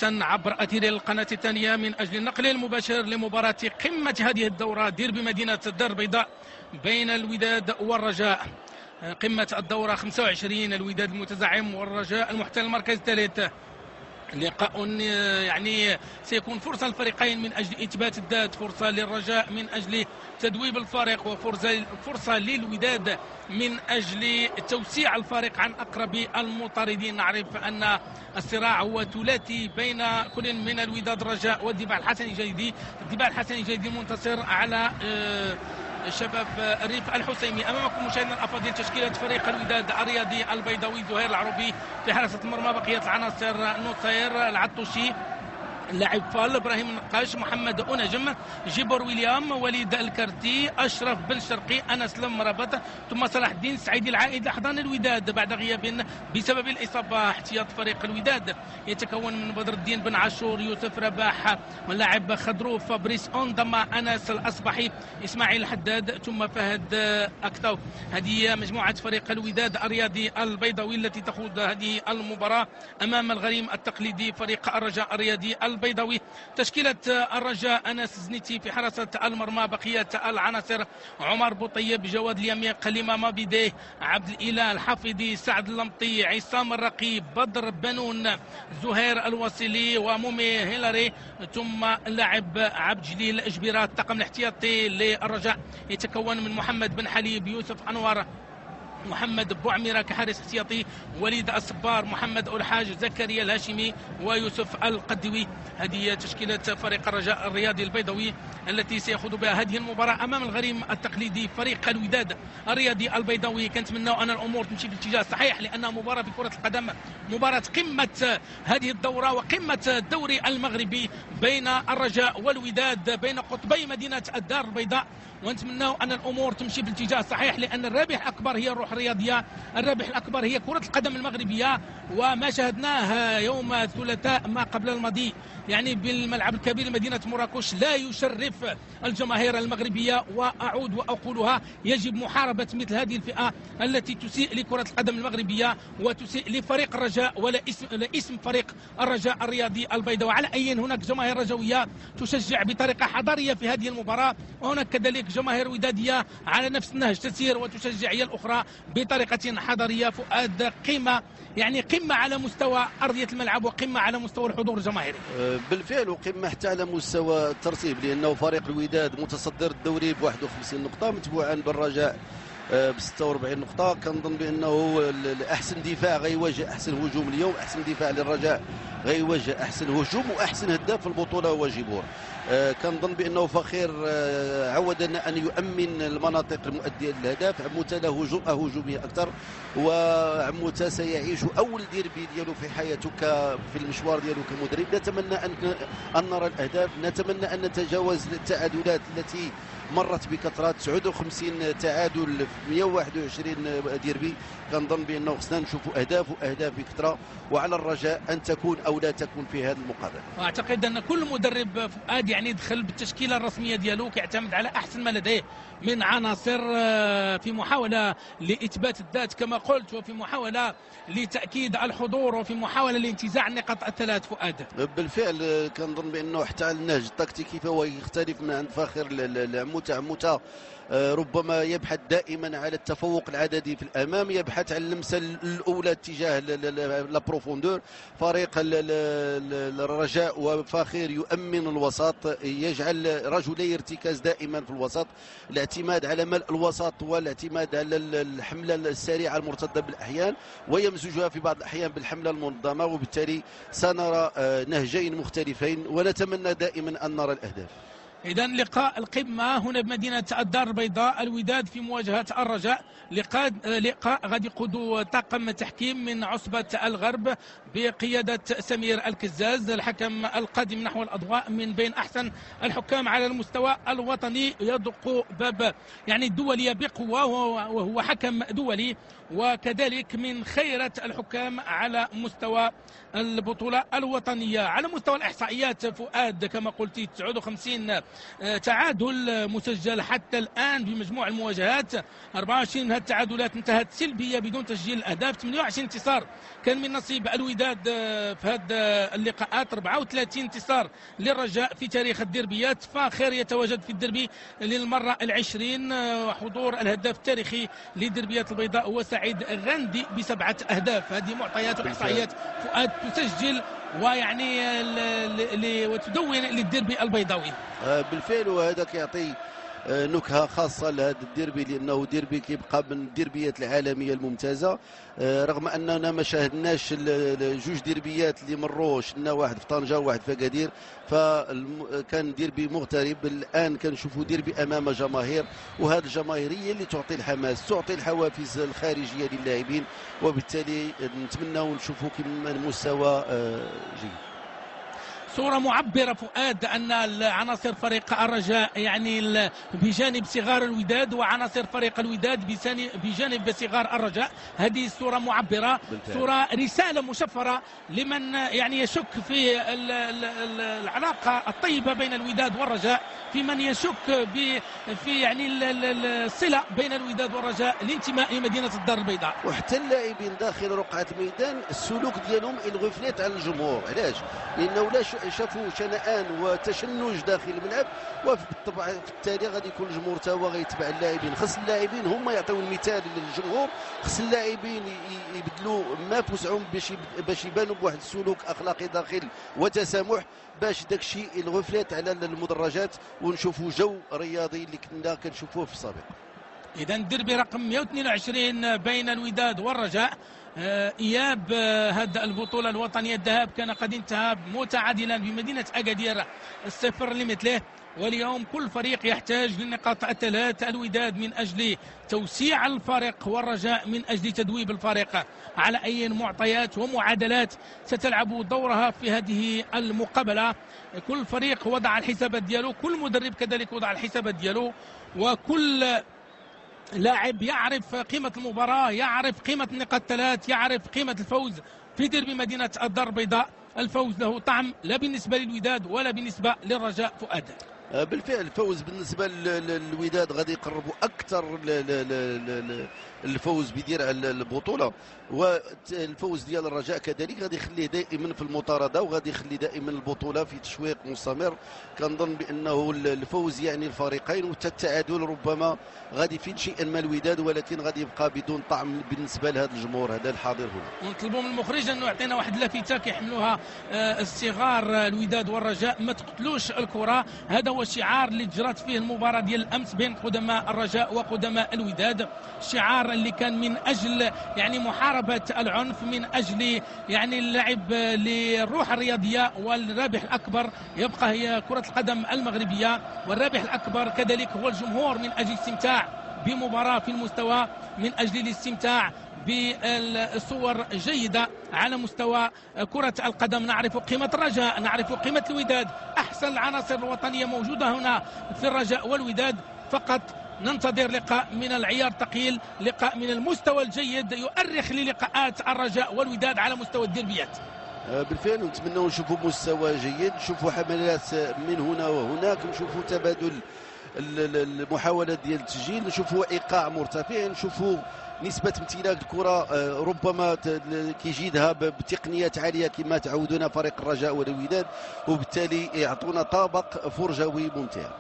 عبر أثير القناة الثانية من أجل النقل المباشر لمباراة قمة هذه الدورة ديربي مدينة الدار البيضاء بين الوداد والرجاء. قمة الدورة 25، الوداد المتزعم والرجاء المحتل المركز الثالث. لقاء يعني سيكون فرصة للفريقين من أجل إثبات الذات، فرصة للرجاء من أجل تدويب الفارق، وفرصة للوداد من أجل توسيع الفارق عن أقرب المطاردين. نعرف أن الصراع هو ثلاثي بين كل من الوداد الرجاء والدفاع الحسني الجديدي. الدفاع الحسني الجديدي منتصر على شباب الريف الحسيمي. امامكم مشاهدينا الافاضل تشكيله فريق الوداد الرياضي البيضاوي: زهير العروبي في حراسه المرمى، بقيه العناصر: نصير العطوشي، لاعب فال، ابراهيم النقاش، محمد أنجم، جيبور ويليام، وليد الكرتي، اشرف بن شرقي، انس لمربط، ثم صلاح الدين السعيدي العائد لاحضان الوداد بعد غياب بسبب الاصابه. احتياط فريق الوداد يتكون من بدر الدين بن عاشور، يوسف رباح، لاعب خضروف، فابريس اونضما، انس الاصبحي، اسماعيل الحداد، ثم فهد اكتاو. هذه مجموعه فريق الوداد الرياضي البيضاوي التي تخوض هذه المباراه امام الغريم التقليدي فريق الرجاء الرياضي البيضاوي. تشكيلة الرجاء: أنس زنيتي في حراسة المرمى، بقية العناصر: عمر بوطيب، جواد اليميق، خليمة مابيديه، عبد الإله الحافظي، سعد اللمطي، عصام الرقيب، بدر بنون، زهير الوصيلي، ومومي هيلاري، ثم اللاعب عبد جليل جبيرات. الطاقم الاحتياطي للرجاء يتكون من محمد بن حليب، يوسف أنور، محمد بوعميرة كحارس احتياطي، وليد الصبار، محمد الحاج، زكريا الهاشمي، ويوسف القدوي. هذه تشكيلة فريق الرجاء الرياضي البيضاوي التي سيخوض بها هذه المباراة أمام الغريم التقليدي فريق الوداد الرياضي البيضاوي. كنتمناو أن الأمور تمشي في الاتجاه الصحيح، لأنها مباراة في كرة القدم، مباراة قمة هذه الدورة وقمة الدوري المغربي بين الرجاء والوداد، بين قطبي مدينة الدار البيضاء، ونتمناو أن الأمور تمشي في الاتجاه الصحيح، لأن الرابح الأكبر هي الروح الرياضية، الرابح الأكبر هي كرة القدم المغربية. وما شاهدناه يوم الثلاثاء ما قبل الماضي يعني بالملعب الكبير مدينة مراكش لا يشرف الجماهير المغربية. وأعود وأقولها: يجب محاربة مثل هذه الفئة التي تسيء لكرة القدم المغربية وتسيء لفريق الرجاء ولا اسم فريق الرجاء الرياضي البيضاوي. على أي هناك جماهير رجوية تشجع بطريقة حضارية في هذه المباراة، وهناك كذلك جماهير ودادية على نفس النهج تسير وتشجع هي الأخرى بطريقة حضارية. فؤاد، قمة يعني قمة على مستوى أرضية الملعب وقمة على مستوى الحضور الجماهيري. بالفعل، وقمة حتى على مستوى الترتيب، لأنه فريق الوداد متصدر الدوري ب 51 نقطة، متبوعا بالرجاء ب 46 نقطة. كنظن بأنه الأحسن دفاع غيواجه أحسن هجوم اليوم، أحسن دفاع للرجاء غيواجه أحسن هجوم، وأحسن هداف في البطولة هو جيبور. كنظن بأنه فخير عودنا أن يؤمن المناطق المؤدية للهدف. عموتة له جرأة هجومية أكثر، وعموتة سيعيش أول ديربي ديالو في حياته في المشوار ديالو كمدرب. نتمنى أن نرى الأهداف، نتمنى أن نتجاوز التعادلات التي مرت بكثرة، 59 تعادل في 121 ديربي. كنظن بأنه خصنا نشوفوا أهداف وأهداف بكثرة، وعلى الرجاء أن تكون أو لا تكون في هذه المقابلة. أعتقد أن كل مدرب فؤاد يعني دخل بالتشكيلة الرسمية ديالو كيعتمد على أحسن ما لديه من عناصر في محاولة لإثبات الذات كما قلت، وفي محاولة لتأكيد الحضور، وفي محاولة لانتزاع النقاط الثلاث. فؤاد، بالفعل كنظن بأنه حتى النهج التكتيكي فهو يختلف من عند فاخر عموتة ربما يبحث دائما على التفوق العددي في الامام، يبحث عن اللمسه الاولى اتجاه لابروفوندور. فريق الرجاء وفاخر يؤمن الوسط، يجعل رجلي ارتكاز دائما في الوسط، الاعتماد على ملء الوسط والاعتماد على الحمله السريعه المرتده بالاحيان، ويمزجها في بعض الاحيان بالحمله المنظمه، وبالتالي سنرى نهجين مختلفين، ونتمنى دائما ان نرى الاهداف. إذا لقاء القمة هنا بمدينة الدار البيضاء، الوداد في مواجهة الرجاء. لقاء غادي يقودوا طاقم تحكيم من عصبة الغرب بقيادة سمير الكزاز، الحكم القادم نحو الأضواء من بين أحسن الحكام على المستوى الوطني، يدق باب يعني الدولية بقوة، وهو حكم دولي، وكذلك من خيرة الحكام على مستوى البطولة الوطنية. على مستوى الإحصائيات فؤاد كما قلت 59 تعادل مسجل حتى الآن بمجموع المواجهات 24 من هذه التعادلات انتهت سلبية بدون تسجيل أهداف. 28 انتصار كان من نصيب الوداد في هذه اللقاءات، 34 انتصار للرجاء في تاريخ الديربيات. فاخر يتواجد في الديربي للمرة ال20، وحضور الهداف التاريخي لديربيات البيضاء هو سعيد غندي ب7 أهداف. هذه معطيات وإحصائيات فؤاد تسجل ويعني وتدون للديربي البيضاوي. بالفعل، وهذا كيعطي نكهه خاصه لهذا الديربي، لانه ديربي كيبقى من الديربيات العالميه الممتازه، رغم اننا ما شاهدناش جوج ديربيات اللي مروا، شفنا واحد في طنجه وواحد في اكادير، فكان ديربي مغترب. الان كنشوفوا ديربي امام جماهير، وهذه الجماهيريه اللي تعطي الحماس، تعطي الحوافز الخارجيه للاعبين، وبالتالي نتمنى نشوفوا كما مستوى جيد. صورة معبرة فؤاد أن عناصر فريق الرجاء يعني بجانب صغار الوداد، وعناصر فريق الوداد بجانب صغار الرجاء. هذه الصورة معبرة، صورة رسالة مشفرة لمن يعني يشك في العلاقة الطيبة بين الوداد والرجاء، في من يشك في يعني الصلة بين الوداد والرجاء لانتماء لمدينة الدار البيضاء. وحتى اللاعبين داخل رقعة الميدان السلوك ديالهم الغفلت على الجمهور. علاش؟ لأنه لا شافوا شنآن وتشنج داخل الملعب، وبالطبع في التالي غادي يكون الجمهور تا هو غيتبع اللاعبين. خص اللاعبين هما يعطيو المثال للجمهور، خص اللاعبين يبدلوا ما في وسعهم باش يبانوا بواحد السلوك اخلاقي داخل وتسامح، باش داك الشيء الغفلات على المدرجات ونشوفوا جو رياضي اللي كنا كنشوفوه في السابق. اذا الدربي رقم 122 بين الوداد والرجاء، اياب هذه البطوله الوطنيه الذهاب كان قد انتهى متعادلا بمدينه اكادير 0 لمثله، واليوم كل فريق يحتاج للنقاط الثلاث، الوداد من اجل توسيع الفارق والرجاء من اجل تدويب الفارق على اي معطيات ومعادلات ستلعب دورها في هذه المقابله. كل فريق وضع الحسابات ديالو، كل مدرب كذلك وضع الحسابات ديالو، وكل لاعب يعرف قيمة المباراة، يعرف قيمة النقاط الثلاث، يعرف قيمة الفوز في ديربي مدينة الدار البيضاء. الفوز له طعم لا بالنسبة للوداد ولا بالنسبة للرجاء فؤاد. بالفعل الفوز بالنسبة للوداد غادي يقربوا أكثر الفوز بدرع البطولة، والفوز ديال الرجاء كذلك غادي يخليه دائما في المطاردة، وغادي يخلي دائما البطولة في تشويق مستمر. كنظن بأنه الفوز يعني الفريقين، والتعادل ربما غادي يفيد شيئا ما الوداد، ولكن غادي يبقى بدون طعم بالنسبة لهذا الجمهور هذا الحاضر هنا. ونطلبوا من المخرج أنه يعطينا واحد اللافتة كيحملوها الصغار الوداد والرجاء: ما تقتلوش الكرة. هذا هو الشعار اللي جرت فيه المباراة ديال الأمس بين قدماء الرجاء وقدماء الوداد، الشعار اللي كان من أجل يعني محاربة العنف، من أجل يعني اللعب للروح الرياضية، والرابح الأكبر يبقى هي كرة القدم المغربية، والرابح الأكبر كذلك هو الجمهور من أجل الاستمتاع بمباراة في المستوى، من أجل الاستمتاع بالصور جيدة على مستوى كرة القدم. نعرف قيمة الرجاء، نعرف قيمة الوداد، أحسن العناصر الوطنية موجودة هنا في الرجاء والوداد، فقط ننتظر لقاء من العيار الثقيل، لقاء من المستوى الجيد يؤرخ للقاءات الرجاء والوداد على مستوى الديربيات. بالفعل نتمنى نشوفوا مستوى جيد، نشوفوا حملات من هنا وهناك، نشوفوا تبادل المحاولات ديال التسجيل، نشوفوا ايقاع مرتفع، نشوفوا نسبة امتلاك الكرة ربما كيجيدها بتقنيات عالية كما تعودنا فريق الرجاء والوداد، وبالتالي يعطونا طابق فرجوي ممتع.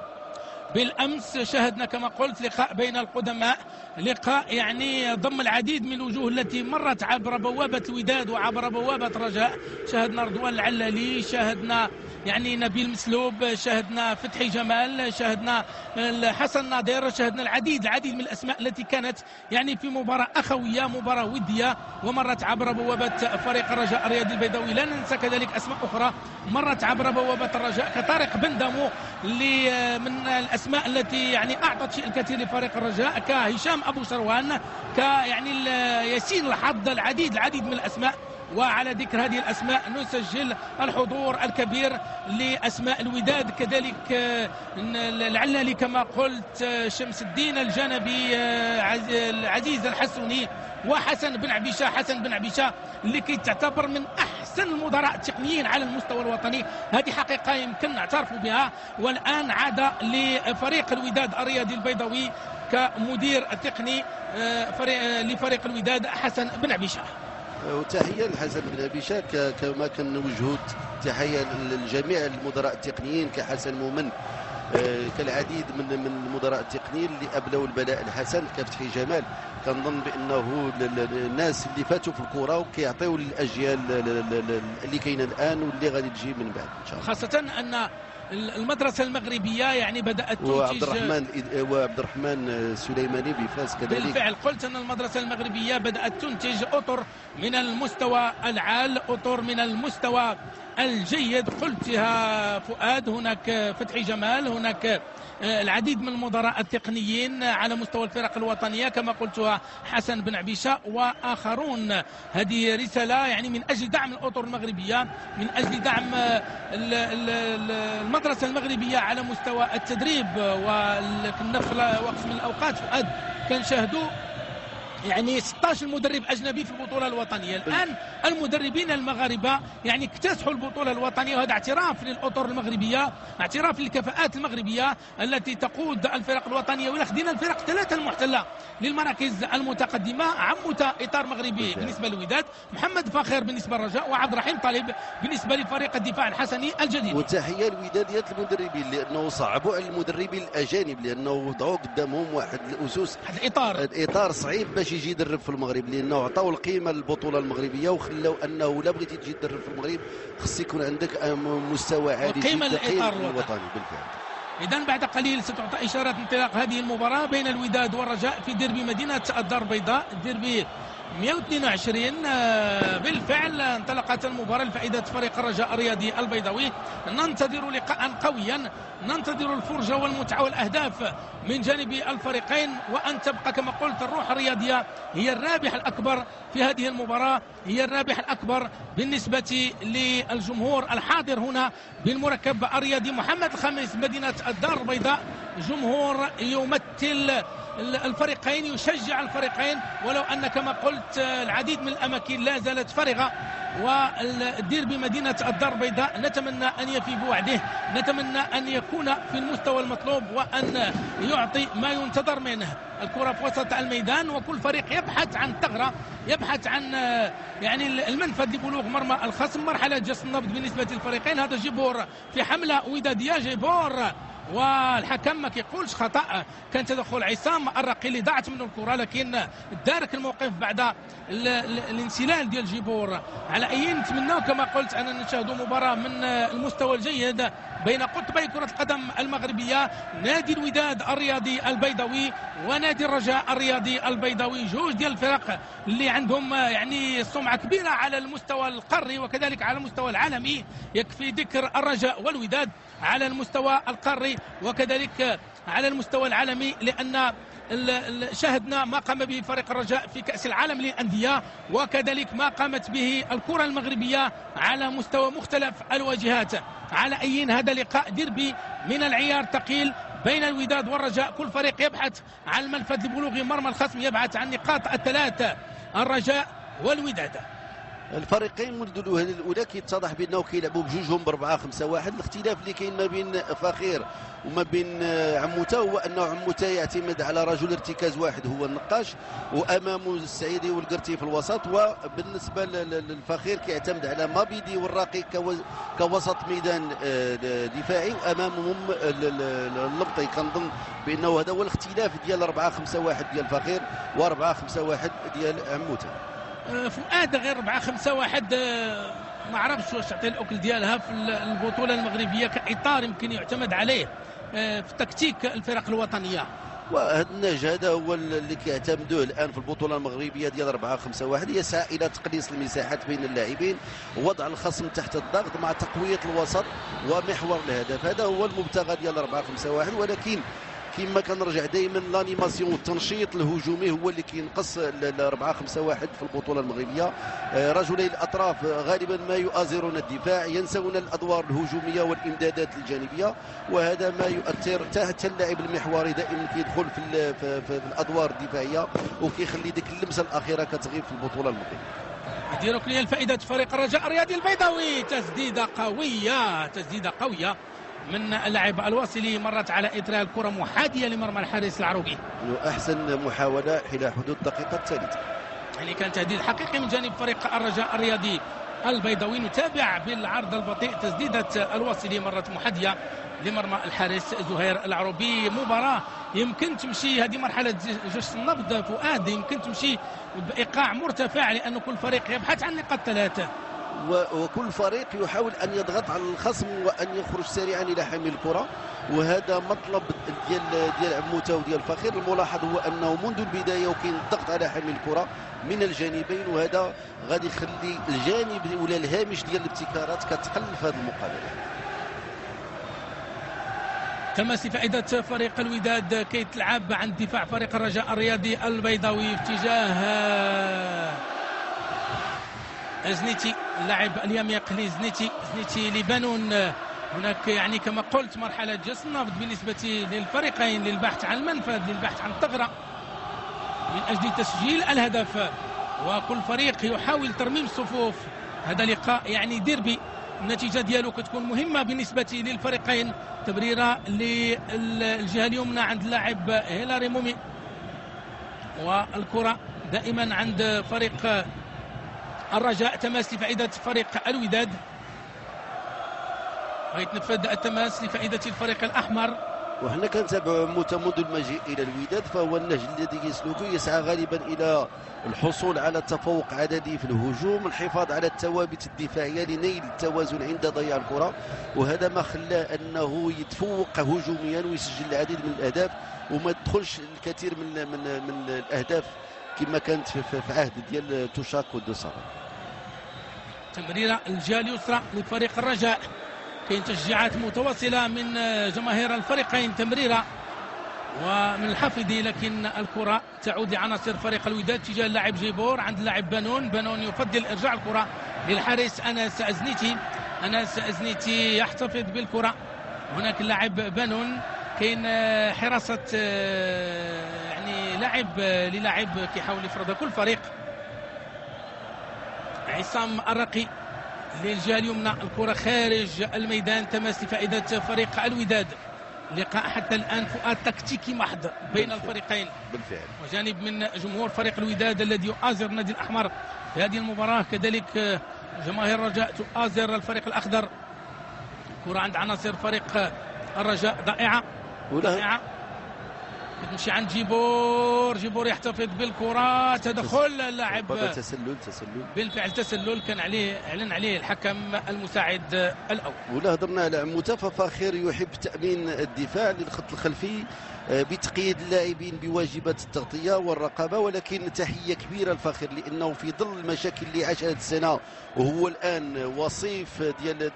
بالأمس شاهدنا كما قلت لقاء بين القدماء، لقاء يعني ضم العديد من الوجوه التي مرت عبر بوابة الوداد وعبر بوابة الرجاء. شاهدنا رضوان العلالي، شاهدنا يعني نبيل مسلوب، شاهدنا فتحي جمال، شاهدنا حسن ناظر، شاهدنا العديد من الأسماء التي كانت يعني في مباراة أخوية، مباراة ودية، ومرت عبر بوابة فريق الرجاء الرياضي البيضاوي. لا ننسى كذلك أسماء أخرى مرت عبر بوابة الرجاء كطارق بندمو، اللي من الأسماء التي يعني أعطت شيء الكثير لفريق الرجاء، كهشام أبو شروان، يعني ياسين الحظ، العديد من الأسماء. وعلى ذكر هذه الأسماء نسجل الحضور الكبير لأسماء الوداد، كذلك العلالي كما قلت، شمس الدين الجنبي، عزيز الحسوني، وحسن بن عبيشة اللي كي تعتبر من احسن المدراء التقنيين على المستوى الوطني. هذه حقيقه يمكن نعترف بها. والان عاد لفريق الوداد الرياضي البيضاوي كمدير تقني لفريق الوداد حسن بن عبيشه. وتحيه لحسن بن عبيشه كما كنوجهوا تحيه لجميع المدراء التقنيين كحسن مؤمن، كالعديد من المدراء التقنيين اللي ابلوا البلاء الحسن كفتحي جمال. كنظن بانه الناس اللي فاتوا في الكره وكيعطيو للاجيال اللي كاينه الان واللي غادي تجي من بعد ان شاء الله. خاصه ان المدرسه المغربيه يعني بدات تنتج وعبد الرحمن السليماني بفاس كذلك. بالفعل قلت ان المدرسه المغربيه بدات تنتج اطر من المستوى العال، اطر من المستوى الجيد. قلتها فؤاد، هناك فتحي جمال، هناك العديد من المدراء التقنيين على مستوى الفرق الوطنية كما قلتها حسن بن عبيشة وآخرون. هذه رسالة يعني من أجل دعم الأطر المغربية، من أجل دعم المدرسة المغربية على مستوى التدريب. وكنا في وقت من الأوقات فؤاد كنشاهدوا يعني 16 مدرب أجنبي في البطولة الوطنية. الآن المدربين المغاربة يعني اكتسحوا البطولة الوطنية، وهذا اعتراف للأطر المغربية، اعتراف للكفاءات المغربية التي تقود الفرق الوطنية. وإلا خدينا الفرق ثلاثة المحتلة للمراكز المتقدمة: عموتة إطار مغربي بالنسبة للوداد، محمد فاخر بالنسبة للرجاء، وعبد الرحيم طالب بالنسبة لفريق الدفاع الحسني الجديد. وتحية الودادية المدربين لأنه صعبوا على المدربين الأجانب، لأنه وضعوا قدامهم واحد الأسس، الإطار صعيب باش يجي يدرب في المغرب، لانه عطاو القيمه للبطوله المغربيه وخلاو انه لا بغيتي تجي تدرب في المغرب خص يكون عندك مستوى عالي جدا الاطار الوطني. بالفعل اذا بعد قليل ستعطى اشاره انطلاق هذه المباراه بين الوداد والرجاء في ديربي مدينه الدار البيضاء، ديربي 122. بالفعل انطلقت المباراة لفائدة فريق الرجاء الرياضي البيضاوي. ننتظر لقاء قويا، ننتظر الفرجة والمتعة والأهداف من جانب الفريقين، وأن تبقى كما قلت الروح الرياضية هي الرابح الأكبر في هذه المباراة، هي الرابح الأكبر بالنسبة للجمهور الحاضر هنا بالمركب الرياضي محمد الخامس مدينة الدار البيضاء. جمهور يمثل الفريقين، يشجع الفريقين، ولو أن كما قلت العديد من الأماكن لا زالت فارغة. والدير بمدينة الدار البيضاء نتمنى أن يفي بوعده، نتمنى أن يكون في المستوى المطلوب وأن يعطي ما ينتظر منه. الكرة في وسط الميدان وكل فريق يبحث عن ثغرة، يبحث عن يعني المنفذ لبلوغ مرمى الخصم. مرحلة جس النبض بالنسبة للفريقين. هذا جيبور في حملة ودادية، جيبور والحكم ما كيقولش خطأ، كان تدخل عصام الرقي اللي ضاعت منه الكرة، لكن دارك الموقف بعد الانسلال ديال جيبور. على أي نتمنى كما قلت أنا نشاهد مباراة من المستوى الجيد بين قطبي كرة القدم المغربية، نادي الوداد الرياضي البيضاوي ونادي الرجاء الرياضي البيضاوي، جوج ديال الفرق اللي عندهم يعني سمعة كبيرة على المستوى القاري وكذلك على المستوى العالمي. يكفي ذكر الرجاء والوداد على المستوى القاري وكذلك على المستوى العالمي، لأن شاهدنا ما قام به فريق الرجاء في كأس العالم للأندية، وكذلك ما قامت به الكرة المغربية على مستوى مختلف الواجهات. على أي هذا لقاء ديربي من العيار ثقيل بين الوداد والرجاء، كل فريق يبحث عن المنفذ لبلوغ مرمى الخصم، يبحث عن نقاط الثلاثة الرجاء والوداد. الفريقين منذ الوهله الاولى كيتضح بانه كيلعبوا بجوجهم ب4-5-1. الاختلاف اللي كاين ما بين فخير وما بين عموته هو انه عموته يعتمد على رجل ارتكاز واحد هو النقاش، وامامه السعيدي والقرتي في الوسط، وبالنسبه للفخير كيعتمد على مابيدي والراقي كوسط ميدان دفاعي، وامامهم اللبطي. كنظن بانه هذا هو الاختلاف ديال 4-5-1 ديال الفخير و4-5-1 ديال عموته. فؤاد غير 4-5-1 ما عرفش واش تعطي الاكل ديالها في البطوله المغربيه كاطار يمكن يعتمد عليه في تكتيك الفرق الوطنيه. وهذا النهج هذا هو اللي كيعتمدوه الان في البطوله المغربيه ديال 4-5-1، يسعى الى تقليص المساحات بين اللاعبين، ووضع الخصم تحت الضغط مع تقويه الوسط ومحور الهدف. هذا هو المبتغى ديال 4-5-1. ولكن كما كنرجع دائما لانيماسيون والتنشيط الهجومي هو اللي كينقص 4-5-1 في البطوله المغربيه. رجلي الاطراف غالبا ما يؤازرون الدفاع، ينسون الادوار الهجوميه والامدادات الجانبيه، وهذا ما يؤثر حتى اللاعب المحوري دائما كيدخل في الادوار الدفاعيه وكيخلي ديك اللمسه الاخيره كتغيب في البطوله المغربيه. هذه ركنيه لفائده فريق الرجاء الرياضي البيضاوي. تسديده قويه من اللاعب الواصلي، مرت على اثرها الكره محاذيه لمرمى الحارس العروبي. احسن محاوله الى حدود الدقيقه الثالثه، يعني كان تهديد حقيقي من جانب فريق الرجاء الرياضي البيضاوي. نتابع بالعرض البطيء تسديده الواصلي، مرت محاذيه لمرمى الحارس زهير العروبي. مباراه يمكن تمشي، هذه مرحله جس النبض فؤاد، يمكن تمشي بايقاع مرتفع لان كل فريق يبحث عن نقاط ثلاثه، وكل فريق يحاول ان يضغط على الخصم وان يخرج سريعا الى حامل الكره، وهذا مطلب ديال عموته وديال الفخير. الملاحظ هو انه منذ البدايه وكاين الضغط على حامل الكره من الجانبين، وهذا غادي يخلي الجانب ولا الهامش ديال الابتكارات كتقل في هذه المقابله. تماسي فائدة فريق الوداد كي تلعب عن دفاع فريق الرجاء الرياضي البيضاوي في اتجاه زنيتي، اللاعب اليميق زنيتي لبنون. هناك يعني كما قلت مرحلة جس النبض بالنسبة للفريقين للبحث عن المنفذ، للبحث عن الثغرة من أجل تسجيل الهدف، وكل فريق يحاول ترميم الصفوف. هذا لقاء يعني ديربي، النتيجة ديالو كتكون مهمة بالنسبة للفريقين. تمريرة للجهة اليمنى عند اللاعب هيلاري مومي، والكرة دائما عند فريق الرجاء. تماس لفائدة فريق الوداد، غيتنفذ التماس لفائدة الفريق الأحمر. وحنا كنتابعوا منذ المجيء الى الوداد، فهو النهج الذي يسلكه يسعى غالبا الى الحصول على تفوق عددي في الهجوم، الحفاظ على الثوابت الدفاعيه لنيل التوازن عند ضياع الكره، وهذا ما خلاه انه يتفوق هجوميا ويسجل العديد من الاهداف وما تدخلش الكثير من الاهداف كما كانت في عهد ديال توشاك ودوسار. تمريره الجهه اليسرى لفريق الرجاء، كاين تشجيعات متواصله من جماهير الفريقين. تمريره ومن الحافظي، لكن الكره تعود لعناصر فريق الوداد تجاه اللاعب جيبور عند اللاعب بنون يفضل ارجاع الكره للحارس انس ازنيتي يحتفظ بالكره. هناك اللاعب بنون، كاين حراسه يعني لاعب للاعب كيحاول يفرضها كل فريق. عصام الرقي للجهه اليمنى، الكره خارج الميدان. تماس لفائده فريق الوداد. لقاء حتى الان فؤاد تكتيكي محض بين الفريقين بالفعل، وجانب من جمهور فريق الوداد الذي يؤازر النادي الاحمر في هذه المباراه، كذلك جماهير الرجاء تؤازر الفريق الاخضر. كره عند عناصر فريق الرجاء ضائعه تمشي عند جيبور يحتفظ بالكره. تدخل اللاعب، تسلل بالفعل تسلل كان اعلن عليه الحكم المساعد الاول. ولا هضرنا على عموته، ففاخر يحب تامين الدفاع للخط الخلفي بتقييد اللاعبين بواجبات التغطيه والرقابه، ولكن تحيه كبيره لفاخر لانه في ظل المشاكل اللي عاشها هذه السنه وهو الان وصيف ديال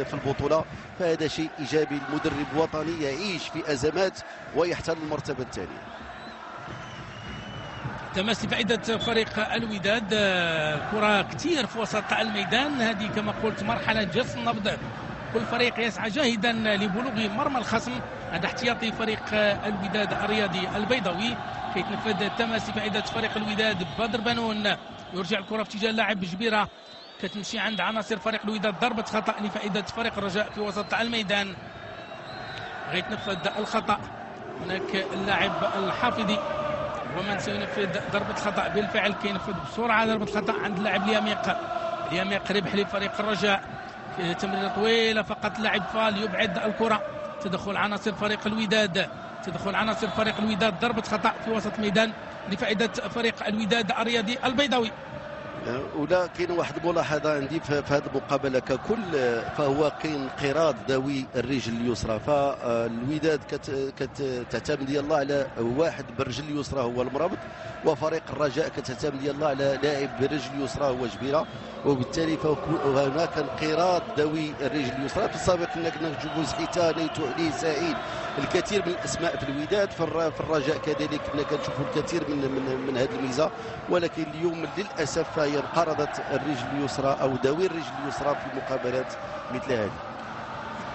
في البطوله، فهذا شيء ايجابي. المدرب وطني يعيش في ازمات ويحتل المرتبه الثانيه. تماس فائدة فريق الوداد، كرة كثير في وسط الميدان. هذه كما قلت مرحلة جس النبض، كل فريق يسعى جاهدا لبلوغ مرمى الخصم. هذا احتياطي فريق الوداد الرياضي البيضاوي. كيتنفذ التماس فائدة فريق الوداد. بدر بنون يرجع الكرة في اتجاه اللاعب جبيرة، كتمشي عند عناصر فريق الوداد. ضربة خطأ لفائدة فريق الرجاء في وسط الميدان، غيتنفذ الخطأ. هناك اللاعب الحافظي ومن سينفذ ضربة خطأ. بالفعل كينفذ بسرعة ضربة خطأ عند اللاعب اليميق ربح لفريق الرجاء. تمريرة طويلة فقط، لاعب فال يبعد الكرة. تدخل عناصر فريق الوداد. ضربة خطأ في وسط ميدان لفائدة فريق الوداد الرياضي البيضاوي. ولكن واحد الملاحظه عندي في هذه المقابله ككل، فهو كاين انقراض ذوي الرجل اليسرى. فالوداد كتعتمد الله على واحد بالرجل اليسرى هو المرابط، وفريق الرجاء كتعتمد الله على لاعب بالرجل اليسرى هو جبيره، وبالتالي فهناك انقراض ذوي الرجل اليسرى. في السابق كنا نشوفوا زحيتا، نيتو علي، سعيد، الكثير من الاسماء في الوداد. في الرجاء كذلك كنا كنشوفوا الكثير من هذه الميزه، ولكن اليوم للاسف هي انقرضت الرجل اليسرى او ذوي الرجل اليسرى في مقابلات مثل هذه.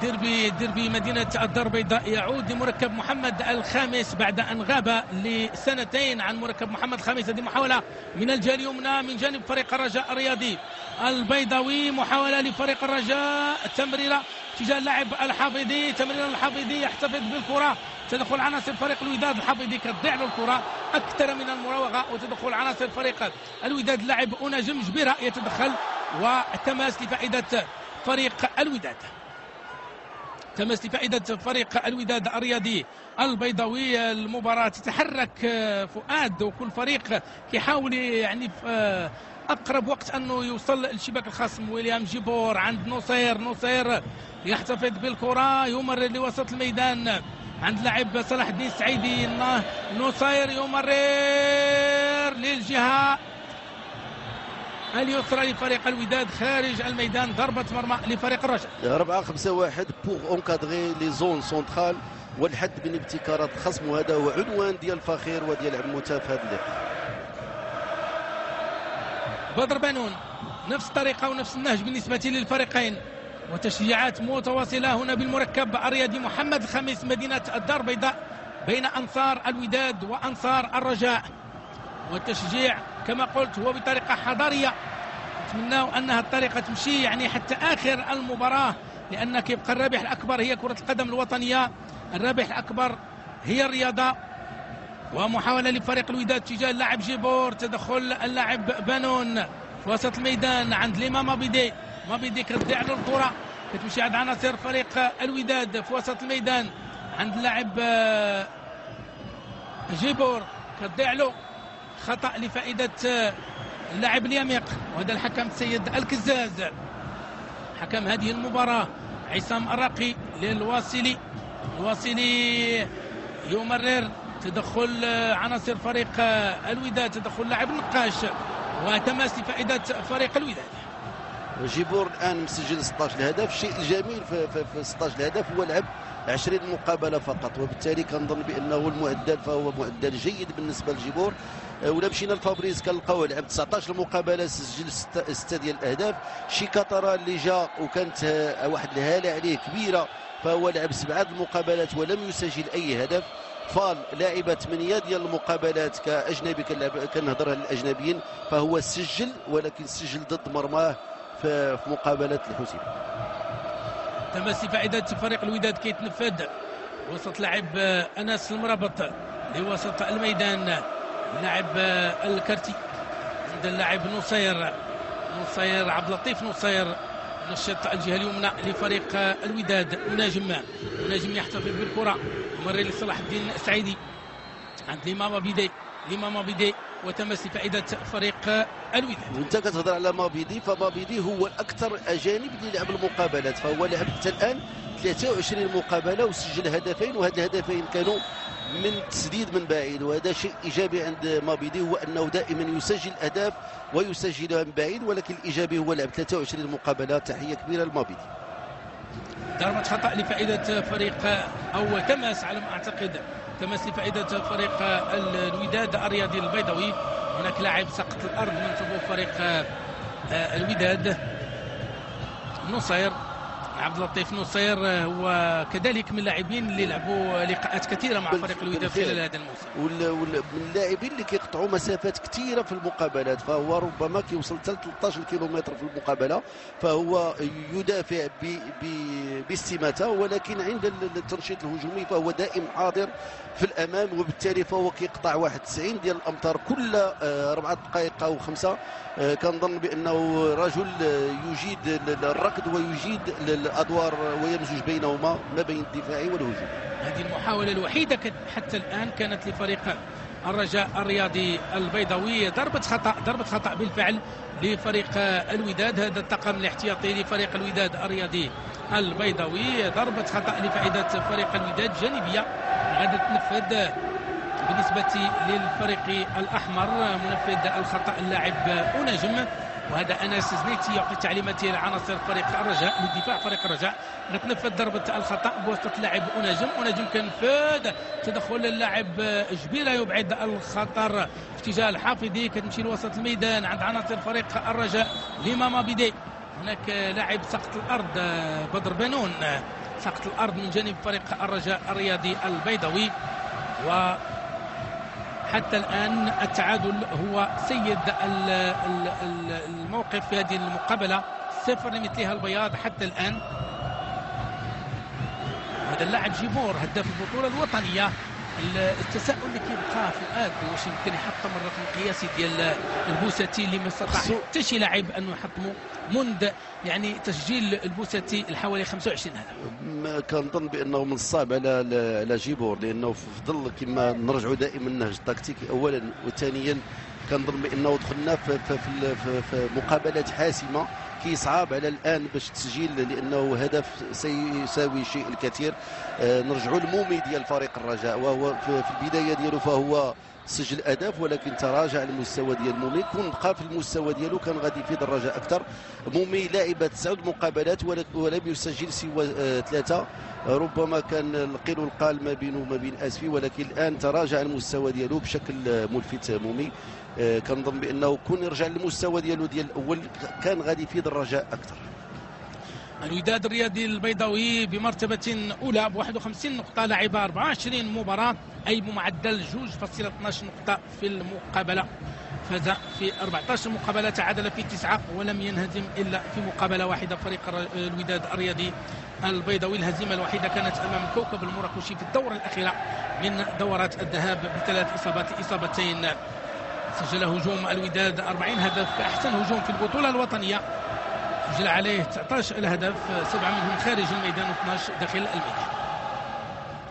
ديربي مدينة الدار البيضاء يعود لمركب محمد الخامس بعد أن غاب لسنتين عن مركب محمد الخامس. هذه محاولة من الجهة اليمنى من جانب فريق الرجاء الرياضي البيضاوي، محاولة لفريق الرجاء، تمريرة تجاه اللاعب الحافظي، تمريرة الحافظي يحتفظ بالكرة، تدخل عناصر فريق الوداد، الحافظي كتضيع له الكرة أكثر من المراوغة، وتدخل عناصر فريق الوداد اللاعب أناجم جبيرة يتدخل وتماس لفائدة فريق الوداد. تماس لفائدة فريق الوداد الرياضي البيضاوي. المباراة تتحرك فؤاد، وكل فريق كيحاول يعني في أقرب وقت أنه يوصل لشباك الخصم. ويليام جيبور عند نصير يحتفظ بالكرة، يمرر لوسط الميدان عند لاعب صلاح الدين السعيدي. نصير يمرر للجهة اليسرى لفريق الوداد خارج الميدان، ضربة مرمى لفريق الرجاء. 4-5-1 بور اونكادغي لي زون سونترال والحد من ابتكارات الخصم، وهذا هو عنوان ديال فخير وديال عموته في هذا اللقاء. بدر بنون نفس الطريقة ونفس النهج بالنسبة للفريقين، وتشجيعات متواصلة هنا بالمركب الرياضي محمد الخامس مدينة الدار البيضاء بين أنصار الوداد وأنصار الرجاء. والتشجيع كما قلت هو بطريقة حضارية، نتمنى أنها الطريقة تمشي يعني حتى آخر المباراة، لأن كيبقى الرابح الأكبر هي كرة القدم الوطنية، الرابح الأكبر هي الرياضة. ومحاولة لفريق الوداد تجاه اللاعب جيبور، تدخل اللاعب بانون في وسط الميدان عند ليما مابيدي كتضيع له الكرة، كتمشي عند عناصر فريق الوداد في وسط الميدان عند اللاعب جيبور، كتضيع له، خطأ لفائدة اللاعب اليميق، وهذا الحكم السيد الكزاز حكم هذه المباراة عصام الراقي للواصلي. الواصلي يمرر، تدخل عناصر فريق الوداد، تدخل لاعب النقاش، وتماس لفائدة فريق الوداد. جيبور الآن مسجل 16 هدف. الشيء الجميل في 16 هدف هو لعب 20 مقابلة فقط، وبالتالي كنظن بأنه المعدل فهو معدل جيد بالنسبة لجيبور. ولا مشينا لفابريز كنلقاو لعب 19 مقابلة سجل 6 ديال الأهداف. شيكاتارا اللي جا وكانت واحد الهالة عليه كبيرة فهو لعب 7 المقابلات ولم يسجل أي هدف. فال لاعب 8 ديال المقابلات كأجنبي، كنهضر على الأجنبيين، فهو سجل ولكن سجل ضد مرماه في مقابلة الحسين. تماس فائدة فريق الوداد كيتنفذ وسط لاعب أنس المرابط لوسط الميدان، لاعب الكرتي عند اللاعب نصير عبد اللطيف، نصير نشط الجهة اليمنى لفريق الوداد. مناجم يحتفظ بالكرة، مرر لصلاح الدين السعيدي عند ليما مابيدي وتماس لفائدة فريق الوداد. وانت كتهضر على مابيدي، فمابيدي هو الاكثر اجانب اللي لعب المقابلات، فهو لعب حتى الان 23 مقابله وسجل هدفين، وهذه الهدفين كانوا من تسديد من بعيد، وهذا شيء ايجابي عند مابيدي، هو انه دائما يسجل اهداف ويسجلها من بعيد، ولكن الايجابي هو لعب 23 مقابله. تحيه كبيره لمابيدي. ضربة خطأ لفائدة فريق أو تماس على ما أعتقد، تماس لفائدة فريق الوداد الرياضي البيضاوي. هناك لاعب سقط الأرض من صفوف فريق الوداد، نصير عبد اللطيف نصير، وكذلك من اللاعبين اللي لعبوا لقاءات كثيره مع فريق الوداد خلال هذا الموسم، ومن اللاعبين اللي كيقطعوا مسافات كثيره في المقابلات، فهو ربما كيوصل حتى 13 كيلومتر في المقابله، فهو يدافع باستماته، ولكن عند التنشيط الهجومي فهو دائم حاضر في الامام، وبالتالي فهو كيقطع 91 ديال الامتار كل 4 دقائق او 5. كنظن بانه رجل يجيد الركض ويجيد الادوار ويمزج بينهما ما بين الدفاعي والهجوم. هذه المحاوله الوحيده حتى الان كانت لفريق الرجاء الرياضي البيضاوي. ضربه خطا بالفعل لفريق الوداد، هذا الطاقم الاحتياطي لفريق الوداد الرياضي البيضاوي. ضربه خطا لفائده فريق الوداد جانبيه غادي تنفذ بالنسبة للفريق الأحمر. منفذ الخطأ اللاعب أناجم، وهذا أنس زنيتي يعطي تعليمات لعناصر فريق الرجاء للدفاع. فريق الرجاء غتنفذ ضربة الخطأ بواسطة اللاعب أناجم كنفذ تدخل اللاعب جبيرة يبعد الخطر في اتجاه الحافظي، كتمشي لوسط الميدان عند عناصر فريق الرجاء ليما مابيدي. هناك لاعب سقط الأرض بدر بنون سقط الارض من جانب فريق الرجاء الرياضي البيضاوي. وحتى الان التعادل هو سيد الموقف في هذه المقابله، 0 لمثلها البياض حتى الان. هذا اللاعب جيبور هداف البطوله الوطنيه. التساؤل اللي كيبقى فؤاد واش يمكن يحطم الرقم القياسي ديال البوساتي اللي ما استطاع حتى شي لاعب انه يحطمه منذ يعني تسجيل البوساتي الحوالي 25 هدف. كنظن بانه من الصعب على جيبور، لانه في ظل كما نرجعوا دائما النهج التكتيكي اولا، وثانيا كنظن بانه دخلنا في مقابلات حاسمه كيصعب على الان باش تسجيل، لانه هدف سيساوي شيء الكثير. نرجعوا للمومي ديال فريق الرجاء، وهو في البدايه ديالو فهو سجل اهداف ولكن تراجع المستوى ديال مومي. كون بقى في المستوى ديالو كان غادي يفيد الرجاء اكثر. مومي لعب 9 مقابلات ولم يسجل سوى 3. ربما كان القيل والقال ما بينه وما بين اسفي، ولكن الان تراجع المستوى ديالو بشكل ملفت مومي. كنظن بانه كون يرجع للمستوى ديالو ديال الاول كان غادي يفيد الرجاء اكثر. الوداد الرياضي البيضاوي بمرتبة أولى ب 51 نقطة، لعب 24 مباراة أي بمعدل 2.12 نقطة في المقابلة. فاز في 14 مقابلة، تعادل في 9 ولم ينهزم إلا في مقابلة واحدة. فريق الوداد الرياضي البيضاوي الهزيمة الوحيدة كانت أمام الكوكب المراكشي في الدورة الأخيرة من دورات الذهاب ب3 إصابتين. سجل هجوم الوداد 40 هدف، أحسن هجوم في البطولة الوطنية. سجل عليه 19 الهدف، 7 منهم خارج الميدان و12 داخل الميدان.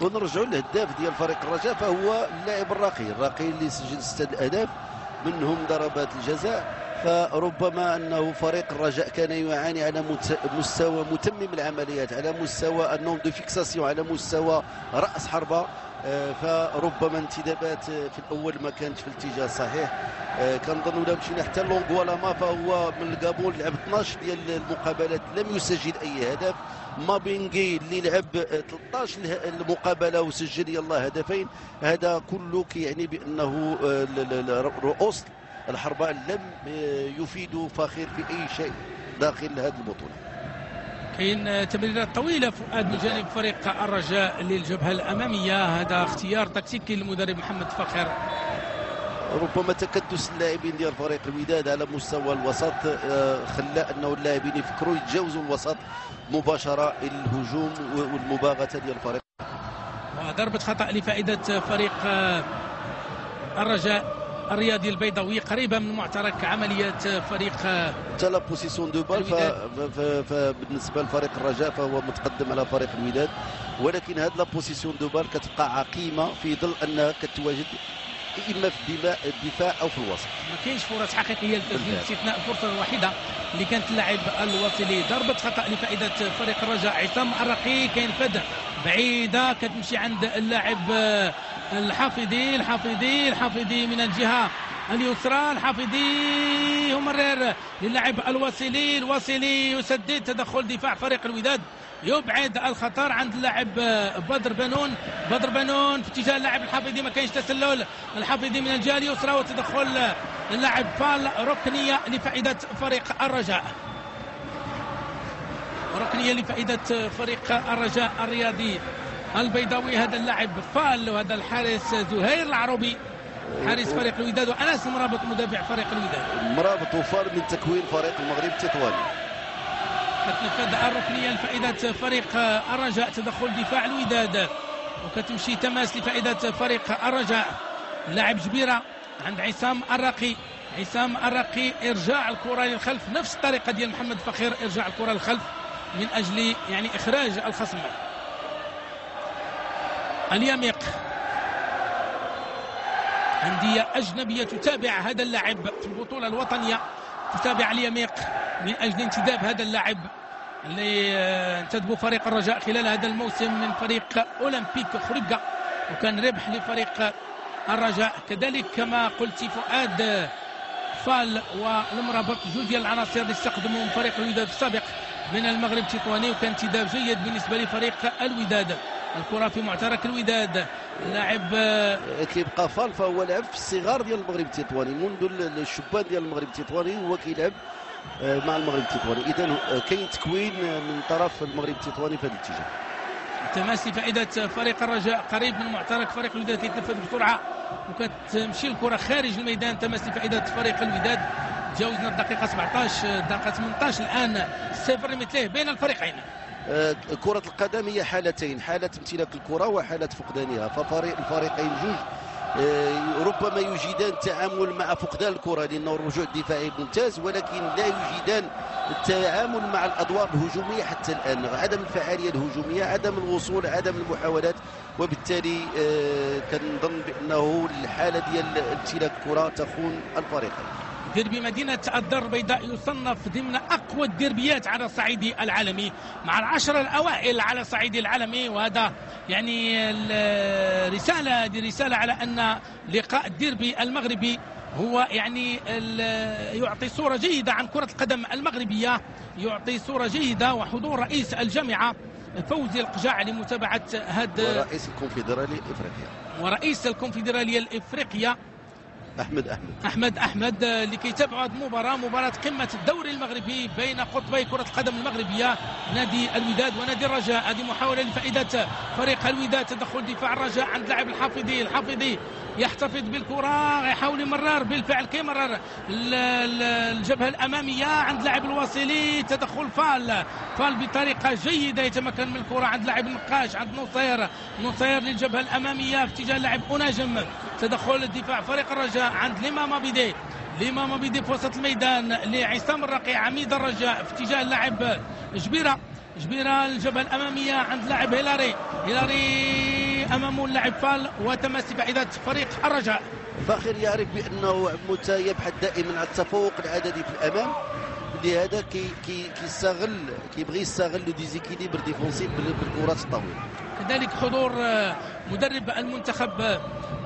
ونرجعوا للهداف ديال فريق الرجاء، فهو اللاعب الراقي اللي سجل 6 اهداف منهم ضربات الجزاء. فربما انه فريق الرجاء كان يعاني على مستوى متمم العمليات، على مستوى النوم دو فيكساسيون، على مستوى راس حربه. فربما انتدابات في الاول ما كانتش في الاتجاه الصحيح. كنظن ولا مشينا حتى لونغوالما، فهو من الكابون لعب 12 ديال المقابلات لم يسجل اي هدف. مابينغي اللي لعب 13 المقابله وسجل يلا هدفين. هذا كله كيعني بانه رؤوس الحربة لم يفيدوا فخير في اي شيء داخل هذه البطوله. كاين تمريرات طويله فؤاد من جانب فريق الرجاء للجبهه الاماميه، هذا اختيار تكتيكي للمدرب محمد فخر. ربما تكدس اللاعبين ديال فريق الوداد على مستوى الوسط خلى انه اللاعبين يفكروا يتجاوزوا الوسط مباشره الى الهجوم والمباغته ديال الفريق. وضربه خطا لفائده فريق الرجاء الرياضي البيضاوي قريبه من معترك عمليات فريق حتى لا بوسيسيون دو بال. فبالنسبه لفريق الرجاء فهو متقدم على فريق الوداد، ولكن هذه لا بوسيسيون دو بال كتبقى عقيمه في ظل انها كتواجد اما في الدفاع او في الوسط. ما كاينش فرص حقيقيه للتسجيل باستثناء الفرصه الوحيده اللي كانت اللاعب الواصلي. ضربه خطا لفائده فريق الرجاء. عصام الرقي كاين فد بعيده كتمشي عند اللاعب الحافظي من الجهه اليسرى. الحافظي ومرر للاعب الواصلي يسدد. تدخل دفاع فريق الوداد يبعد الخطر عند اللاعب بدر بنون في اتجاه اللاعب الحافظي، ما كاينش تسلل. الحافظي من الجهه اليسرى وتدخل اللاعب فال. ركنيه لفائده فريق الرجاء، ركنيه لفائده فريق الرجاء الرياضي البيضاوي. هذا اللاعب فال، وهذا الحارس زهير العروبي حارس فريق الوداد، وانس مرابط مدافع فريق الوداد. مرابط وفال من تكوين فريق المغرب التطواني. كتنفذ الركنيه لفائده فريق الرجاء. تدخل دفاع الوداد وكتمشي تماس لفائده فريق الرجاء. لاعب جبيره عند عصام الرقي ارجاع الكره للخلف، نفس الطريقه ديال محمد فخير، ارجاع الكره للخلف من اجل يعني اخراج الخصم. اليميق أندية أجنبية تتابع هذا اللاعب في البطولة الوطنية، تتابع اليميق من أجل انتداب هذا اللاعب اللي انتدبوا فريق الرجاء خلال هذا الموسم من فريق أولمبيك خريبكا، وكان ربح لفريق الرجاء. كذلك كما قلت فؤاد فال والمرابط جوج ديال العناصر اللي استخدموا من فريق الوداد السابق من المغرب التطواني، وكان انتداب جيد بالنسبة لفريق الوداد. الكرة في معترك الوداد. لاعب كيبقى فال، فهو لعب في الصغار ديال المغرب التطواني، منذ الشبان ديال المغرب التطواني هو كيلعب مع المغرب التطواني. اذا كاين تكوين من طرف المغرب التطواني في هذا الاتجاه. تماس لفائدة فريق الرجاء قريب من معترك فريق الوداد كيتنفذ بسرعة وكتمشي الكرة خارج الميدان. تماس لفائدة فريق الوداد. تجاوزنا الدقيقة 17 الدقيقة 18 الآن 0 لمثله بين الفريقين. كرة القدم هي حالتين، حالة امتلاك الكرة وحالة فقدانها، الفريقين جوج ربما يجيدان التعامل مع فقدان الكرة لأنه الرجوع الدفاعي ممتاز، ولكن لا يجيدان التعامل مع الأدوار الهجومية حتى الآن. عدم الفعالية الهجومية، عدم الوصول، عدم المحاولات، وبالتالي كنظن بأنه الحالة ديال امتلاك الكرة تخون الفريقين. ديربي مدينة الدار البيضاء يصنف ضمن أقوى الديربيات على الصعيد العالمي مع العشرة الأوائل على الصعيد العالمي، وهذا يعني رسالة على أن لقاء الديربي المغربي هو يعني يعطي صورة جيدة عن كرة القدم المغربية، يعطي صورة جيدة. وحضور رئيس الجامعة فوزي القجاع لمتابعة هذا، ورئيس الكونفدرالية الإفريقية أحمد لكي يتابعوا هذه المباراة، مباراة قمة الدوري المغربي بين قطبي كرة القدم المغربية نادي الوداد ونادي الرجاء. هذه محاولة لفائدة فريق الوداد، تدخل دفاع الرجاء عند لاعب الحافظي يحتفظ بالكرة، يحاول يمرر، بالفعل كيمرر الجبهة الأمامية عند لاعب الواصلي، تدخل فال بطريقة جيدة، يتمكن من الكرة عند لاعب النقاش، عند نصير للجبهة الأمامية في اتجاه لاعب أوناجم، تدخل الدفاع فريق الرجاء عند ليما مابيدي في وسط الميدان لعصام الرقيع عميد الرجاء في اتجاه اللاعب جبيرة الجبهة الأمامية عند لاعب هيلاري أمامه اللاعب فال. وتماس فائدة فريق الرجاء. فاخر يعرف بأنه يبحث دائما عن التفوق العددي في الأمام، لهذا كيبغي يستغل لو ديزيكيليبر ديفونسيف بالكرات الطويلة. كذلك حضور مدرب المنتخب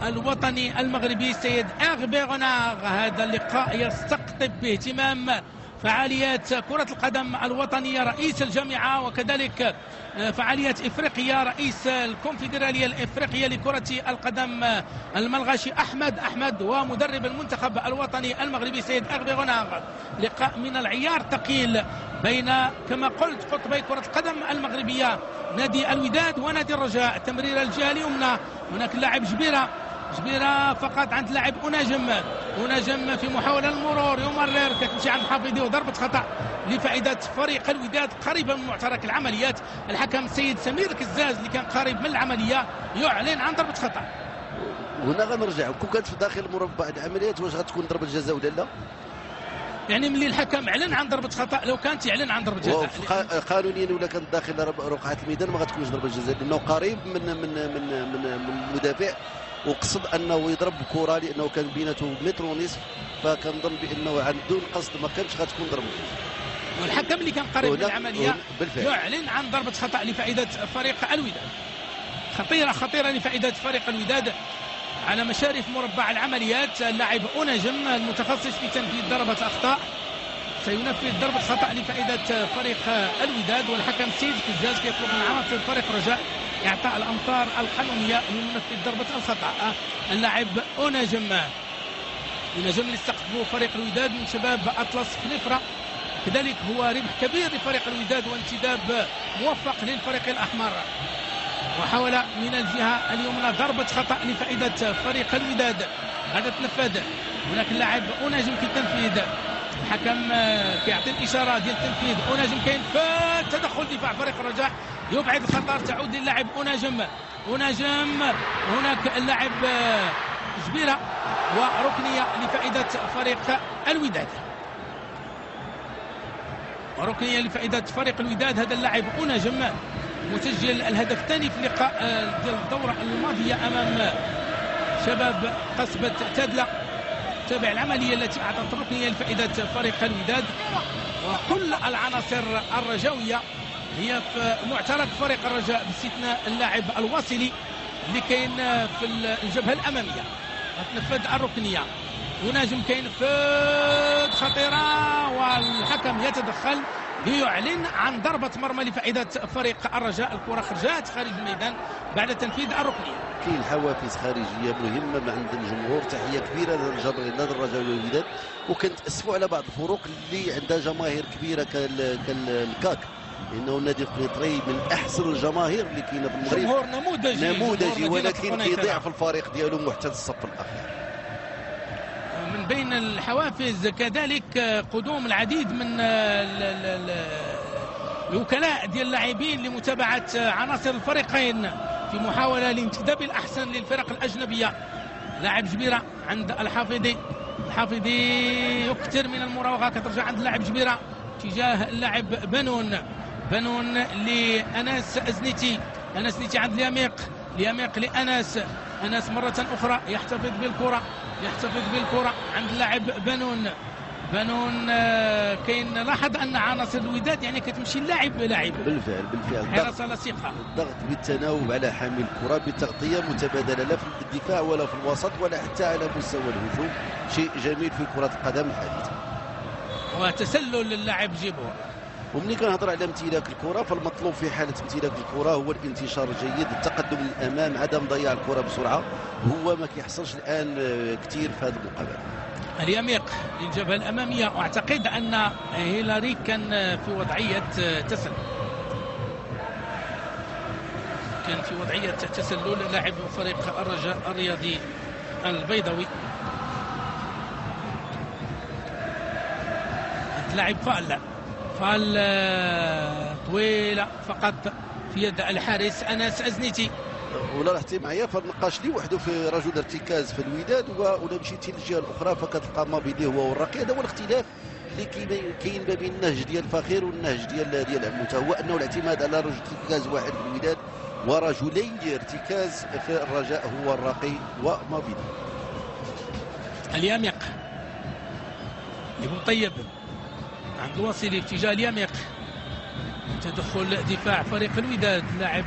الوطني المغربي سيد اغبي غوناغ. هذا اللقاء يستقطب باهتمام فعاليات كرة القدم الوطنية رئيس الجامعة، وكذلك فعاليات إفريقيا رئيس الكونفدرالية الإفريقية لكرة القدم الملغاشي أحمد ومدرب المنتخب الوطني المغربي سيد أغبي غوناغ. لقاء من العيار ثقيل بين كما قلت قطبي كرة القدم المغربية نادي الوداد ونادي الرجاء. تمرير الجهة اليمنى، هناك اللاعب جبيرة فقط عند لاعب أوناجم في محاولة المرور، يمرر كتمشي عند الحافظي وضربة خطأ لفائدة فريق الوداد قريبا من معترك العمليات. الحكم السيد سمير الكزاز اللي كان قريب من العملية يعلن عن ضربة خطأ. هنا غنرجع كون كانت في داخل مربع العمليات واش غتكون ضربة جزاء ولا لا؟ يعني ملي الحكم اعلن عن ضربة خطأ، لو كانت يعلن عن ضربة جزاء قانونيا ولا كانت داخل رقعة الميدان ما غتكونش ضربة جزاء، لأنه قريب من المدافع وقصد انه يضرب الكره لانه كان بينته متر ونصف، فكنظن بانه عن دون قصد ما كانش غتكون ضربه. والحكم اللي كان قريب من العمليه يعلن عن ضربه خطا لفائده فريق الوداد. خطيره لفائده فريق الوداد على مشارف مربع العمليات. اللاعب أوناجم المتخصص في تنفيذ ضربة الأخطاء سينفذ ضربة خطأ لفائدة فريق الوداد، والحكم سيد كزاز كيطلب من عناصر فريق الرجاء إعطاء الأمطار القانونية لمنفذ ضربة الخطأ. اللاعب أوناجم اللي استقطبه فريق الوداد من شباب أطلس فنفرة، كذلك هو ربح كبير لفريق الوداد وانتداب موفق للفريق الأحمر. وحاول من الجهة اليمنى ضربة خطأ لفائدة فريق الوداد، هذا تنفذ. هناك اللاعب أوناجم في التنفيذ، الحكم كيعطي الإشارة ديال التنفيذ. أوناجم كينفذ، تدخل دفاع فريق الرجاء يبعد الخطر، تعود للاعب أوناجم. هناك اللاعب جبيرة وركنية لفائدة فريق الوداد. وركنية لفائدة فريق الوداد. هذا اللاعب أوناجم مسجل الهدف الثاني في اللقاء ديال الدورة الماضية أمام شباب قصبة تادلة. تابع العملية التي أعطت ركنية لفائدة فريق الوداد، وكل العناصر الرجاوية هي في معترك فريق الرجاء باستثناء اللاعب الواصلي اللي كاين في الجبهة الأمامية. تنفذ الركنية، وناجم كينفذ خطيرة، والحكم يتدخل ليعلن عن ضربة مرمى لفائدة فريق الرجاء. الكرة خرجت خارج الميدان بعد تنفيذ الركنية. كاين حوافز خارجية مهمة عند الجمهور، تحية كبيرة لنادي الرجاء والوداد، وكنتأسفوا على بعض الفروق اللي عندها جماهير كبيرة كالكاك لانه النادي القنيطري من احسن الجماهير اللي كاينه في المغرب، جمهور نموذجي ولكن كيضيع في الفريق ديالو حتى الصف الاخير. من بين الحوافز كذلك قدوم العديد من الوكلاء ديال اللاعبين لمتابعه عناصر الفريقين في محاوله لانتداب الاحسن للفرق الاجنبيه. لاعب جبيره عند الحافظي يكثر من المراوغه، كترجع عند اللاعب جبيره تجاه اللاعب بنون لانس ازنيتي عند لياميق لانس مره اخرى يحتفظ بالكره عند اللاعب بنون كاين لاحظ ان عناصر الوداد يعني كتمشي لاعب بالفعل حراسه لصيقه، الضغط بالتناوب على حامل الكره بتغطيه متبادله لا في الدفاع ولا في الوسط ولا حتى على مستوى الهجوم، شيء جميل في كره القدم الحديثه. وتسلل اللاعب جيبور. ومني كنهضر على امتلاك الكره، فالمطلوب في حاله امتلاك الكره هو الانتشار الجيد، التقدم للامام، عدم ضياع الكره بسرعه، هو ما كيحصلش الان كثير في هذه المقابله. اليميق للجبهه الاماميه، واعتقد ان هيلاري كان في وضعيه تسلل لاعب فريق الرجاء الرياضي البيضاوي. لاعب فال طويله فقط في يد الحارس انس ازنيتي. ولا رحتي معايا فالنقاش لي وحده في رجل ارتكاز في الوداد، ولا مشيتي للجهه الاخرى فكتلقى ما بينه هو والرقي. هذا هو الاختلاف اللي كاين ما بين النهج ديال فخير والنهج ديال عموته، هو انه الاعتماد على رجل ارتكاز واحد في الوداد ورجلي ارتكاز في الرجاء هو الرقي وما بينه. الياميق لبوطيب عند الوصيلي في اتجاه الياميق، تدخل دفاع فريق الوداد لاعب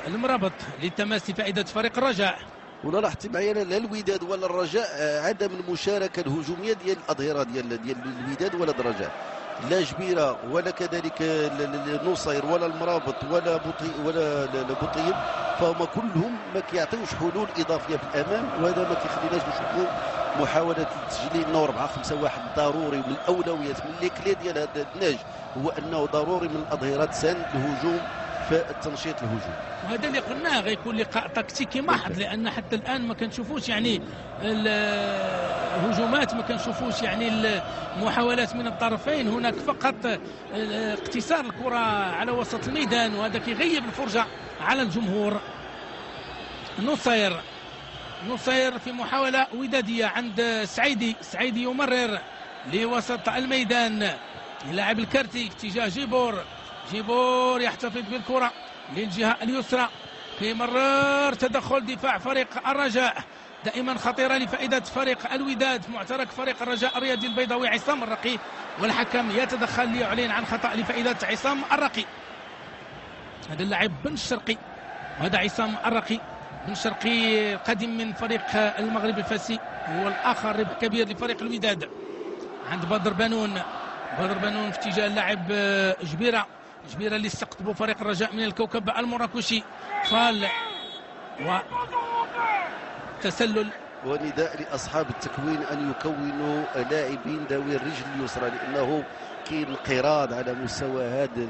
المرابط للتماس لفائده فريق الرجاء. ولا لاحظتي معايا لا الوداد ولا الرجاء عدم المشاركه الهجوميه ديال الاظهره ديال الوداد ولا الرجاء، لا جبيره ولا كذلك نصير ولا المرابط ولا بوطيب، فهم كلهم ما كيعطيوش حلول اضافيه في الامام، وهذا ما كيخليناش نشوفوا محاوله التسجيل انه 4-5-1 ضروري، من الاولويات من لي ديال هذا النهج هو انه ضروري من الاظهره تساند الهجوم في التنشيط الهجومي. وهذا اللي قلناه غيكون لقاء تكتيكي محض، لان حتى الان ما كنشوفوش يعني الهجومات، ما كنشوفوش يعني المحاولات من الطرفين، هناك فقط اقتصار الكره على وسط الميدان، وهذا كيغيب الفرجه على الجمهور. نصير في محاولة ودادية عند سعيدي يمرر لوسط الميدان، لاعب الكارتي في اتجاه جيبور يحتفظ بالكرة للجهة اليسرى، يمرر تدخل دفاع فريق الرجاء دائما خطيرة لفائدة فريق الوداد، معترك فريق الرجاء الرياضي البيضاوي عصام الرقي، والحكم يتدخل ليعلن عن خطأ لفائدة عصام الرقي. هذا اللاعب بن الشرقي، وهذا عصام الرقي بن شرقي قادم من فريق المغرب الفاسي، هو الاخر ربح كبير لفريق الوداد. عند بدر بنون في اتجاه اللاعب جبيره اللي استقطبوا فريق الرجاء من الكوكب المراكشي، فال وتسلل. ونداء لاصحاب التكوين ان يكونوا لاعبين ذوي الرجل اليسرى، لانه كاين انقراض على مستوى هذه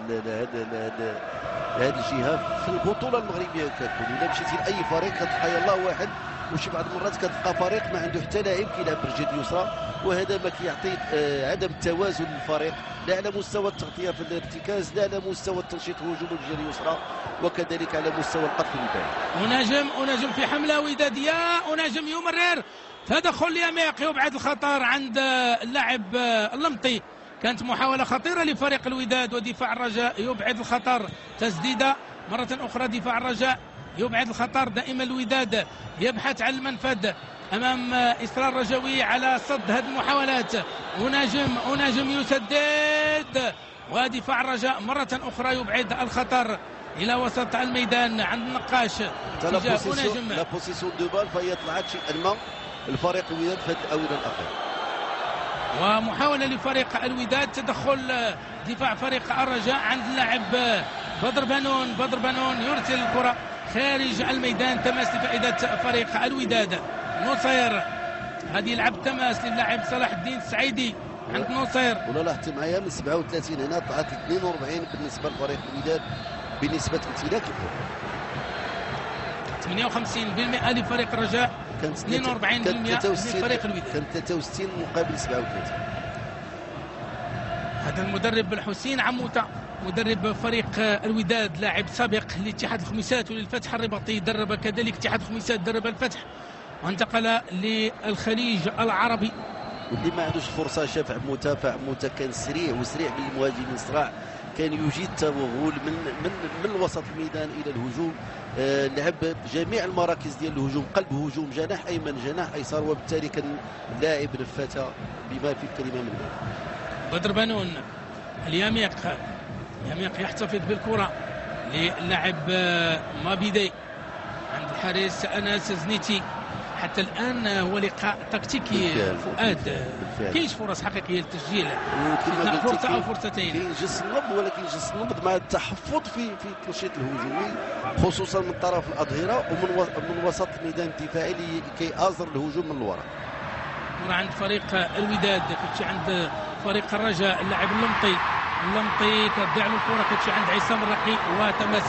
الجهه في البطوله المغربيه ككل. الا مشيتي لاي فريق كتلقى يلاه واحد، وشي بعض المرات كتلقى فريق ما عنده حتى لاعب كيلعب بالرجل اليسرى، وهذا ما كيعطي عدم توازن للفريق، لا على مستوى التغطيه في الارتكاز، لا على مستوى التنشيط الهجومي بالرجل اليسرى، وكذلك على مستوى القتل البعيد. ونجم في حمله وداديه، ونجم يمرر تدخل يميق يبعد الخطر عند اللاعب اللمطي، كانت محاولة خطيرة لفريق الوداد ودفاع الرجاء يبعد الخطر. تسديدة مرة أخرى دفاع الرجاء يبعد الخطر، دائما الوداد يبحث عن المنفذ أمام إصرار رجوي على صد هذه المحاولات. ونجم يسدد، ودفاع الرجاء مرة أخرى يبعد الخطر إلى وسط الميدان عند النقاش. لا بوسيسيون دو بال، فهي طلعت شيء أنما الفريق الوداد في الآونة الأخيرة. ومحاولة لفريق الوداد تدخل دفاع فريق الرجاء عند اللاعب بدر بنون يرسل الكرة خارج الميدان، تماس لفائدة فريق الوداد. نصير هذه يلعب تماس للاعب صلاح الدين السعيدي عند نصير. ولا لاحظت معايا من 37 هنا طلعت 42 بالنسبه لفريق الوداد بنسبه امتلاك الكره. 58% لفريق الرجاء، 42% لفريق الوداد. كان 63 مقابل 37. هذا المدرب بالحسين عموته مدرب فريق الوداد، لاعب سابق لاتحاد الخميسات وللفتح الرباطي، درب كذلك اتحاد الخميسات، درب الفتح وانتقل للخليج العربي. واللي ما عندوش فرصه شاف عموته، كان سريع وسريع بالمهاجمين صراع، كان يجيد توغل من وسط الميدان الى الهجوم. لعب جميع المراكز ديال الهجوم، قلب هجوم، جناح ايمن، جناح ايسر، وبالتالي كان لاعب نفاته بما في الكلمه من بدر بنون. اليميق يحتفظ بالكره للاعب مابيدي عند الحارس انس زنيتي. حتى الان هو لقاء تكتيكي فؤاد، كاينش فرص حقيقيه للتسجيل، فرصه او فرصتين. كاين جس النبض، ولكن جس النبض مع التحفظ في التنشيط الهجومي، خصوصا من طرف الاظهره ومن وسط الميدان الدفاعي لكي ازر الهجوم من الوراء. كره عند فريق الوداد، كتجي عند فريق الرجاء. اللاعب اللمطي كتضيع له الكره، كتجي عند عصام الرقي وتماس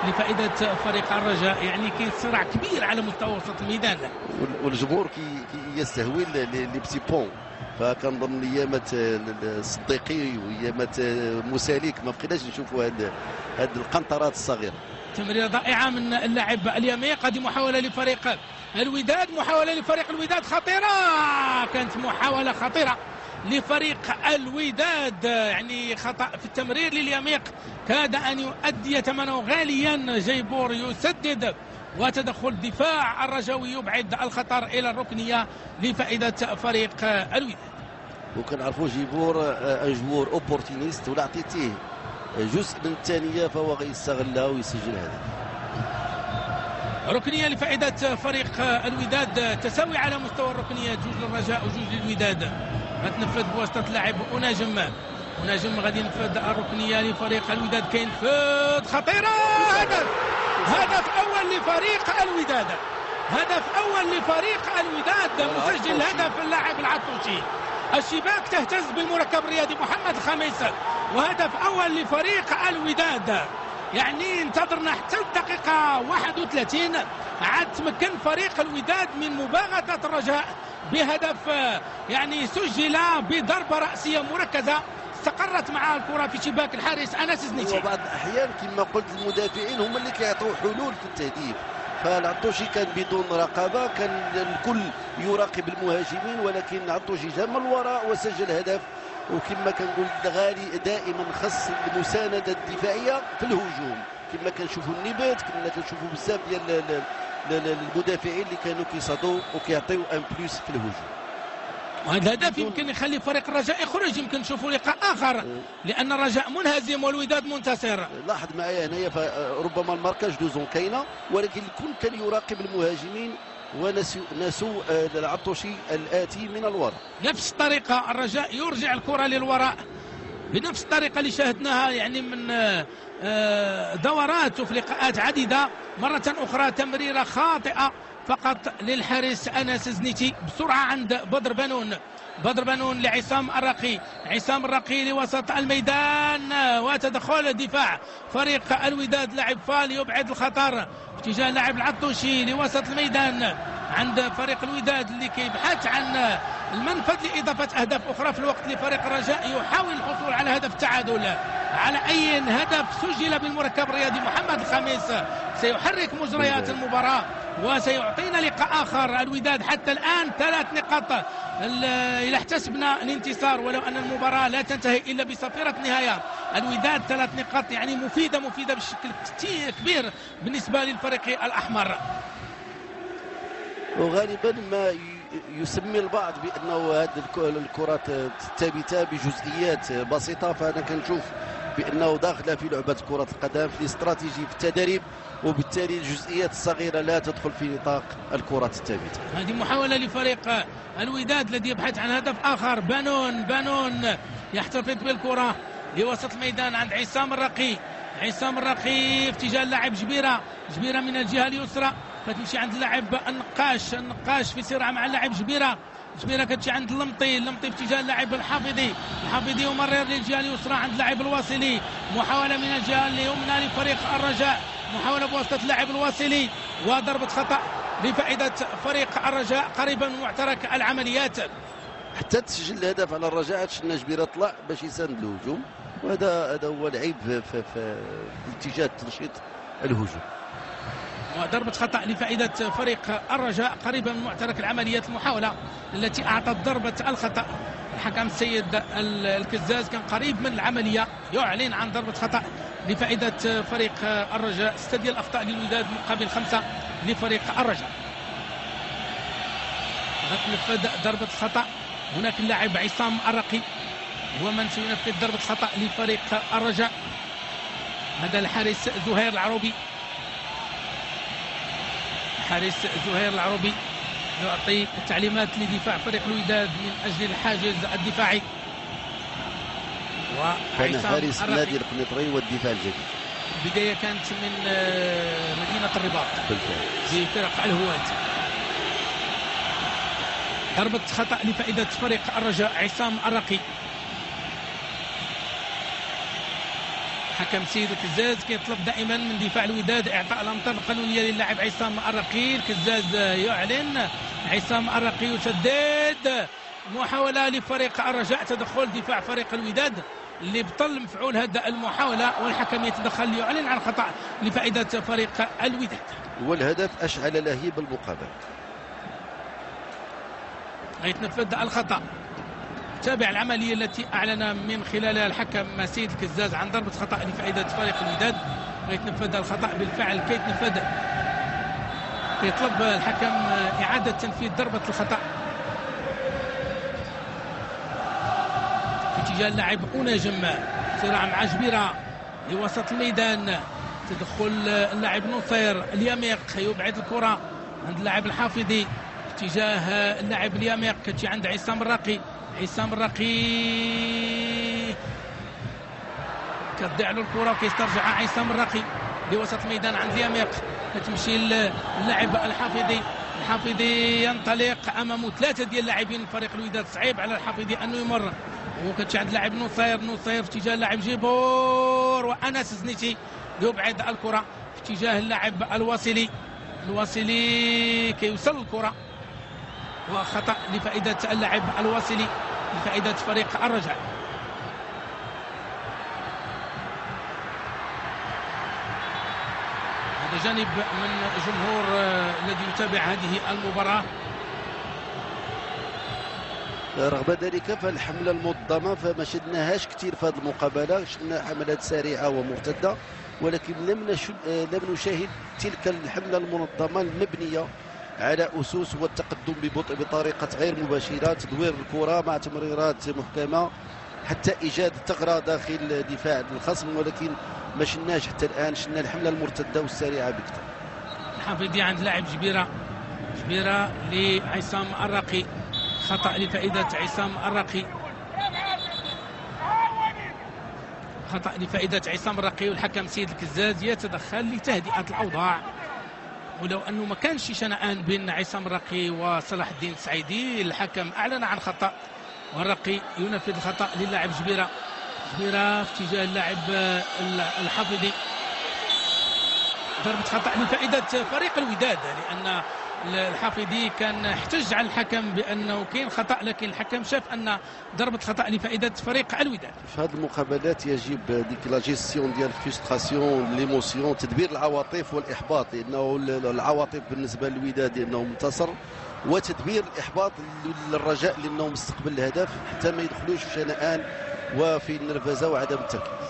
لفائده فريق الرجاء. يعني كاين صراع كبير على مستوى وسط الميدان، والجمهور كي يستهوي لي بتي بون. فكنظن ايامات الصديقي وايامات مساليك ما بقيناش نشوفوا هاد القنطرات الصغيره. تمريره ضائعه من اللاعب اليميق. هذه محاوله لفريق الوداد، خطيره، كانت محاوله خطيره لفريق الوداد. يعني خطأ في التمرير لليميق كاد أن يؤدي ثمنه غاليا. جيبور يسدد وتدخل دفاع الرجاوي يبعد الخطر إلى الركنية لفائدة فريق الوداد. وكنعرفوا جيبور جوور اوبورتينيست، ولا عطيتيه جزء من الثانية فهو غيستغلها ويسجل هذا. ركنية لفائدة فريق الوداد، تساوي على مستوى الركنية، جوج للرجاء وجوج للوداد. غتنفذ بواسطة لاعب أناجم غادي ينفذ الركنية لفريق الوداد. كاين فوت خطيرة، هدف أول لفريق الوداد، مسجل هدف اللاعب العطوشي. الشباك تهتز بالمركب الرياضي محمد الخميس، وهدف أول لفريق الوداد. يعني انتظرنا حتى الدقيقة 31 عاد تمكن فريق الوداد من مباغتة الرجاء بهدف، يعني سجل بضربة رأسية مركزة استقرت مع الكرة في شباك الحارس أنس زنيتي. وبعض الأحيان كما قلت المدافعين هم اللي كيعطوا حلول في التهديف، فالعطوشي كان بدون رقابة، كان الكل يراقب المهاجمين، ولكن عطوشي جاء من الوراء وسجل هدف. وكما كنقول غالي دائما خص المساندة الدفاعية في الهجوم، كما كنشوفوا النبات، كنا كنشوفوا بزاف ديال المدافعين اللي كانوا كيصادوا وكيعطيو ان بلوس في الهجوم. وهذا الهدف يمكن يخلي فريق الرجاء يخرج، يمكن نشوفوا لقاء اخر، لان الرجاء منهزم والوداد منتصر. لاحظ معايا هنايا فربما الماركاج دوزون كاينه، ولكن الكل كان يراقب المهاجمين ونسوا العطوشي الآتي من الوراء. نفس الطريقة الرجاء يرجع الكرة للوراء بنفس الطريقة اللي شاهدناها يعني من دورات وفي لقاءات عديدة. مرة أخرى تمريرة خاطئة فقط للحارس أنس زنيتي. بسرعة عند بدر بنون لعصام الرقي لوسط الميدان، وتدخل دفاع فريق الوداد. لاعب فال يبعد الخطر اتجاه لاعب العطوشي لوسط الميدان عند فريق الوداد اللي كيبحث عن المنفذ لإضافة أهداف أخرى. في الوقت لفريق الرجاء يحاول الحصول على هدف التعادل. على أي هدف سجل بالمركب الرياضي محمد الخميس سيحرك مجريات المباراة وسيعطينا لقاء آخر. الوداد حتى الآن 3 نقاط إذا احتسبنا الانتصار، ولو أن المباراة لا تنتهي إلا بصفيرة نهاية. الوداد 3 نقاط يعني مفيدة بشكل كبير بالنسبة للفريق الأحمر. وغالبا ما يسمي البعض بأنه هذه الكرات الثابتة بجزئيات بسيطة، فأنا كنشوف بأنه داخله في لعبة كرة القدم في الاستراتيجي في التدريب، وبالتالي الجزئيات الصغيرة لا تدخل في نطاق الكرات الثابتة. هذه محاولة لفريق الوداد الذي يبحث عن هدف آخر. بنون يحتفظ بالكرة لوسط الميدان عند عصام الرقي في اتجاه اللاعب جبيرة من الجهة اليسرى، فتمشي عند اللاعب النقاش في صراع مع اللاعب جبيره كتجي عند اللمطي في اتجاه اللاعب الحافظي يمرر للجهه اليسرى عند اللاعب الواصلي. محاوله من الجهه اليمنى لفريق الرجاء، محاوله بواسطه اللاعب الواصلي وضربه خطا لفائده فريق الرجاء قريبا من معترك العمليات. حتى تسجل الهدف على الرجاء شفنا جبيره طلع باش يساند الهجوم، وهذا هو العيب في اتجاه تنشيط الهجوم. وضربة خطأ لفائدة فريق الرجاء قريبا من معترك العمليات. المحاولة التي أعطت ضربة الخطأ الحكم السيد الكزاز كان قريب من العملية، يعلن عن ضربة خطأ لفائدة فريق الرجاء. 6 ديال الأخطاء للوداد مقابل 5 لفريق الرجاء. غتنفذ ضربة الخطأ، هناك اللاعب عصام الرقي هو من سينفذ ضربة خطأ لفريق الرجاء. هذا الحارس زهير العروبي، حارس زهير العروبي يعطي التعليمات لدفاع فريق الوداد من أجل الحاجز الدفاعي. كان حارس نادي القنيطري والدفاع الجديد. البداية كانت من مدينة الرباط في فرق الهواد. ضربة خطأ لفائدة فريق الرجاء عصام الرقي. حكم سيد الكزاز كيطلب دائما من دفاع الوداد اعطاء الامتار القانونيه للاعب عصام الرقي. الكزاز يعلن عصام الرقي يسدد. محاوله لفريق الرجاء، تدخل دفاع فريق الوداد اللي بطل مفعول هذا المحاوله، والحكم يتدخل ليعلن عن خطا لفائده فريق الوداد. والهدف اشعل لهيب المقابله. غيتنفذ الخطا. تابع العملية التي أعلن من خلالها الحكم سيد الكزاز عن ضربة خطأ لفائدة فريق الوداد. يتنفذ الخطأ بالفعل. كيتنفذ يطلب الحكم إعادة تنفيذ ضربة الخطأ في اتجاه اللاعب أناجم. صراع مع جبيرة لوسط الميدان، تدخل اللاعب نصير اليميق يبعد الكرة عند اللاعب الحافظي اتجاه اللاعب اليميق. كتجي عند عصام الرقي كتضيع له الكره وكيسترجع عصام الرقي لوسط الميدان عند اليميق. كتمشي اللاعب الحافظي ينطلق امامه 3 ديال اللاعبين فريق الوداد. صعيب على الحافظي انه يمر، وكتشي عند اللاعب نصير في اتجاه اللاعب جيبور، وانس زنيتي يبعد الكره في اتجاه اللاعب الواصلي كيوصل الكره، وخطأ لفائدة اللاعب الواصلي لفائدة فريق الرجاء. هذا جانب من جمهور الذي يتابع هذه المباراة. رغم ذلك فالحملة المنظمة فما شدناهاش كثير في هذه المقابلة، شفنا حملات سريعة ومرتدة، ولكن لم نشاهد تلك الحملة المنظمة المبنية على أسس والتقدم ببطء بطريقة غير مباشرة، تدوير الكرة مع تمريرات محكمة حتى إيجاد ثغرة داخل دفاع الخصم، ولكن ما شفناش حتى الآن. شفنا الحملة المرتدة والسريعة بكثر. الحافظي عند لاعب جبيرة لعصام الرقي، خطأ لفائدة عصام الرقي، خطأ لفائدة عصام الرقي. والحكم سيد الكزاز يتدخل لتهدئة الأوضاع، ولو أنه ما كانش شنآن بين عصام الرقي وصلاح الدين السعيدي. الحكم أعلن عن خطأ، والرقي ينفذ الخطأ للاعب جبيرة في اتجاه اللاعب الحافظي. ضربة خطأ لفائدة فريق الوداد، لأن الحافظي كان احتج على الحكم بأنه كاين خطأ، لكن الحكم شاف أن ضربة خطأ لفائدة فريق الوداد. في هذه المقابلات يجب ديك لا جيستيون ديال الفرستراسيون ليموسيون، تدبير العواطف والإحباط، لأنه العواطف بالنسبة للوداد لأنه منتصر، وتدبير الإحباط للرجاء لأنه مستقبل الهدف حتى ما يدخلوش في شنآن وفي النرفزة وعدم التركيز.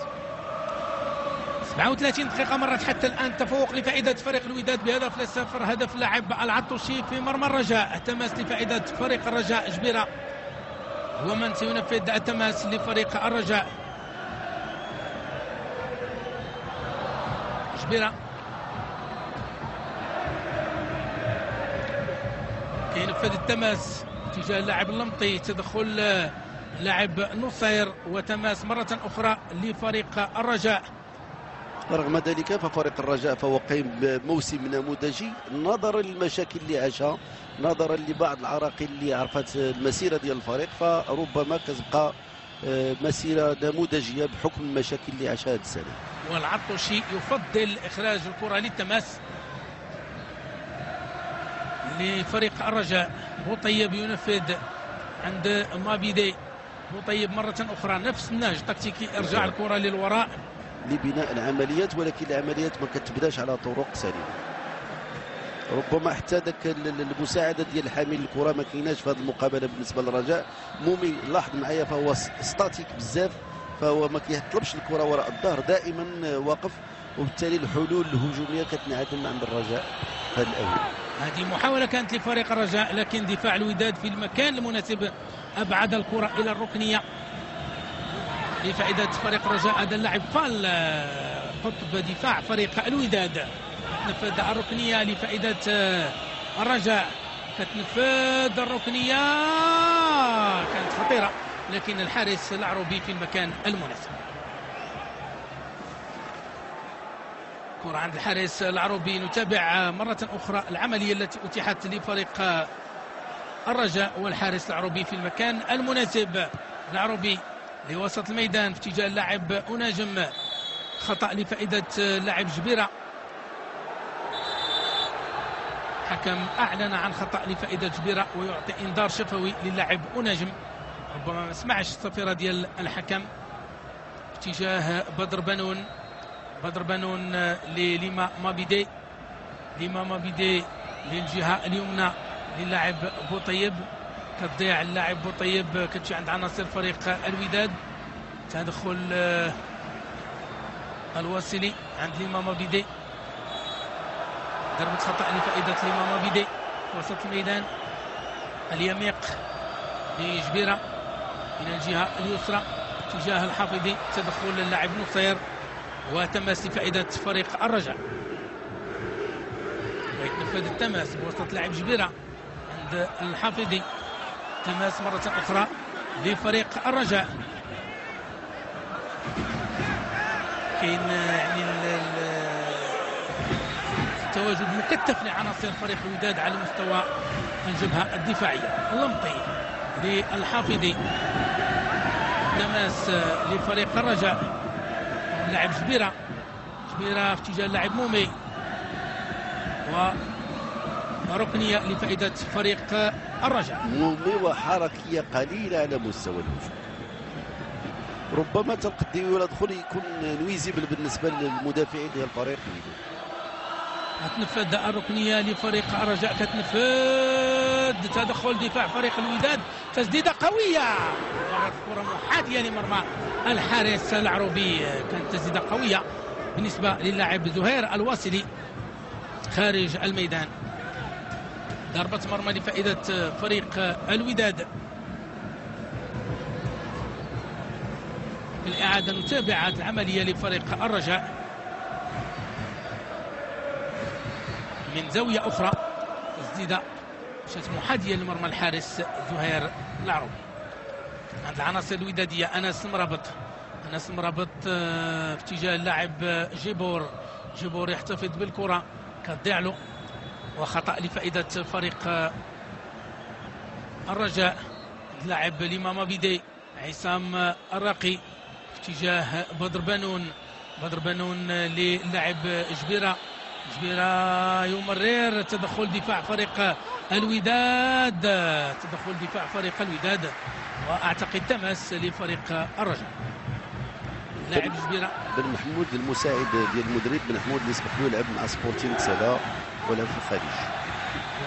37 دقيقة مرت حتى الآن، تفوق لفائدة فريق الوداد بهدف ل0. هدف لاعب العطوشي في مرمى الرجاء. التماس لفائدة فريق الرجاء، جبيرة هو من سينفذ التماس لفريق الرجاء. جبيرة كينفذ التماس اتجاه اللاعب اللمطي، تدخل لاعب نصير وتماس مرة أخرى لفريق الرجاء. رغم ذلك ففريق الرجاء فهو قايم بموسم نموذجي نظرا للمشاكل اللي عاشها، نظرا لبعض العراقيل اللي عرفت المسيره ديال الفريق، فربما كتبقى مسيره نموذجيه بحكم المشاكل اللي عاشها هذه السنه. والعطوشي يفضل اخراج الكره للتماس لفريق الرجاء. بوطيب ينفذ عند مابيدي. بوطيب مرة أخرى نفس النهج تكتيكي، إرجاع الكرة للوراء لبناء العمليات، ولكن العمليات ما كتبداش على طرق سليمة. ربما حتى ذاك المساعدة ديال حامل الكرة ما كايناش في هذه المقابلة بالنسبة للرجاء. مومي لاحظ معايا فهو ستاتيك بزاف، فهو ما كيطلبش الكرة وراء الظهر، دائما واقف، وبالتالي الحلول الهجومية كتنعدم عند الرجاء في هذه الأوقات. هذه محاولة كانت لفريق الرجاء، لكن دفاع الوداد في المكان المناسب أبعد الكرة إلى الركنية لفائدة فريق الرجاء. هذا اللاعب فال قطب دفاع فريق الوداد. تنفذ الركنية لفائدة الرجاء، كتنفذ الركنية كانت خطيرة، لكن الحارس العروبي في المكان المناسب. كرة عند الحارس العروبي. نتابع مرة أخرى العملية التي أتيحت لفريق الرجاء، والحارس العروبي في المكان المناسب. العروبي لوسط الميدان في اتجاه اللاعب أناجم، خطأ لفائدة اللاعب جبيرة. حكم أعلن عن خطأ لفائدة جبيرة ويعطي إنذار شفوي للاعب أناجم. ربما ما سمعش الصفيرة ديال الحكم في اتجاه بدر بنون. بدر بنون لليما مابيدي. ليما مابيدي للجهة اليمنى للاعب بوطيب. كتضيع اللاعب بوطيب، كتمشي عند عناصر فريق الوداد. تدخل الواسلي عند ليما مابيدي. ضربة خطأ لفائدة ليما مابيدي في وسط الميدان. اليميق لجبيرة من الجهة اليسرى اتجاه الحافظي. تدخل اللاعب نصير وتماس لفائدة فريق الرجاء. ويتنفذ التماس بوسط لاعب جبيرة عند الحافظي. تماس مرة أخرى لفريق الرجاء. كاين يعني تواجد مكثف لعناصر فريق الوداد على مستوى الجبهة الدفاعية. اللمطي للحافظي. تماس لفريق الرجاء. اللاعب جبيرة. جبيرة في اتجاه اللاعب مومي، وركنية لفائدة فريق الرجاء. مومي وحركية قليلة على مستوى الهجوم، ربما تلقى ولا دخول يكون نويزيبل بالنسبة للمدافعين ديال الفريق. تنفذ الركنية لفريق الرجاء، كتنفذ تدخل دفاع فريق الوداد. تسديدة قوية، كرة محاذية لمرمى الحارس العروبي. كانت تسديدة قوية بالنسبة للاعب زهير الواسلي خارج الميدان. ضربة مرمى لفائدة فريق الوداد. بالإعادة نتابع العملية لفريق الرجاء من زاوية أخرى. تسديدة شات محاذية لمرمى الحارس زهير العروبي. عند العناصر الودادية أنس مرابط. أنس مرابط في اتجاه اللاعب جيبور. جيبور يحتفظ بالكرة، كتضيع له، وخطأ لفائدة فريق الرجاء. اللاعب ليما مابيدي. عصام الراقي في اتجاه بدر بنون. بدر بنون للاعب جبيرة. جبيرة يمرر. تدخل دفاع فريق الوداد. تدخل دفاع فريق الوداد، واعتقد تماس لفريق الرجاء. لاعب جبيرة بن محمود المساعد ديال المدرب بن محمود اللي سبق له يلعب مع سبورتينغ سلا ولعب في الخارج،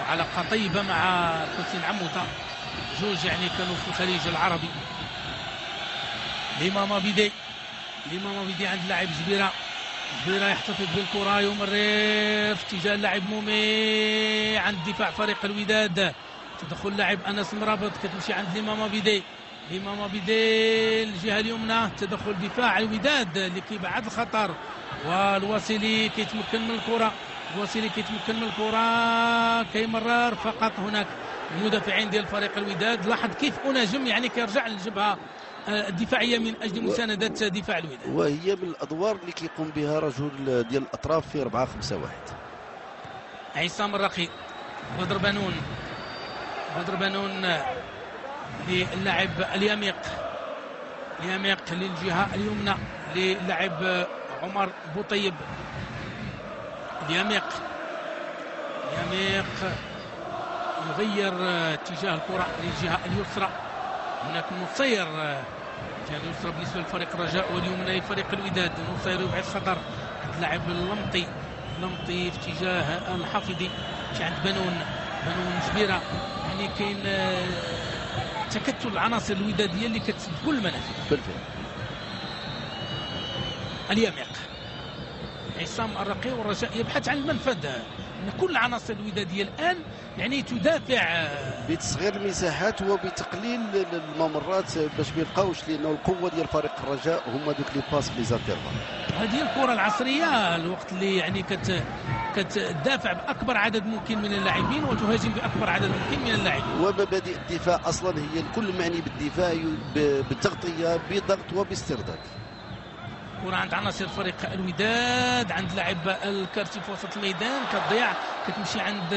وعلاقة طيبة مع حسين عموطة. جوج يعني كانوا في الخليج العربي. ليما مابيدي. ليما مابيدي عند لاعب جبيرة. جبيرة يحتفظ بالكرة، يمرر في اتجاه اللاعب مومي عند دفاع فريق الوداد. تدخل لاعب أنس مرابط، كتمشي عند ليما مابيدي. ليما مابيدي الجهة اليمنى. تدخل دفاع الوداد اللي كيبعد الخطر، والواسلي كيتمكن من الكرة الوصيلي كيتمكن من الكره كيمرر فقط. هناك المدافعين ديال فريق الوداد، لاحظ كيف اناجم يعني كيرجع للجبهه الدفاعيه من اجل مسانده دفاع الوداد، وهي من الادوار اللي كيقوم بها رجل ديال الاطراف في 4-5-1. عصام الرقي، بدر بنون للاعب اليميق للجهه اليمنى للاعب عمر بوطيب. اليميق يغير اتجاه الكره للجهه اليسرى. هناك نصير الجهه اليسرى بالنسبه لفريق الرجاء واليمنى لفريق الوداد. نصير يبعد خطر عند اللاعب اللمطي في اتجاه الحافظي، عند بنون جبيره. يعني كاين تكتل العناصر الوداديه اللي كتسد كل المنافذ بالفعل. اليميق، عصام الرقي والرجاء يبحث عن المنفذ ان كل العناصر الوداديه الان يعني تدافع بتصغير المساحات وبتقليل الممرات باش ما يبقاوش، لانه القوه ديال فريق الرجاء هما دوك لي باس لي زانترفال. هذه الكره العصريه، الوقت اللي يعني كتدافع باكبر عدد ممكن من اللاعبين وتهاجم باكبر عدد ممكن من اللاعبين. ومبادئ الدفاع اصلا هي الكل معني بالدفاع، بالتغطيه، بضغط وباسترداد. كرة عند عناصر فريق الوداد، عند لاعب الكارتي في وسط الميدان كتضيع، كتمشي عند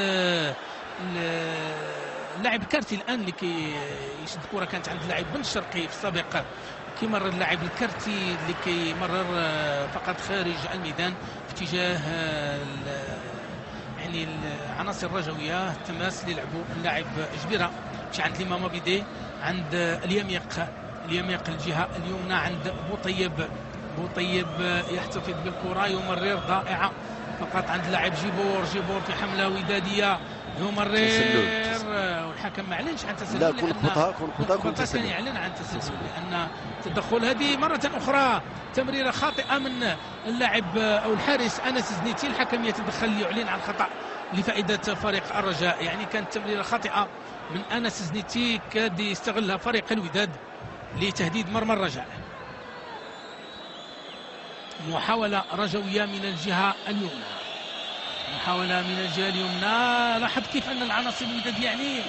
اللاعب الكارتي الان اللي كيشد الكرة. كانت عند اللاعب بن الشرقي في السابق، كيمرر اللاعب الكارتي اللي كيمرر فقط خارج الميدان في اتجاه يعني العناصر الرجويه. التماس اللي لعبوا اللاعب جبيره مشي عند الامام بيدي، عند اليميق الجهه اليمنى عند بوطيب يحتفظ بالكره، يمرر ضائعه فقط عند لاعب جيبور في حمله وداديه، يمرر والحكم ما اعلنش عن تسلل. لا كون خطا كان يعلن عن تسلل، لان التدخل هذه مره اخرى تمريره خاطئه من اللاعب او الحارس انس زنيتي. الحكم يتدخل يعلن عن خطا لفائده فريق الرجاء. يعني كانت تمريره خاطئه من انس زنيتي كاد يستغلها فريق الوداد لتهديد مرمى الرجاء. محاولة رجوية من الجهة اليمنى. لاحظ كيف أن العناصر الوداد يعني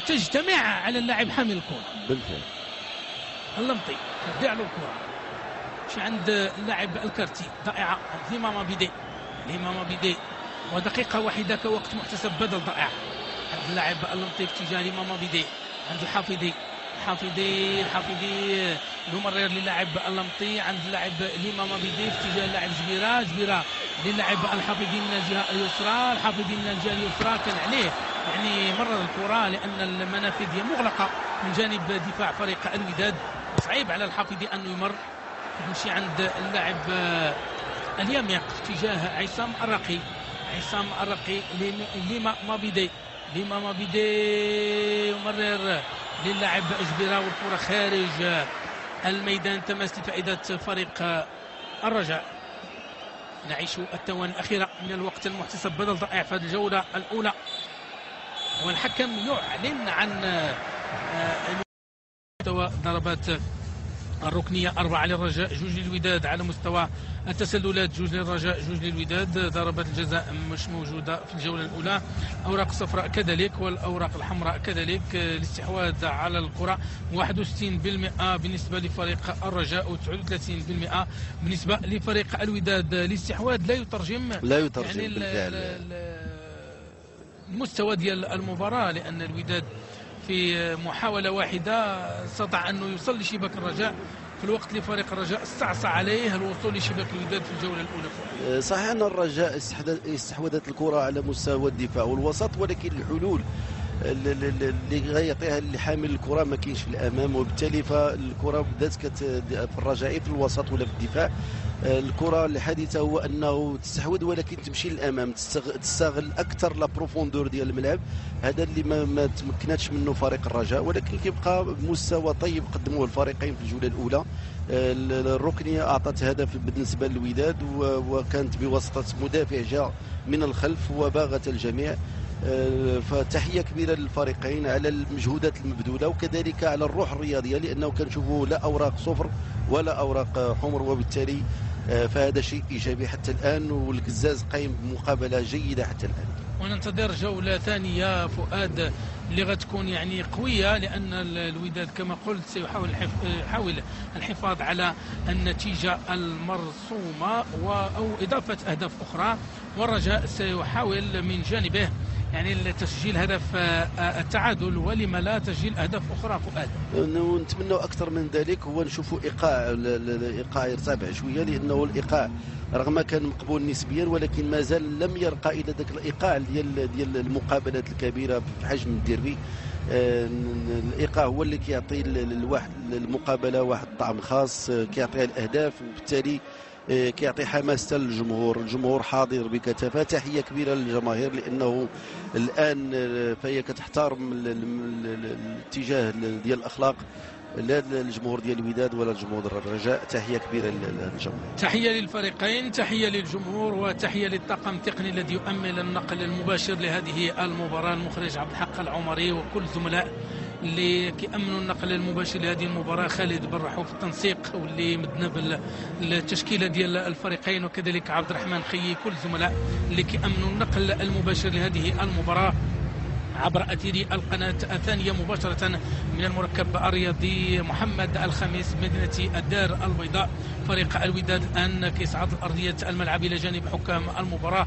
تجتمع على اللاعب حامل الكرة بالفعل. اللمطي تبدع له الكرة، مش عند اللاعب الكارتي، ضائعة عند الإمام بيدي ودقيقة واحدة كوقت محتسب بدل ضائع عند اللاعب اللمطي في اتجاه الإمام بيدي. عند الحافظي يمرر للاعب اللمطي، عند اللاعب الإمام بيدي في اتجاه اللاعب جبيرة للاعب الحافظي من الجهة اليسرى. كان عليه يعني مرر الكرة لأن المنافذ هي مغلقة من جانب دفاع فريق الوداد، صعيب على الحافظي أنه يمر. يمشي عند اللاعب اليميق في اتجاه عصام الرقي لإمام بيدي يمرر للاعب جبيرة والكرة خارج الميدان. تماس لفائدة فريق الرجاء. نعيش الثواني الأخيرة من الوقت المحتسب بدل ضائع في الجولة الأولى، والحكم يعلن عن مستوى ضربات الركنية 4 للرجاء 2 للوداد. على مستوى التسللات 2 للرجاء 2 للوداد. ضربات الجزاء مش موجودة في الجولة الأولى. أوراق صفراء كذلك والأوراق الحمراء كذلك. الاستحواذ على الكرة 61% بالنسبة لفريق الرجاء و39% بالنسبة لفريق الوداد. الاستحواذ لا يترجم يعني بالفعل المستوى ديال المباراة، لأن الوداد في محاولة واحدة استطاع أنه يوصل لشباك الرجاء، في الوقت اللي فريق الرجاء استعصى عليه الوصول لشباك الوداد في الجولة الأولى. صحيح أن الرجاء استحوذت الكرة على مستوى الدفاع والوسط، ولكن الحلول اللي غيعطيها اللي حامل الكرة ما كاينش في الأمام، وبالتالي فالكرة بدات في الرجاء في الوسط ولا في الدفاع. الكرة الحديثة هو أنه تستحوذ ولكن تمشي للأمام، تستغل أكثر لا بروفوندور ديال الملعب. هذا اللي ما تمكناتش منه فريق الرجاء، ولكن كيبقى مستوى طيب قدموه الفريقين في الجولة الأولى. الركنية أعطت هدف بالنسبة للوداد وكانت بواسطة مدافع جاء من الخلف وباغت الجميع. فتحية كبيرة للفريقين على المجهودات المبذولة وكذلك على الروح الرياضية، لأنه كنشوفوا لا أوراق صفر ولا أوراق حمر، وبالتالي فهذا شيء ايجابي حتى الان، والقزاز قايم بمقابله جيده حتى الان. وننتظر جولة ثانية فؤاد اللي غتكون يعني قوية، لأن الوداد كما قلت سيحاول الحفاظ على النتيجة المرسومة أو إضافة أهداف أخرى، والرجاء سيحاول من جانبه يعني تسجيل هدف التعادل، ولما لا تسجيل أهداف أخرى فؤاد. ونتمنى أكثر من ذلك، هو نشوفوا الإيقاع يرتفع شوية، لأنه الإيقاع رغم كان مقبول نسبيا ولكن ما زال لم يرقى إلى ذاك الإيقاع ديال المقابلات الكبيرة بحجم الديربي. الإيقاع هو اللي كيعطي المقابلة واحد الطعم خاص، كيعطيها الأهداف، وبالتالي كيعطي حماسه للجمهور. الجمهور حاضر بكثافه. تحيه كبيره للجماهير، لانه الان فهي كتحترم الاتجاه ديال الاخلاق، لا الجمهور ديال الوداد ولا الجمهور الرجاء. تحيه كبيره للجمهور. تحيه للفريقين، تحيه للجمهور، وتحيه للطاقم التقني الذي يؤمن النقل المباشر لهذه المباراه، المخرج عبد الحق العمري وكل الزملاء اللي كيأمنوا النقل المباشر لهذه المباراة، خالد بن رحوف في التنسيق واللي مدنا بالتشكيلة ديال الفريقين، وكذلك عبد الرحمن خيي، كل الزملاء اللي كيأمنوا النقل المباشر لهذه المباراة عبر أثير القناة الثانية مباشرة من المركب الرياضي محمد الخميس مدينة الدار البيضاء. فريق الوداد أن كيصعد أرضية الملعب إلى جانب حكام المباراة.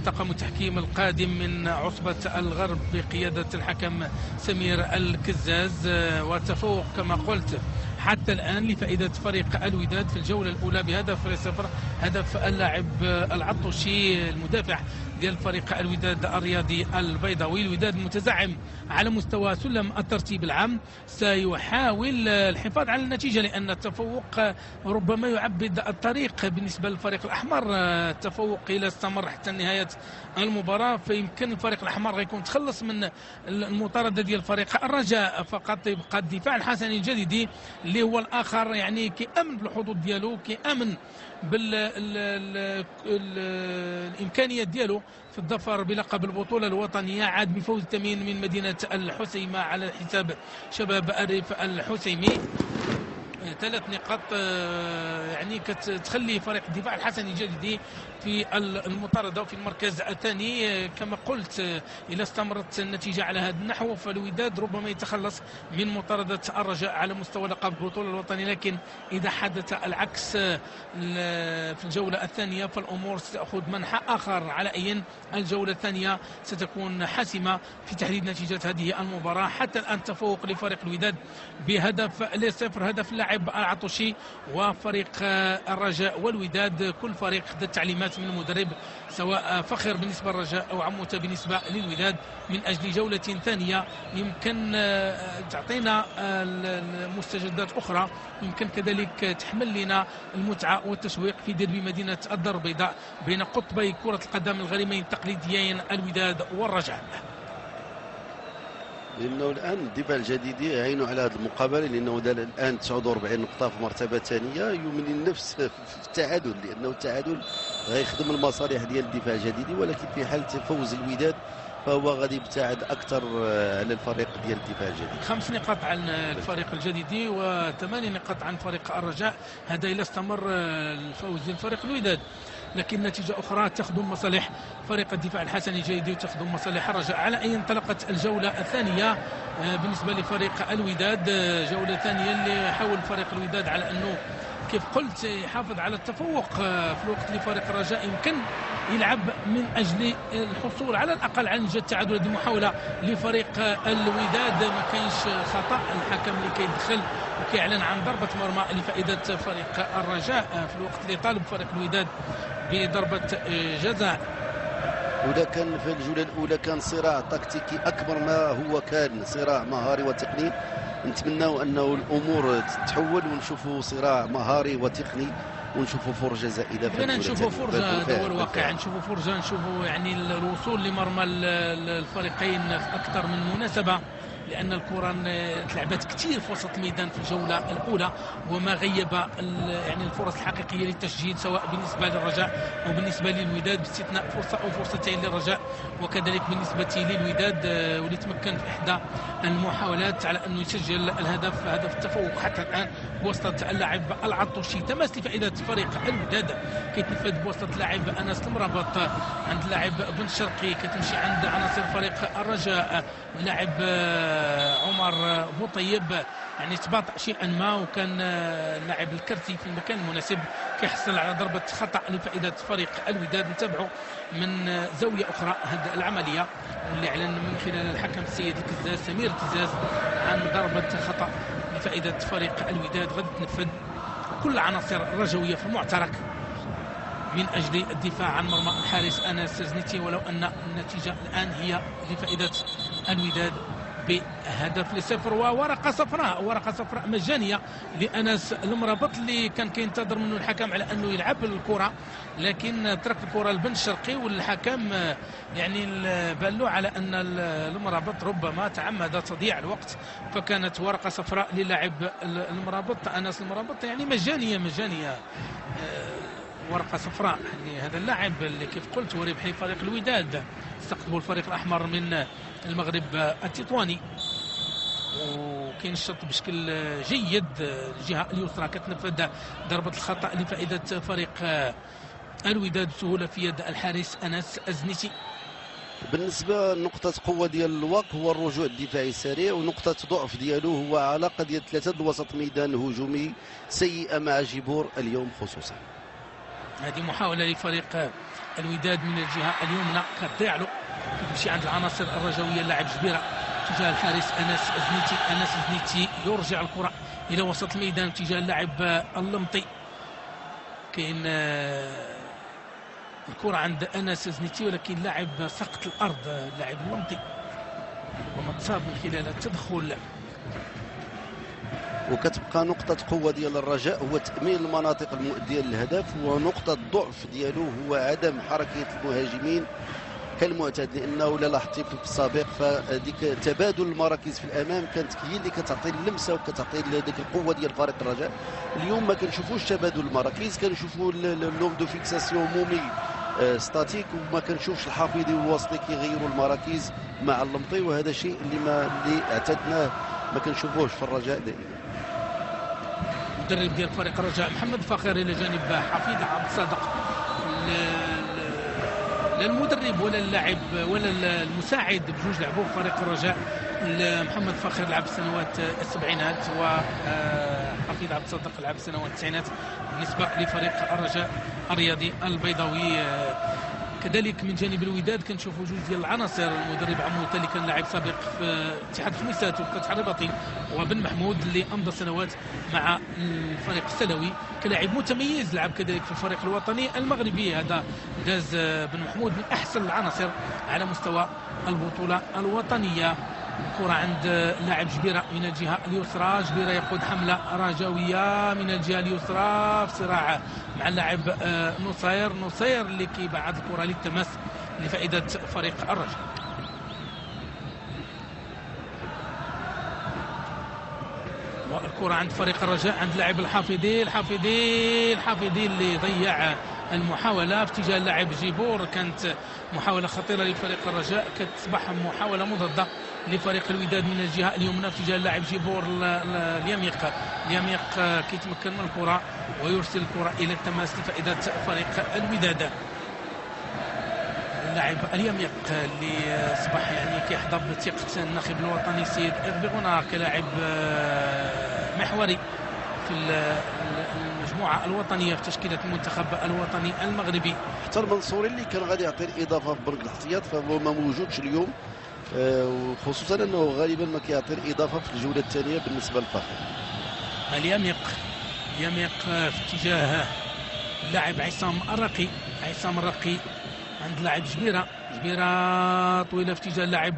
طاقم التحكيم القادم من عصبة الغرب بقيادة الحكم سمير الكزاز، والتفوق كما قلت حتى الآن لفائدة فريق الوداد في الجولة الأولى بهدف لصفر، هدف اللاعب العطوشي المدافع ديال فريق الوداد الرياضي البيضاوي. الوداد متزعم على مستوى سلم الترتيب العام، سيحاول الحفاظ على النتيجة لأن التفوق ربما يعبد الطريق بالنسبة للفريق الأحمر. التفوق إلى استمر حتى نهاية المباراة فيمكن الفريق الأحمر غيكون تخلص من المطاردة ديال فريق الرجاء، فقط يبقى الدفاع الحسني الجديدي اللي هو الآخر يعني كيأمن بالحظوظ ديالو، كيأمن بالإمكانيات ديالو في الظفر بلقب البطولة الوطنية. عاد بفوز ثمين من مدينة الحسيمة على حساب شباب الريف الحسيمي. 3 نقاط يعني كتخلي فريق الدفاع الحسني الجديدي في المطاردة وفي المركز الثاني. كما قلت إذا استمرت النتيجة على هذا النحو فالوداد ربما يتخلص من مطاردة الرجاء على مستوى لقب البطولة الوطني، لكن إذا حدث العكس في الجولة الثانية فالأمور ستأخذ منحى آخر. على أي الجولة الثانية ستكون حاسمة في تحديد نتيجة هذه المباراة. حتى الآن تفوق لفريق الوداد بهدف لصفر، هدف اللاعب العطوشي، وفريق الرجاء والوداد كل فريق خد التعليمات من المدرب، سواء فخر بالنسبة للرجاء أو عموتة بالنسبة للوداد، من أجل جولة ثانية يمكن تعطينا المستجدات أخرى، يمكن كذلك تحمل لنا المتعة والتشويق في ديربي مدينة الدار البيضاء بين قطبي كرة القدم الغريمين التقليديين الوداد والرجاء. لانه الان الدفاع الجديدي يعينوا على هذه المقابله، لانه الان 49 نقطه في مرتبه ثانيه، يملي النفس في التعادل، لانه التعادل غيخدم المصالح ديال الدفاع الجديدي، ولكن في حاله فوز الوداد فهو غادي يبتعد اكثر على الفريق ديال الدفاع الجديد. 5 نقاط عن الفريق الجديدي و8 نقاط عن فريق الرجاء، هذا إذا استمر الفوز للفريق الوداد، لكن نتيجة أخرى تخدم مصالح فريق الدفاع الحسني الجيدي وتخدم مصالح الرجاء. على أي انطلقت الجولة الثانية بالنسبة لفريق الوداد، جولة ثانية اللي حاول فريق الوداد على أنه كيف قلت يحافظ على التفوق، في الوقت اللي فريق الرجاء يمكن يلعب من أجل الحصول على الأقل على نتيجة التعادل. هذه محاولة لفريق الوداد، ما كاينش خطأ، الحكم اللي كيدخل وكيعلن عن ضربة مرمى لفائدة فريق الرجاء في الوقت اللي طالب فريق الوداد بضربة جزاء. وده كان في الجولة الأولى كان صراع تكتيكي أكبر ما هو كان صراع مهاري وتقني. نتمنى أنه الأمور تتحول ونشوفوا صراع مهاري وتقني ونشوفوا فرجة زائدة. خلينا نشوفوا فرجة، هذا هو الواقع، نشوفوا فرجة، نشوفوا يعني الوصول لمرمى الفريقين في أكثر من مناسبة. لأن الكرة تلعبت كثير في وسط الميدان في الجولة الأولى، وما غيب يعني الفرص الحقيقية للتسجيل سواء بالنسبة للرجاء أو بالنسبة للوداد، باستثناء فرصة أو فرصتين للرجاء، وكذلك بالنسبة للوداد واللي تمكن في إحدى المحاولات على أنه يسجل الهدف، هدف التفوق حتى الآن بواسطة اللاعب العطوشي. تماس لفائدة فريق الوداد كيتنفذ بواسطة اللاعب أنس المرابط عند اللاعب بن شرقي، كتمشي عند عناصر فريق الرجاء اللاعب عمر بوطيب، يعني تباطأ شيئا ما، وكان اللاعب الكرتي في المكان المناسب كيحصل على ضربة خطأ لفائدة فريق الوداد. نتابعوا من زاوية أخرى هذه العملية اللي أعلن من خلال الحكم السيد الكزاز سمير الكزاز عن ضربة خطأ لفائدة فريق الوداد. غادي تنفذ كل العناصر الرجوية في المعترك من أجل الدفاع عن مرمى الحارس أنس زنيتي، ولو أن النتيجة الآن هي لفائدة الوداد بهدف لصفر. وورقة صفراء، ورقة صفراء مجانية لأنس المرابط اللي كان كينتظر منه الحكم على أنه يلعب الكرة، لكن ترك الكرة لبن الشرقي، والحكم يعني بان له على أن المرابط ربما تعمد تضييع الوقت، فكانت ورقة صفراء للاعب المرابط أنس المرابط، يعني مجانية ورقة صفراء لهذا اللاعب اللي كيف قلت هو ربحي فريق الوداد، استقطبوا الفريق الأحمر من المغرب التطواني، وكاين الشوط بشكل جيد. الجهة اليسرى كتنفذ ضربة الخطأ لفائدة فريق الوداد بسهولة في يد الحارس أنس الزنيتي. بالنسبه لنقطه قوه ديال الواق هو الرجوع الدفاعي السريع، ونقطه ضعف ديالو هو علاقه ديال ثلاثه الوسط ميدان هجومي سيئه مع جيبور اليوم خصوصا. هذه محاولة لفريق الوداد من الجهة اليمنى كتضيع له، كتمشي عند العناصر الرجوية اللاعب جبيرة تجاه الحارس أنس زنيتي. أنس زنيتي يرجع الكرة إلى وسط الميدان تجاه اللاعب اللمطي، كاين الكرة عند أنس زنيتي ولكن لاعب سقط الأرض اللاعب اللمطي ومتصاب من خلال التدخل. وكتبقى نقطة قوة ديال الرجاء هو تأمين المناطق المؤدية للهدف، ونقطة ضعف ديالو هو عدم حركية المهاجمين كالمعتاد، لأنه لا لاحظتي في السابق فديك تبادل المراكز في الأمام كانت هي اللي كتعطي اللمسة وكتعطي ديك القوة ديال فريق الرجاء. اليوم ما كنشوفوش تبادل المراكز، كنشوفوا لوم دو فيكساسيون مومي ستاتيك، وما كنشوفش الحافظي والوسطي كيغيروا المراكز مع اللمطي، وهذا شيء اللي اعتدناه ما كنشوفوش في الرجاء دائما. المدرب ديال فريق الرجاء محمد فخر الى جانب حفيظ عبد الصادق، لا المدرب ولا اللاعب ولا المساعد بجوج لعبوا في فريق الرجاء. محمد فخر لعب السنوات السبعينات وحفيظ عبد الصادق لعب السنوات التسعينات بالنسبه لفريق الرجاء الرياضي البيضاوي. كذلك من جانب الوداد كنشوفوا جوج ديال العناصر، المدرب عموته اللي كان لاعب سابق في اتحاد خميسات وفتح الرباطي، وبن محمود اللي امضى سنوات مع الفريق السلوي كلاعب متميز، لعب كذلك في الفريق الوطني المغربي. هذا داز بن محمود من احسن العناصر على مستوى البطوله الوطنيه. الكرة عند اللاعب جبيرة من الجهة اليسرى، جبيرة يقود حملة رجوية من الجهة اليسرى في صراع مع اللاعب نصير اللي كيبعد الكرة للتماس لفائدة فريق الرجاء. والكرة عند فريق الرجاء عند اللاعب الحافظي اللي ضيع المحاولة في اتجاه اللاعب جيبور. كانت محاولة خطيرة لفريق الرجاء، كتصبح محاولة مضادة لفريق الوداد من الجهة اليمنى في اتجاه اللاعب جيبور. اليميق كيتمكن من الكرة ويرسل الكرة إلى التماس لفائدة فريق الوداد. اللاعب اليميق اللي أصبح يعني كيحظى بثقة الناخب الوطني سيد إغبيغونار كلاعب محوري في المجموعة الوطنية في تشكيلة المنتخب الوطني المغربي. حتى المنصوري اللي كان غادي يعطي الإضافة في برك الاحتياط فهو ما موجودش اليوم، وخصوصا أنه غالبا ما كيعطي الإضافة في الجولة الثانية بالنسبة للفخر. اليميق في اتجاه اللاعب عصام الرقي عند لاعب جبيرة طويلة في اتجاه اللاعب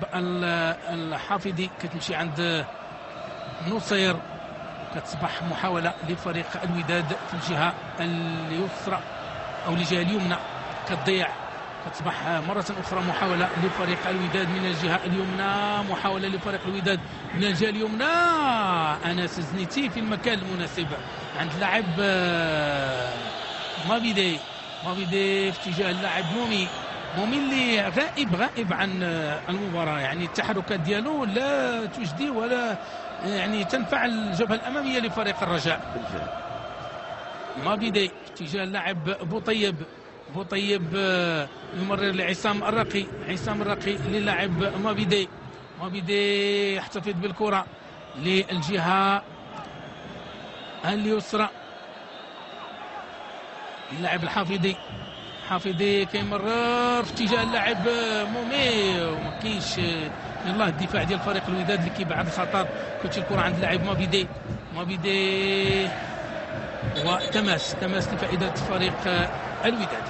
الحافظي، كتمشي عند نصير، كتصبح محاولة لفريق الوداد في الجهة اليسرى أو الجهة اليمنى، كتضيع تصبح مرة أخرى محاولة لفريق الوداد من الجهة اليمنى، محاولة لفريق الوداد من الجهة اليمنى. أنس الزنيتي في المكان المناسب عند لاعب مابيدي في اتجاه اللاعب مومي اللي غائب عن المباراة. يعني التحركات ديالو لا تجدي ولا يعني تنفع الجبهة الأمامية لفريق الرجاء. مابيدي في اتجاه اللاعب بوطيب يمرر لعصام الرقي، للاعب مابيدي يحتفظ بالكرة للجهة اليسرى. اللاعب الحافظي كيمرر في اتجاه اللاعب مومي وما كاينش يلاه الدفاع ديال فريق الوداد اللي كيبعد الخطر. كتمشي الكرة عند اللاعب مابيدي وتماس لفائدة فريق الوداد.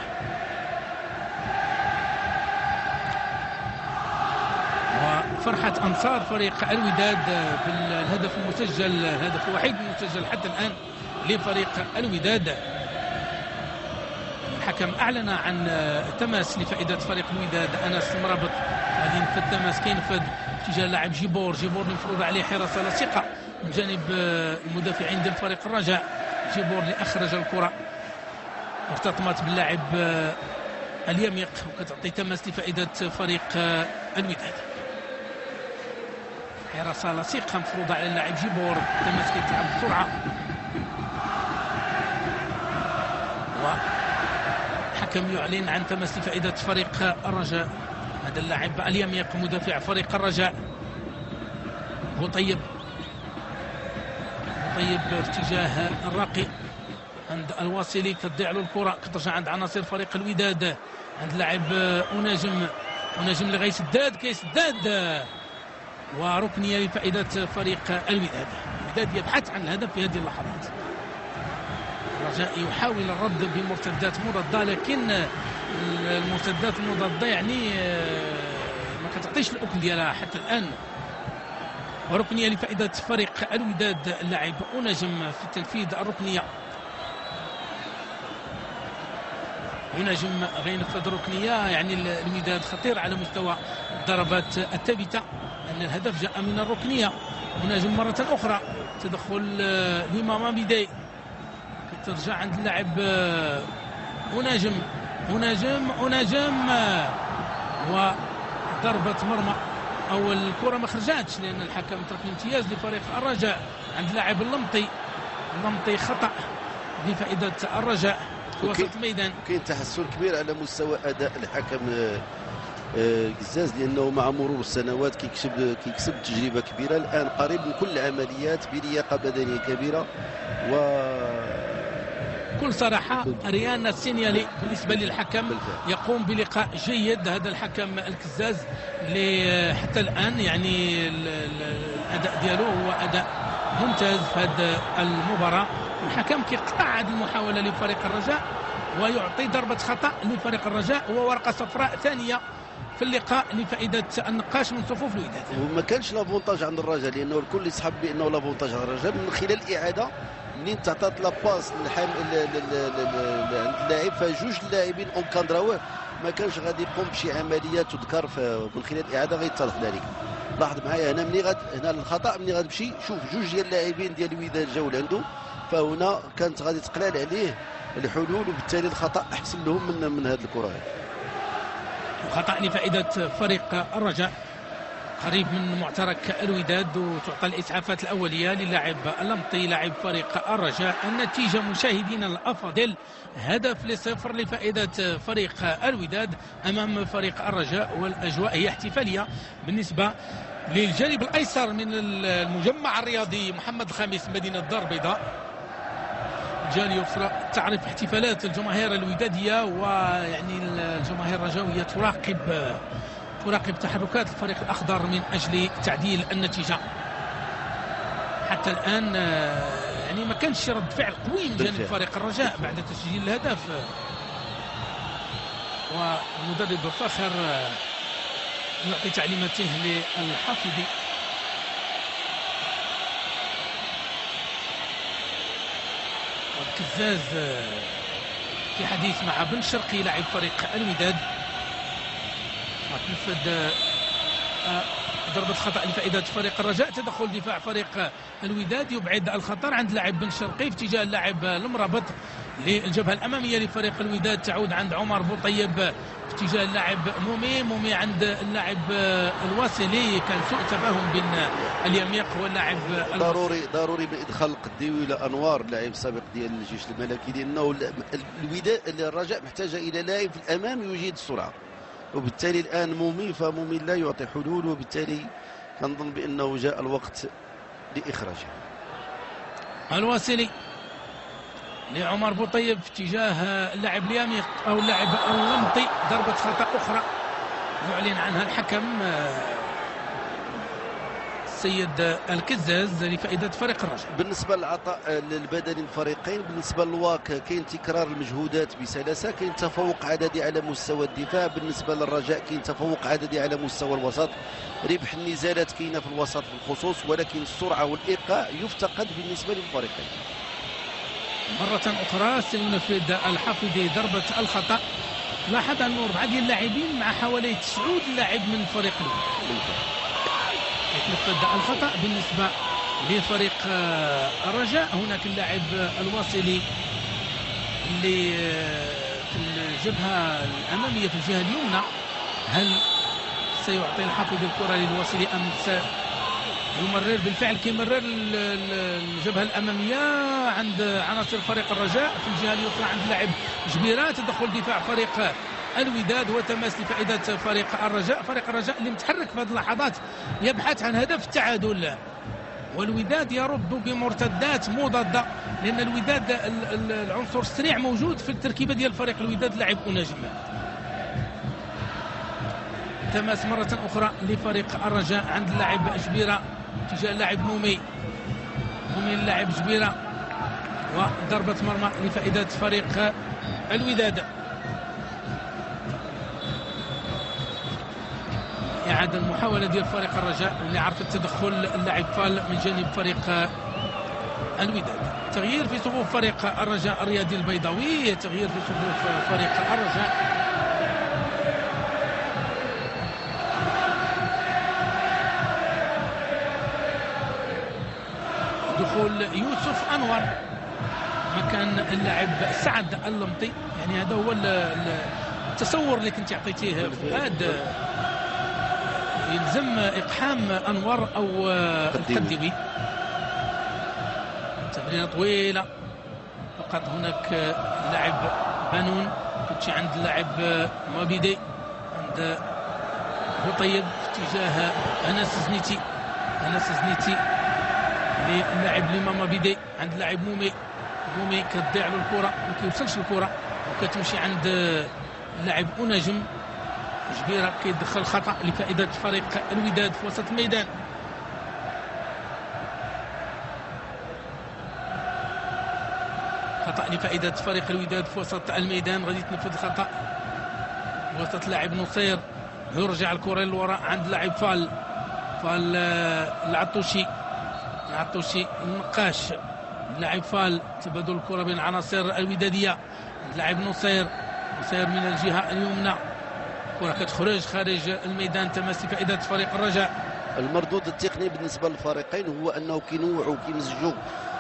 وفرحة أنصار فريق الوداد بالهدف المسجل، الهدف الوحيد المسجل حتى الآن لفريق الوداد. الحكم أعلن عن تماس لفائدة فريق الوداد. أنس مرابط غادي ينفذ تماس، كينفذ اتجاه اللاعب جيبور المفروض عليه حراسة لاصقة من جانب المدافعين ديال فريق الرجاء. جيبور اللي أخرج الكرة ارتطمت باللاعب اليميق وكتعطي تماس لفائدة فريق الوداد. حراسة لاصقة مفروضة على اللاعب جيبور، تماس كيتلعب بسرعة. الحكم يعلن عن تماس لفائدة فريق الرجاء. هذا اللاعب اليميق مدافع فريق الرجاء. بوطيب في اتجاه الراقي عند الواصلي، كتضيع له الكرة، كترجع عند عناصر فريق الوداد عند اللاعب أناجم اللي كيسداد وركنية لفائدة فريق الوداد يبحث عن الهدف في هذه اللحظات. الرجاء يحاول الرد بمرتدات مضادة، لكن المرتدات المضادة يعني ما كتعطيش الأكل ديالها حتى الآن. وركنية لفائدة فريق الوداد، اللاعب أناجم في تنفيذ الركنية. أناجم غينفذ الركنية. يعني الوداد خطير على مستوى الضربات الثابتة لأن الهدف جاء من الركنية. أناجم مرة أخرى، تدخل لماما بيدي، ترجع عند اللاعب أناجم وضربة مرمى. أو الكرة ما خرجاتش لأن الحكم ترك الامتياز لفريق الرجاء عند لاعب اللمطي خطأ لفائدة الرجاء في وسط الميدان. كاين تحسن كبير على مستوى أداء الحكم قزاز، لأنه مع مرور السنوات كيكسب تجربة كبيرة، الآن قريب من كل العمليات بلياقة بدنية كبيرة. بكل صراحة ريان السينيالي بالنسبة للحكم يقوم بلقاء جيد. هذا الحكم الكزاز اللي حتى الآن يعني الأداء ديالو هو أداء ممتاز في هذه المباراة. الحكم كيقطع هذه المحاولة لفريق الرجاء ويعطي ضربة خطأ لفريق الرجاء وورقة صفراء ثانية في اللقاء لفائدة النقاش من صفوف الوداد. وما كانش لافونتاج عند الرجاء، لأنه الكل يسحب بأنه لافونتاج عند الرجاء من خلال الإعادة. منين تعطات لاباس عند اللاعب، فجوج اللاعبين اونكادراوه ما كانش غادي يقوم بشي عمليات تذكر من خلال الاعاده غيتضح ذلك. لاحظ معايا هنا هنا الخطا ملي غتمشي شوف جوج ديال اللاعبين ديال الوداد جاو لعنده، فهنا كانت غادي تقلال عليه الحلول وبالتالي الخطا احسن لهم من هذه الكره. خطا لفائده فريق الرجاء قريب من معترك الوداد، وتعطى الإسعافات الأولية للاعب اللمطي لاعب فريق الرجاء. النتيجة مشاهدينا الأفاضل 1-0 لفائدة فريق الوداد أمام فريق الرجاء، والأجواء هي احتفالية بالنسبة للجانب الأيسر من المجمع الرياضي محمد الخامس مدينة الدار البيضاء. الجانب اليسرى تعرف احتفالات الجماهير الودادية، ويعني الجماهير الرجاوية تراقب تحركات الفريق الأخضر من أجل تعديل النتيجة. حتى الآن يعني ما كانش رد فعل قوي من جانب فريق الرجاء بعد تسجيل الهدف، والمدرب فاخر يعطي تعليماته للحافظي. والكزاز في حديث مع بن شرقي لاعب فريق الوداد. تنفذ ضربة خطأ لفائدة فريق الرجاء. تدخل دفاع فريق الوداد يبعد الخطر عند لاعب بن شرقي في اتجاه اللاعب المرابط للجبهة الأمامية لفريق الوداد. تعود عند عمر بوطيب في اتجاه اللاعب مومي عند اللاعب الواصلي. كان سوء تفاهم بين اليميق واللاعب ضروري بإدخال القديوي إلى أنوار اللاعب السابق ديال الجيش الملكي، لأنه الوداد الرجاء محتاج إلى لاعب في الأمام يجيد السرعة، وبالتالي الآن فمومي لا يعطي حلول، وبالتالي كنظن بأنه جاء الوقت لإخراجه. الواصلي لعمر بوطيب في اتجاه اللاعب اليميق أو اللاعب اللمطي. ضربة خطأ أخرى يعلن عنها الحكم السيد الكزاز لفائدة فريق الرجاء. بالنسبة للعطاء البدني للفريقين، بالنسبة للواك كاين تكرار المجهودات بسلاسة، كاين تفوق عددي على مستوى الدفاع. بالنسبة للرجاء كاين تفوق عددي على مستوى الوسط. ربح النزالات كاينة في الوسط بالخصوص، ولكن السرعة والإيقاع يفتقد بالنسبة للفريقين. مرة أخرى سينفذ الحافظي ضربة الخطأ. لاحظ أنه 4 ديال اللاعبين مع حوالي 9 لاعب من فريق يتنفذ الخطأ بالنسبة لفريق الرجاء. هناك اللاعب الواصلي اللي في الجبهة الأمامية في الجهة اليمنى. هل سيعطي الحافظ الكرة للواصلي أم يمرر؟ بالفعل كيمرر الجبهة الأمامية عند عناصر فريق الرجاء. في الجهة اليسرى عند اللاعب جبيرة. تدخل دفاع فريق الوداد وتماس لفائدة فريق الرجاء. فريق الرجاء اللي متحرك في هذه اللحظات يبحث عن هدف التعادل، والوداد يرد بمرتدات مضادة، لأن الوداد العنصر السريع موجود في التركيبة ديال فريق الوداد لاعب أناجم. تماس مرة أخرى لفريق الرجاء عند اللاعب جبيرة تجاه اللاعب مومي اللاعب جبيرة، وضربة مرمى لفائدة فريق الوداد. إعادة المحاولة ديال فريق الرجاء اللي عرفت تدخل اللاعب فال من جانب فريق الوداد. تغيير في صفوف فريق الرجاء الرياضي البيضاوي، تغيير في صفوف فريق الرجاء. دخول يوسف أنور مكان اللاعب سعد اللمطي. يعني هذا هو التصور اللي كنت عطيتيه فؤاد. يلزم إقحام أنور أو القديوي. تمريرة طويلة، فقط هناك لاعب بانون كنت عند اللاعب موبيدي عند بوطيب في اتجاه أنس زنيتي للاعب ليما موبيدي عند اللاعب مومي كتضيع له الكرة، ما كيوصلش الكرة وكتمشي عند اللاعب أناجم. جبيرة كيدخل خطأ لفائدة فريق الوداد في وسط الميدان. خطأ لفائدة فريق الوداد في وسط الميدان. غادي يتنفذ الخطأ وسط لاعب نصير، يرجع الكرة للوراء عند لاعب فال العطوشي النقاش. لاعب فال تبادل الكرة بين عناصر الودادية. لاعب نصير من الجهة اليمنى، كرة كتخرج خارج الميدان. تماس لفائدة فريق الرجاء. المردود التقني بالنسبة للفريقين هو أنه كينوعوا وكيمزجوا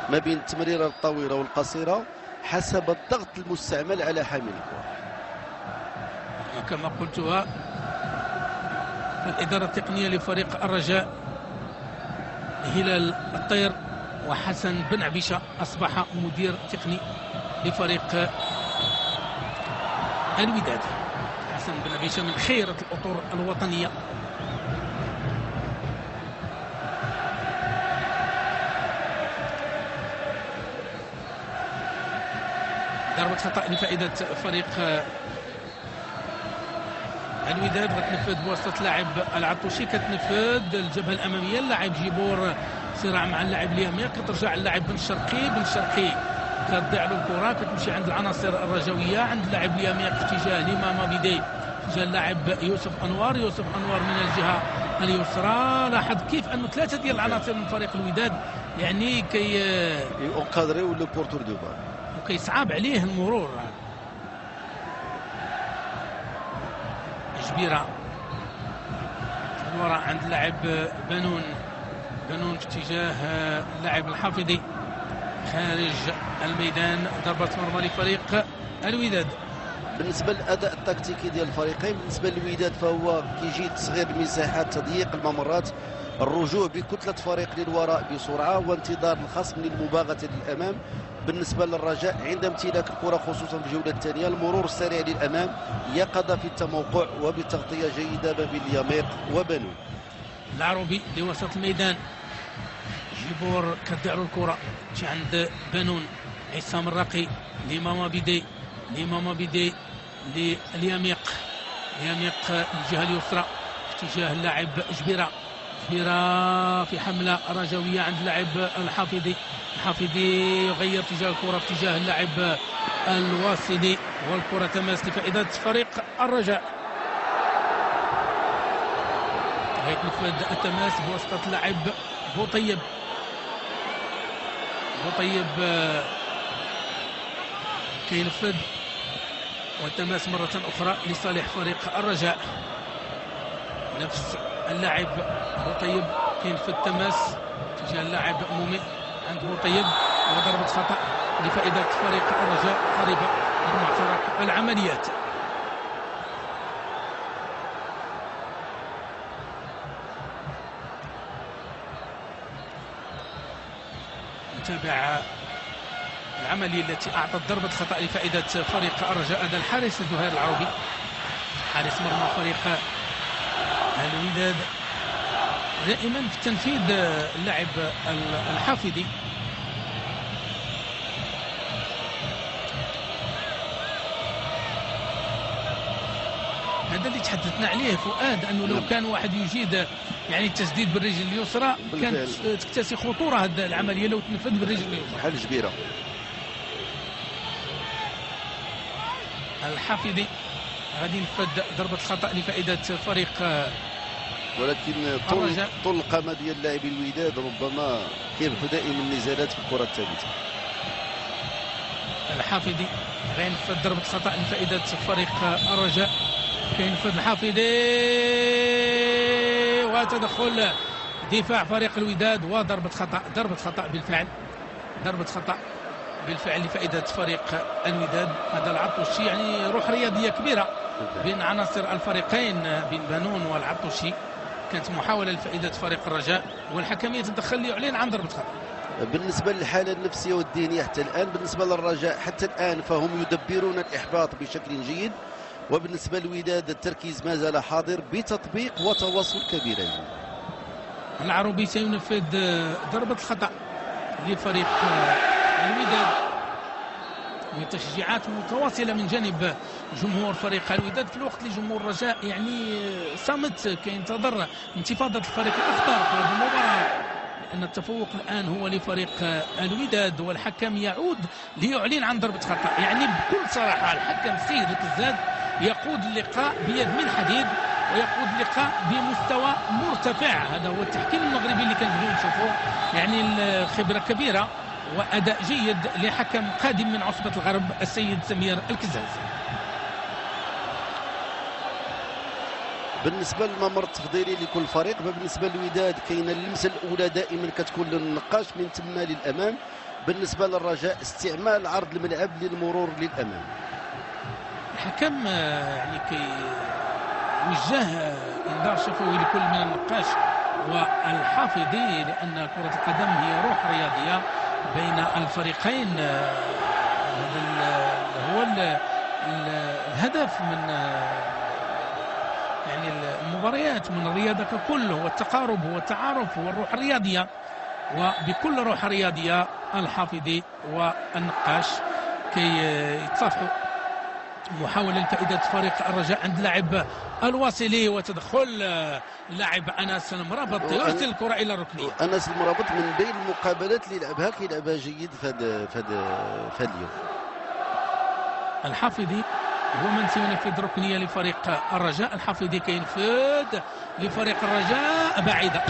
ما بين التمريرة الطويلة والقصيرة حسب الضغط المستعمل على حامل الكرة. كما قلتها الإدارة التقنية لفريق الرجاء هلال الطير وحسن بن عبيشة أصبح مدير تقني لفريق الوداد. حسن بن عبيشة من خيرة الأطر الوطنية. ضربة خطأ لفائدة فريق الوداد. غتنفذ بواسطة لاعب العطوشي، كتنفذ الجبهة الأمامية. اللاعب جيبور صراع مع اللاعب اليمين، كترجع اللاعب بن شرقي كتضيع له الكرة، كتمشي عند العناصر الرجوية عند اللاعب اليمين في اتجاه ليما مابيدي اتجاه اللاعب يوسف أنور من الجهة اليسرى. لاحظ كيف أنه 3 ديال العناصر من فريق الوداد يعني ينقادريو لو بورتور دو بال وكيصعب عليه المرور. جبيرة الكرة عند اللاعب بنون في اتجاه اللاعب الحافظي خارج الميدان. ضربة مرمى لفريق الوداد. بالنسبه للاداء التكتيكي ديال الفريقين، بالنسبه للوداد فهو كيجي تصغير المساحات، تضييق الممرات، الرجوع بكتله فريق للوراء بسرعه وانتظار الخصم للمباغته للامام. بالنسبه للرجاء عند امتلاك الكره خصوصا في الجوله الثانيه المرور السريع للامام، يقظه في التموقع وبتغطيه جيده ما بين اليميق وبنون. العروبي لوسط الميدان، جيبور كدعوا الكره عند بنون. عصام الرقي لماما بيدي لليميق، الجهه اليسرى في اتجاه اللاعب جبيره في حمله رجويه عند اللاعب الحافظي يغير اتجاه الكره في اتجاه اللاعب الواصلي، والكره تماس لفائده فريق الرجاء. يتنفذ التماس بواسطه اللاعب بوطيب كينفذ، والتماس مرة أخرى لصالح فريق الرجاء. نفس اللاعب بوطيب كينفذ التماس تجاه اللاعب مؤمن عند بوطيب، وضربة خطأ لفائدة فريق الرجاء قريبة من معترك العمليات. نتابع العملية التي أعطت ضربة خطأ لفائدة فريق الرجاء. هذا الحارس زهير العروبي، حارس مرمى فريق الوداد، دائما في التنفيذ اللاعب الحافظي. هذا اللي تحدثنا عليه فؤاد، انه لو كان واحد يجيد يعني التسديد بالرجل اليسرى كانت تكتسي خطوره هذه العمليه لو تنفذ بالرجل اليسرى. بحال جبيره. الحافظي غادي ينفذ ضربه خطا لفائده فريق، ولكن طول القامه ديال لاعبي الوداد ربما كيربحوا دائما النزالات في الكره الثابته. الحافظي غينفذ ضربه خطا لفائده فريق الرجاء، كينفذ الحافظي وتدخل دفاع فريق الوداد وضربه خطا بالفعل لفائده فريق الوداد. هذا العطوشي يعني روح رياضيه كبيره بين عناصر الفريقين، بين بنون والعطوشي. كانت محاوله لفائده فريق الرجاء والحكميه تدخل ليعلن عن ضربه خطا. بالنسبه للحاله النفسيه والذهنيه حتى الان، بالنسبه للرجاء حتى الان فهم يدبرون الاحباط بشكل جيد، وبالنسبه للوداد التركيز ما زال حاضر بتطبيق وتواصل كبيرين. العروبي سينفذ ضربه الخطا لفريق الوداد، وتشجيعات متواصله من جانب جمهور فريق الوداد، في الوقت اللي جمهور الرجاء يعني صامت كينتظر انتفاضه الفريق الاخضر في هذه المباراه، لان التفوق الان هو لفريق الوداد، والحكم يعود ليعلن عن ضربه خطا. يعني بكل صراحه الحكم السيد الكزاد يقود اللقاء بيد من حديد، ويقود اللقاء بمستوى مرتفع. هذا هو التحكيم المغربي اللي كنبغيو نشوفوه، يعني الخبره كبيره وأداء جيد لحكم قادم من عصبة الغرب السيد سمير الكزاز. بالنسبة للممر التفضيلي لكل فريق، فبالنسبة للوداد كاينه اللمسة الأولى دائما كتكون للنقاش من ثم للأمام. بالنسبة للرجاء استعمال عرض الملعب للمرور للأمام. الحكم يعني كيوجه انذار شفوي لكل من النقاش والحافظي، لأن كرة القدم هي روح رياضية بين الفريقين. هذا هو الهدف من يعني المباريات، من الرياضة ككل، هو التقارب، هو التعارف، هو الروح الرياضية. وبكل روح رياضية الحافظي والنقاش كي يتصافحوا. محاولة لفائدة فريق الرجاء عند لاعب الواصلي، وتدخل لاعب أنس المرابط يرسل الكرة إلى الركنية. أنس المرابط من بين المقابلات اللي لعبها كيلعبها جيد في هذا اليوم. الحافظي هو من سينفذ ركنية لفريق الرجاء. الحافظي كينفذ لفريق الرجاء بعيدة،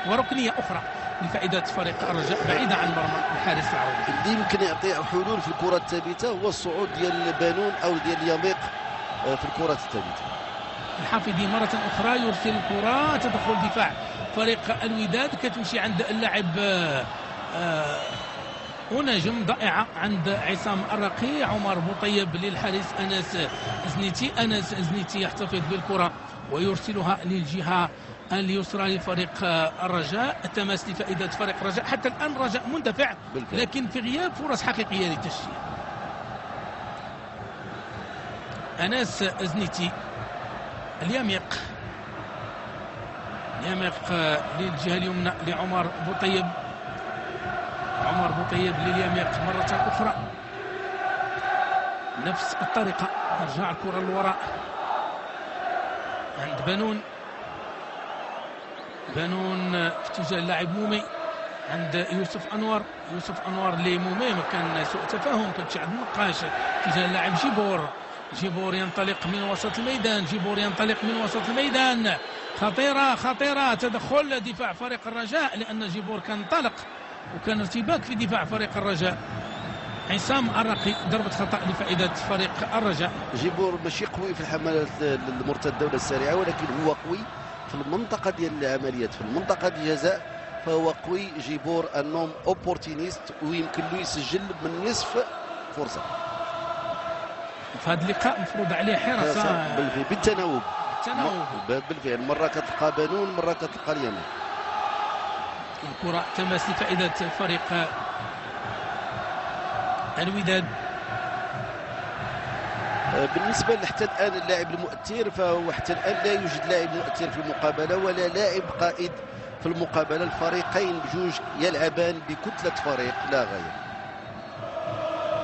وركنية أخرى لفائدة فريق الرجاء بعيدة عن مرمى الحارس العربي. اللي يمكن يعطي حلول في الكرة الثابتة هو الصعود ديال بانون أو ديال اليميق في الكرة الثابتة. الحافظي مرة أخرى يرسل الكرة، تدخل دفاع فريق الوداد، كتمشي عند اللاعب ونجم ضائعة عند عصام الرقي. عمر بوطيب للحارس أنس أزنيتي. أنس أزنيتي يحتفظ بالكرة ويرسلها للجهة اليسرى لفريق الرجاء. التماس لفائدة فريق الرجاء. حتى الآن الرجاء مندفع لكن في غياب فرص حقيقية للتسجيل. أنس أزنيتي اليميق للجهة اليمنى لعمر بوطيب. عمر بوطيب لليميق مرة أخرى نفس الطريقة، رجع الكرة للوراء عند بنون في اتجاه اللاعب مومي عند يوسف أنور لمومي. ما كان سوء تفاهم، كانت عند النقاش اتجاه اللاعب جيبور ينطلق من وسط الميدان. خطيرة تدخل دفاع فريق الرجاء، لأن جيبور كان انطلق وكان ارتباك في دفاع فريق الرجاء. عصام الرقي ضربة خطأ لفائدة فريق الرجاء. جيبور ماشي قوي في الحملات المرتدة ولا السريعة، ولكن هو قوي في المنطقة ديال العمليات، في المنطقة ديال الجزاء فهو قوي. جيبور انوم اوبورتينيست ويمكن له يسجل من نصف فرصة. في هذا اللقاء مفروض عليه حراسة بالتناوب بالفعل، مرة كتلقى بنون، مرة كتلقى اليمين. الكرة تماس لفائدة فريق الوداد. بالنسبة حتى الآن اللاعب المؤثر، فهو حتى الآن لا يوجد لاعب مؤثر في المقابلة ولا لاعب قائد في المقابلة. الفريقين بجوج يلعبان بكتلة فريق لا غير.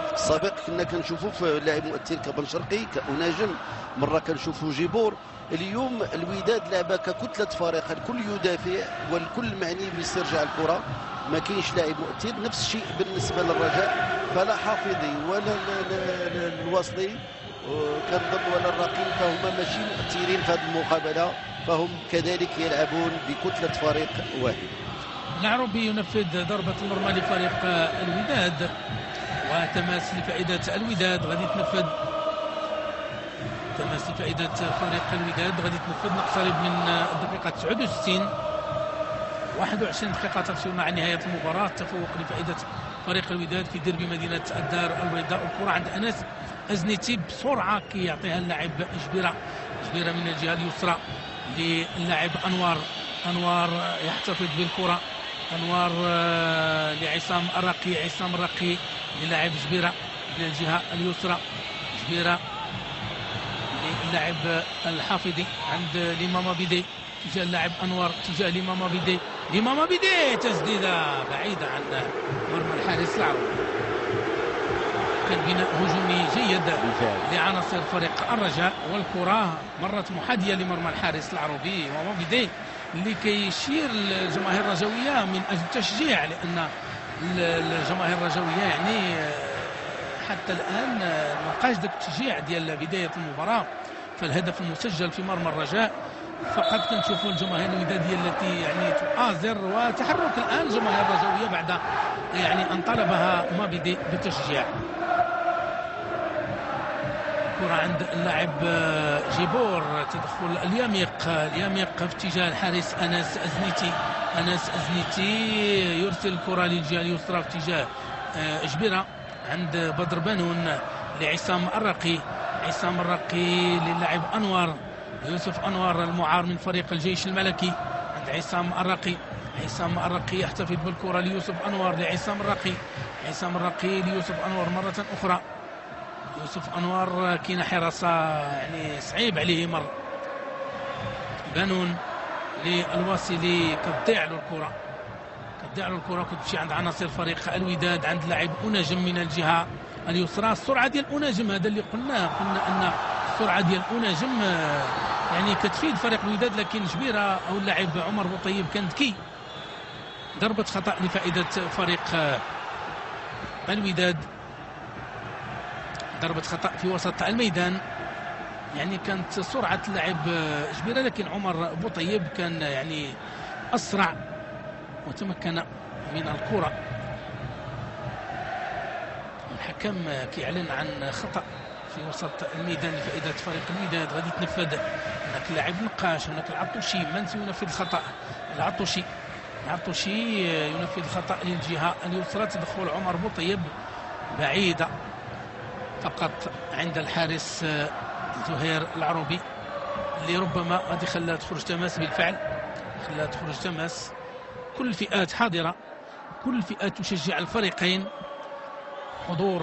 في السابق كنا كنشوفوا في لاعب مؤثر كبن شرقي كأناجم، مرة كنشوفوا جيبور. اليوم الوداد لعبة ككتلة فريق، الكل يدافع والكل معني باسترجاع الكرة، ما كاينش لاعب مؤثر. نفس الشيء بالنسبة للرجاء، فلا حافظي ولا الوصلي كنظن ولا الرقيب فهم ماشي مؤثرين في هذه المقابلة، فهم كذلك يلعبون بكتلة فريق واحد. العربي ينفذ ضربة المرمى لفريق الوداد، وتماس لفائدة الوداد غادي تنفذ. تماس لفائدة فريق الوداد غادي تنفذ. نقترب من الدقيقة 69، 21 دقيقة تفصلنا عن نهاية المباراة. تفوق لفائدة فريق الوداد في ديربي مدينة الدار البيضاء. الكرة عند أنس أزنيتي بسرعة كي يعطيها اللاعب جبيرة من الجهة اليسرى للاعب أنوار يحتفظ بالكرة. أنوار لعصام الرقي للاعب جبيرة من الجهة اليسرى. جبيرة للاعب الحافظي عند لماما بيدي تجاه اللاعب أنوار تجاه لماما بيدي تسديدة بعيدة عن مرمى الحارس العربي. كان بناء هجومي جيد لعناصر فريق الرجاء، والكرة مرت محاذية لمرمى الحارس العربي ماما بيدي اللي كيشير الجماهير الرجوية من أجل التشجيع، لأن الجماهير الرجوية يعني حتى الآن ما لقاش داك التشجيع ديال بداية المباراة. فالهدف المسجل في مرمى الرجاء فقط كنشوفوا الجماهير الودادية التي يعني تؤازر، وتحرك الآن الجماهير الرجوية بعد يعني أن طلبها مابيدي بالتشجيع. كرة عند اللاعب جيبور، تدخل اليميق في اتجاه الحارس أنس أزنيتي يرسل الكرة للجهة اليسرى في اتجاه جبيرة عند بدر بنون لعصام الرقي للاعب أنور يوسف أنور المعار من فريق الجيش الملكي عند عصام الرقي يحتفظ بالكرة ليوسف أنور لعصام الرقي ليوسف أنور مرة أخرى. يوسف أنور كاين حراسة يعني صعيب عليه مر. بنون للواصلي كتضيع له الكرة كتمشي عند عناصر فريق الوداد عند لاعب أناجم من الجهة اليسرى. السرعة ديال أناجم هذا اللي قلنا أن السرعة ديال أناجم يعني كتفيد فريق الوداد، لكن جبيرة أو اللاعب عمر بوطيب كان ذكي. ضربة خطأ لفائدة فريق الوداد، ضربة خطأ في وسط الميدان. يعني كانت سرعة اللاعب جبيرة، لكن عمر بوطيب كان يعني أسرع وتمكن من الكرة. الحكم كيعلن عن خطأ في وسط الميدان لفائدة فريق الوداد. غادي تنفذ هناك اللاعب نقاش، هناك العطوشي من سينفذ الخطأ. العطوشي ينفذ الخطأ للجهة اليسرى. تدخل عمر بوطيب بعيدة فقط عند الحارس زهير العروبي، اللي ربما غادي خلاها تخرج تماس. بالفعل خلاها تخرج تماس. كل الفئات حاضرة، كل الفئات تشجع الفريقين، حضور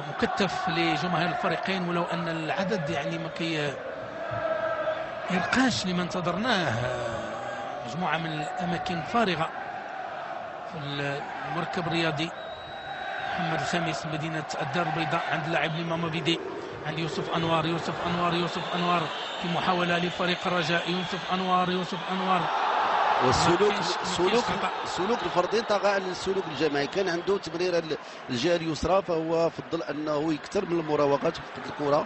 مكثف لجماهير الفريقين، ولو أن العدد يعني ما يرقاش لما انتظرناه. مجموعة من الأماكن فارغة في المركب الرياضي محمد الخامس مدينة الدار البيضاء. عند اللاعب الإمام بيدي، عند يوسف أنوار في محاولة لفريق الرجاء. يوسف أنوار والسلوك الفردي طغى على السلوك الجماعي. كان عنده تمريره الجهه اليسرى، فهو فضل انه يكثر من المراوغات ويفقد الكره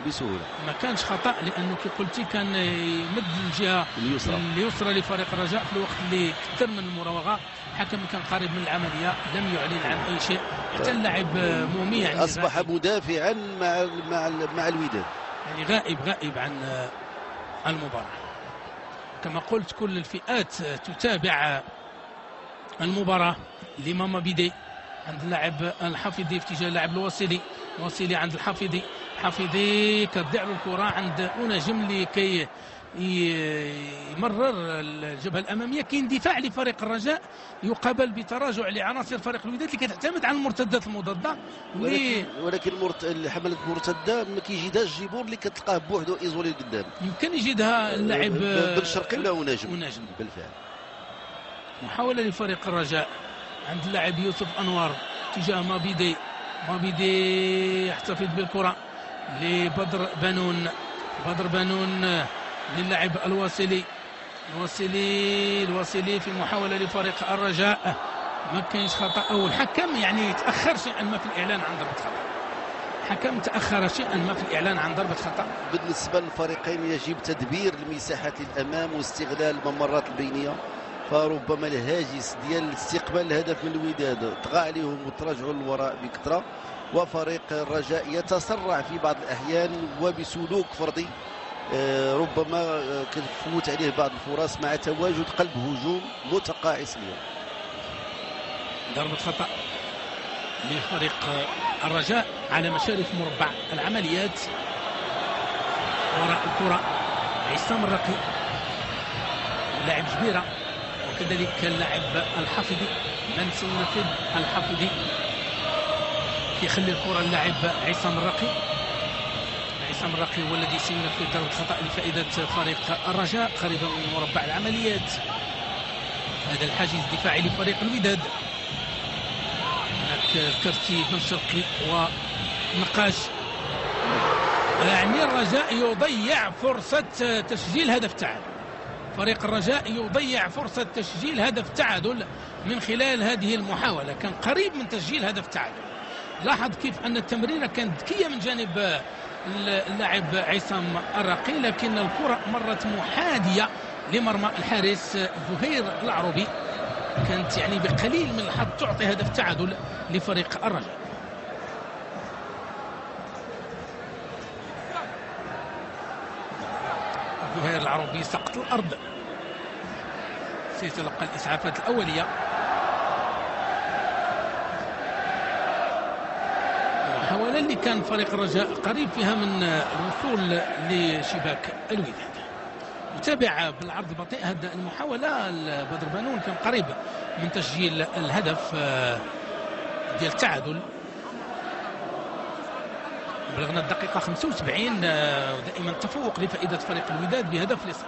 بسهوله. ما كانش خطا، لانه كي قلتي كان يمد الجهه اليسرى لفريق الرجاء في الوقت اللي كثر من المراوغه. الحكم كان قريب من العمليه، لم يعلن عن اي شيء. حتى اللاعب مومي يعني اصبح مدافعا مع الوداد، يعني غائب عن المباراه. كما قلت كل الفئات تتابع المباراة. الإمام بيدي عند اللاعب الحفيظي في اتجاه اللاعب الوصيلي عند الحفيظي كتضيع له الكرة عند أناجم لكي يمرر الجبهة الأمامية. كاين دفاع لفريق الرجاء يقابل بتراجع لعناصر فريق الوداد اللي كتعتمد على المرتدات المضادة. ولكن حملة المرتدة ما كيجيدهاش الجيبور اللي كتلقاه بوحدو ايزولي قدام. يمكن يجيدها اللاعب بن شرقي ولا أناجم بالفعل. محاولة لفريق الرجاء عند اللاعب يوسف أنوار تجاه مابيدي يحتفظ بالكرة لبدر بانون للاعب الوصيلي في محاولة لفريق الرجاء. ما كاينش خطأ، أو الحكم يعني تأخر شيئا ما في الإعلان عن ضربة خطأ. الحكم تأخر شيئا ما في الإعلان عن ضربة خطأ. بالنسبة للفريقين يجب تدبير المساحات للأمام واستغلال الممرات البينية، فربما الهاجس ديال استقبال الهدف من الوداد طغى عليهم وتراجعوا للوراء بكثرة، وفريق الرجاء يتسرع في بعض الأحيان وبسلوك فردي ربما كتفوت عليه بعض الفرص مع تواجد قلب هجوم متقاعس اليوم. ضربة خطأ لفريق الرجاء على مشارف مربع العمليات. وراء الكرة عصام الرقي لاعب جبيرة، وكذلك اللاعب الحفيظي من سينفذ الحفيظي يخلي الكرة اللاعب عصام الرقي هو الذي سينفذ ضربة خطأ لفائدة فريق الرجاء قريبا من مربع العمليات. هذا الحاجز الدفاعي لفريق الوداد. هناك كرتي بن شرقي ونقاش. يعني الرجاء يضيع فرصة تسجيل هدف تعادل. فريق الرجاء يضيع فرصة تسجيل هدف تعادل من خلال هذه المحاولة. كان قريب من تسجيل هدف تعادل. لاحظ كيف أن التمريرة كانت ذكية من جانب اللاعب عصام الرقي، لكن الكرة مرت محاذية لمرمى الحارس زهير العروبي. كانت يعني بقليل من الحظ تعطي هدف تعادل لفريق الرجاء. زهير العروبي سقط الأرض، سيتلقى الإسعافات الأولية. المحاولة اللي كان فريق الرجاء قريب فيها من الوصول لشباك الوداد. متابع بالعرض البطيء هذه المحاولة. بدر بانون كان قريب من تسجيل الهدف ديال التعادل. بلغنا الدقيقة 75 ودائما تفوق لفائدة فريق الوداد بهدف لصفر.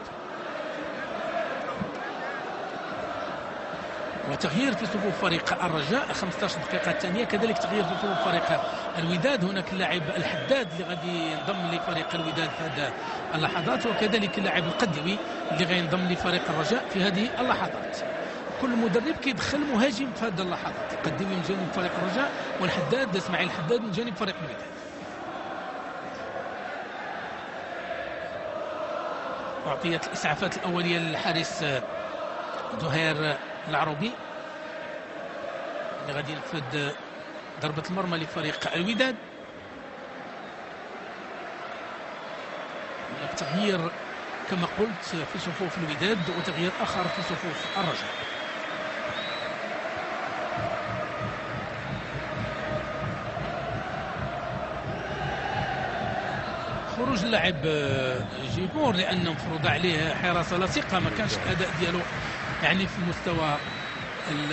وتغيير في صفوف فريق الرجاء 15 دقيقة الثانية، كذلك تغيير في صفوف فريق الوداد. هناك اللاعب الحداد اللي غادي ينضم لفريق الوداد في هذه اللحظات، وكذلك اللاعب القدوي اللي غينضم لفريق الرجاء في هذه اللحظات. كل مدرب كيدخل مهاجم في هذه اللحظات، القدوي من جانب فريق الرجاء والحداد اسماعيل الحداد من جانب فريق الوداد. أعطيت الإسعافات الأولية للحارس زهير العروبي اللي غادي ينفذ ضربة المرمى لفريق الوداد. هناك تغيير كما قلت في صفوف الوداد وتغيير آخر في صفوف الرجاء. خروج اللاعب جيبور لأنه مفروض عليه حراسة لاصقة، ما كانش الأداء ديالو يعني في مستوى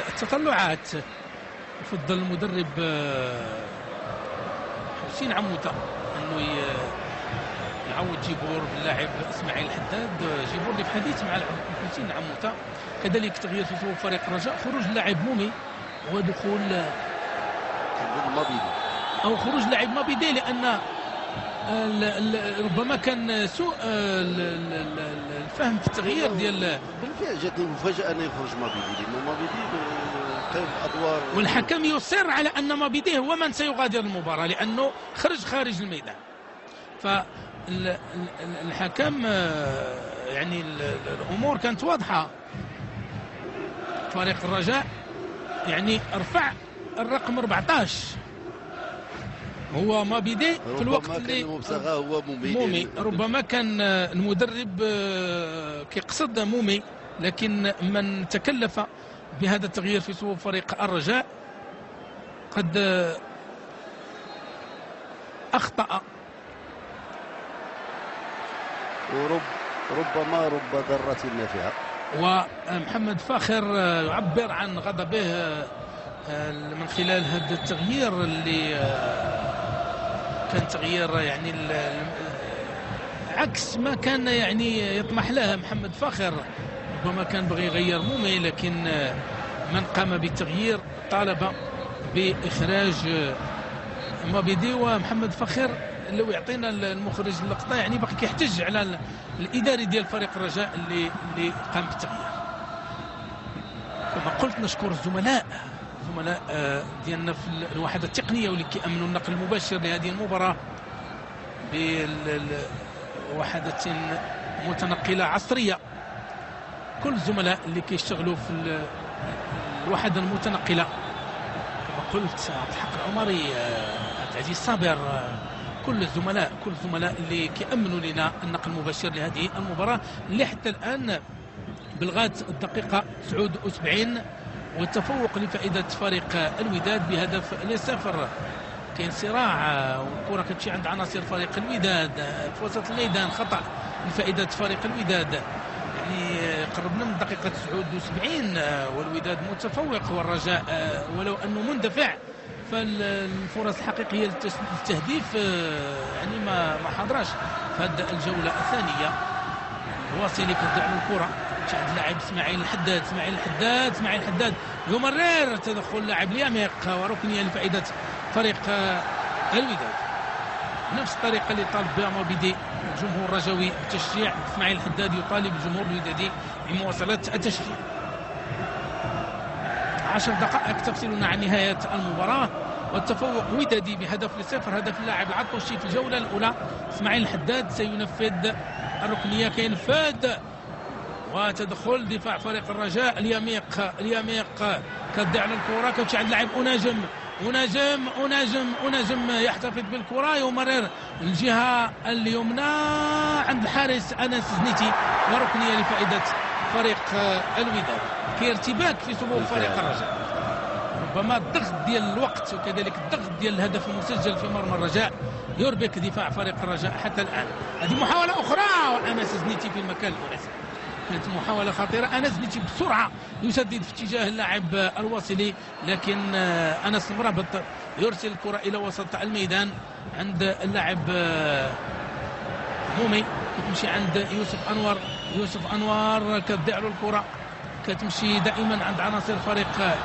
التطلعات. يفضل المدرب حسين عموته أنه يعود جيبور باللاعب اسماعيل الحداد. جيبور اللي في حديث مع حسين عموته. كذلك تغيير في صفوف فريق الرجاء، خروج اللاعب مومي ودخول مابيدي أو خروج لاعب مابيدي، لأن ربما كان سوء الفهم في التغيير ديال. بالفعل جاتني مفاجأة أن يخرج مابيدي، لأنه مابيدي قيم أدوار، والحكم يصر على أن مابيدي هو من سيغادر المباراة لأنه خارج الميدان. فالحكم يعني الأمور كانت واضحة. فريق الرجاء يعني رفع الرقم 14 هو مابيدي في الوقت اللي هو مومي. ربما كان المدرب كيقصد مومي، لكن من تكلف بهذا التغيير في صفوف فريق الرجاء قد أخطأ. ربما رب ذرة نافعة. ومحمد فاخر يعبر عن غضبه من خلال هذا التغيير اللي كان تغيير يعني عكس ما كان يعني يطمح له محمد فاخر. ربما كان بغي يغير مومي، لكن من قام بالتغيير طالب بإخراج مابيدي. ومحمد فاخر لو يعطينا المخرج اللقطة يعني باقي كيحتج على الإداري ديال فريق الرجاء اللي قام بالتغيير. كما قلت نشكر الزملاء ديالنا في الوحدة التقنية واللي كيأمنوا النقل المباشر لهذه المباراة بوحدة متنقلة عصرية. كل الزملاء اللي كيشتغلوا في الوحدة المتنقلة كما قلت عبد الحق العمري، عبد العزيز صابر، كل الزملاء اللي كيأمنوا لنا النقل المباشر لهذه المباراة اللي حتى الآن بلغت الدقيقة 79 والتفوق لفائدة فريق الوداد بهدف ل0. كاين صراع والكرة كتمشي عند عناصر فريق الوداد في وسط الميدان، خطأ لفائدة فريق الوداد. يعني قربنا من الدقيقة 79 والوداد متفوق، والرجاء ولو أنه مندفع فالفرص الحقيقية للتهديف يعني ما حضرش في هذه الجولة الثانية. واصلي كتدعم الكرة عند اللاعب اسماعيل الحداد يمرر تدخل لاعب اليميق وركنية لفائدة فريق الوداد. نفس الطريقة اللي طالب بها مابيدي الجمهور الرجاوي بالتشجيع، اسماعيل الحداد يطالب الجمهور الودادي بمواصلة التشجيع. 10 دقائق تفصلنا عن نهاية المباراة والتفوق ودادي بهدف ل0. هدف اللاعب العطوشي في الجولة الأولى. اسماعيل الحداد سينفذ الركنية، كينفذ وتدخل دفاع فريق الرجاء. اليميق كدع على الكرة، كتمشي عند اللاعب أناجم يحتفظ بالكرة، يمرر الجهة اليمنى عند الحارس أنس زنيتي وركنية لفائدة فريق الوداد. كارتباك في صفوف فريق الرجاء، ربما الضغط ديال الوقت وكذلك الضغط ديال الهدف المسجل في مرمى الرجاء يربك دفاع فريق الرجاء حتى الآن. هذه محاولة أخرى وأنس زنيتي في المكان المناسب، كانت محاولة خطيرة. أنس زنيتي بسرعة يسدد في اتجاه اللاعب الواصلي، لكن أنس المرابط يرسل الكرة إلى وسط الميدان عند اللاعب مومي، كتمشي عند يوسف أنور كتضيع له الكرة، كتمشي دائما عند عناصر فريق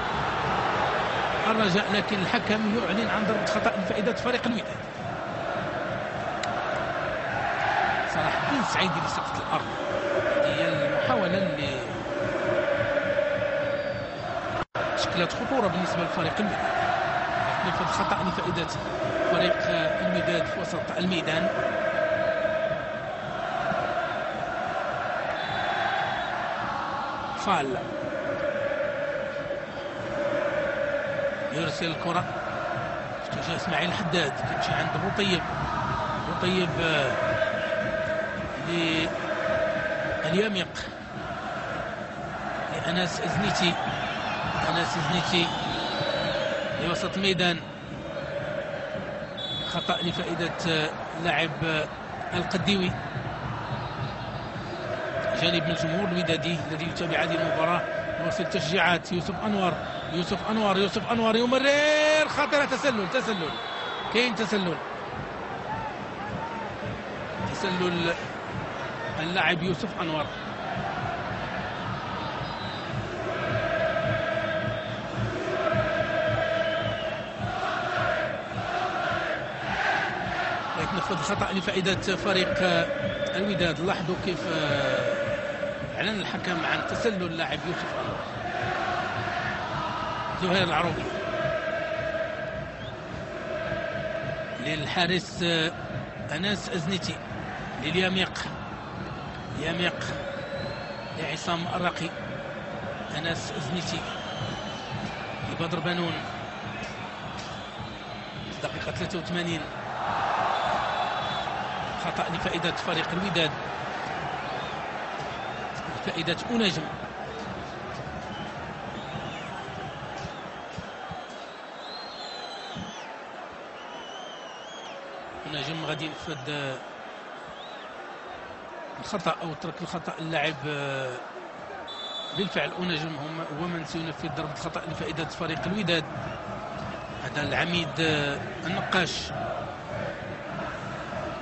الرجاء، لكن الحكم يعلن عن ضربة خطأ لفائدة فريق الوداد. صلاح الدين السعيدي اللي سقط الأرض، هي المحاولة اللي شكلت خطورة بالنسبة لفريق الوداد. نفذ خطأ لفائدة فريق الوداد في وسط الميدان. فال يرسل الكرة في اتجاه اسماعيل الحداد، كتمشي عند بوطيب اليميق لأناس إزنيتي. أناس إزنيتي لوسط الميدان، خطأ لفائدة لاعب القديوي جانب من الجمهور الودادي الذي يتابع هذه المباراة. يواصل تشجيعات يوسف أنور. يوسف أنور يمرر خطيرة. تسلل كاين تسلل اللاعب يوسف أنور. نفذ الخطأ لفائدة فريق الوداد. لاحظوا كيف اعلن الحكم عن تسلل اللاعب يوسف أنور. زهير العروبي للحارس أناس أزنيتي لليميق. لعصام الرقي. أناس أزنيتي لبدر بنون. دقيقة 83. خطأ لفائدة فريق الوداد، لفائدة أنجم. أنجم غادي ينفذ الخطأ أو ترك الخطأ اللاعب. بالفعل أنجم هو من سينفذ ضربة الخطأ لفائدة فريق الوداد. هذا العميد النقاش،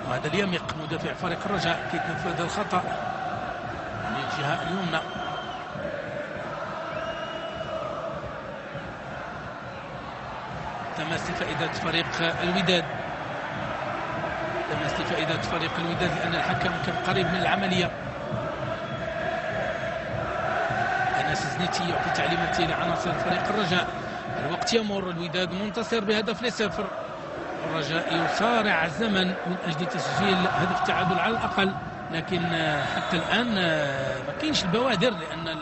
وهذا اليميق مدافع فريق الرجاء كيتنفذ الخطأ من الجهة اليمنى. تماس لفائدة فريق الوداد. لأن الحكم كان قريب من العملية. أناس زنيتي يعطي تعليمات لعناصر فريق الرجاء. الوقت يمر، الوداد منتصر بهدف ل0. الرجاء يصارع الزمن من أجل تسجيل هدف التعادل على الأقل، لكن حتى الآن ما كاينش البوادر، لأن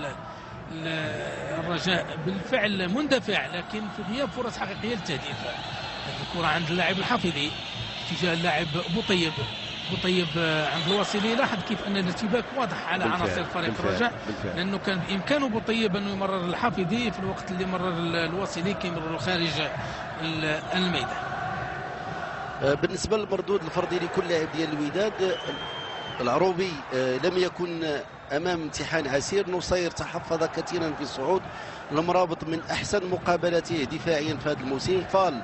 الرجاء بالفعل مندفع لكن في غياب فرص حقيقية للتهديف. الكرة عند اللاعب الحافظي اتجاه اللاعب بوطيب عند الوصيلي. لاحظ كيف أن الارتباك واضح على عناصر فريق الرجاء، لأنه كان بإمكانه بوطيب أنه يمرر الحافظي في الوقت اللي مرر الوصيلي كيمرر خارج الميدان. بالنسبة للمردود الفردي لكل لاعب ديال الوداد، العروبي لم يكن أمام امتحان عسير. نصير تحفظ كثيرا في الصعود. المرابط من أحسن مقابلاته دفاعيا في هذا الموسم. فال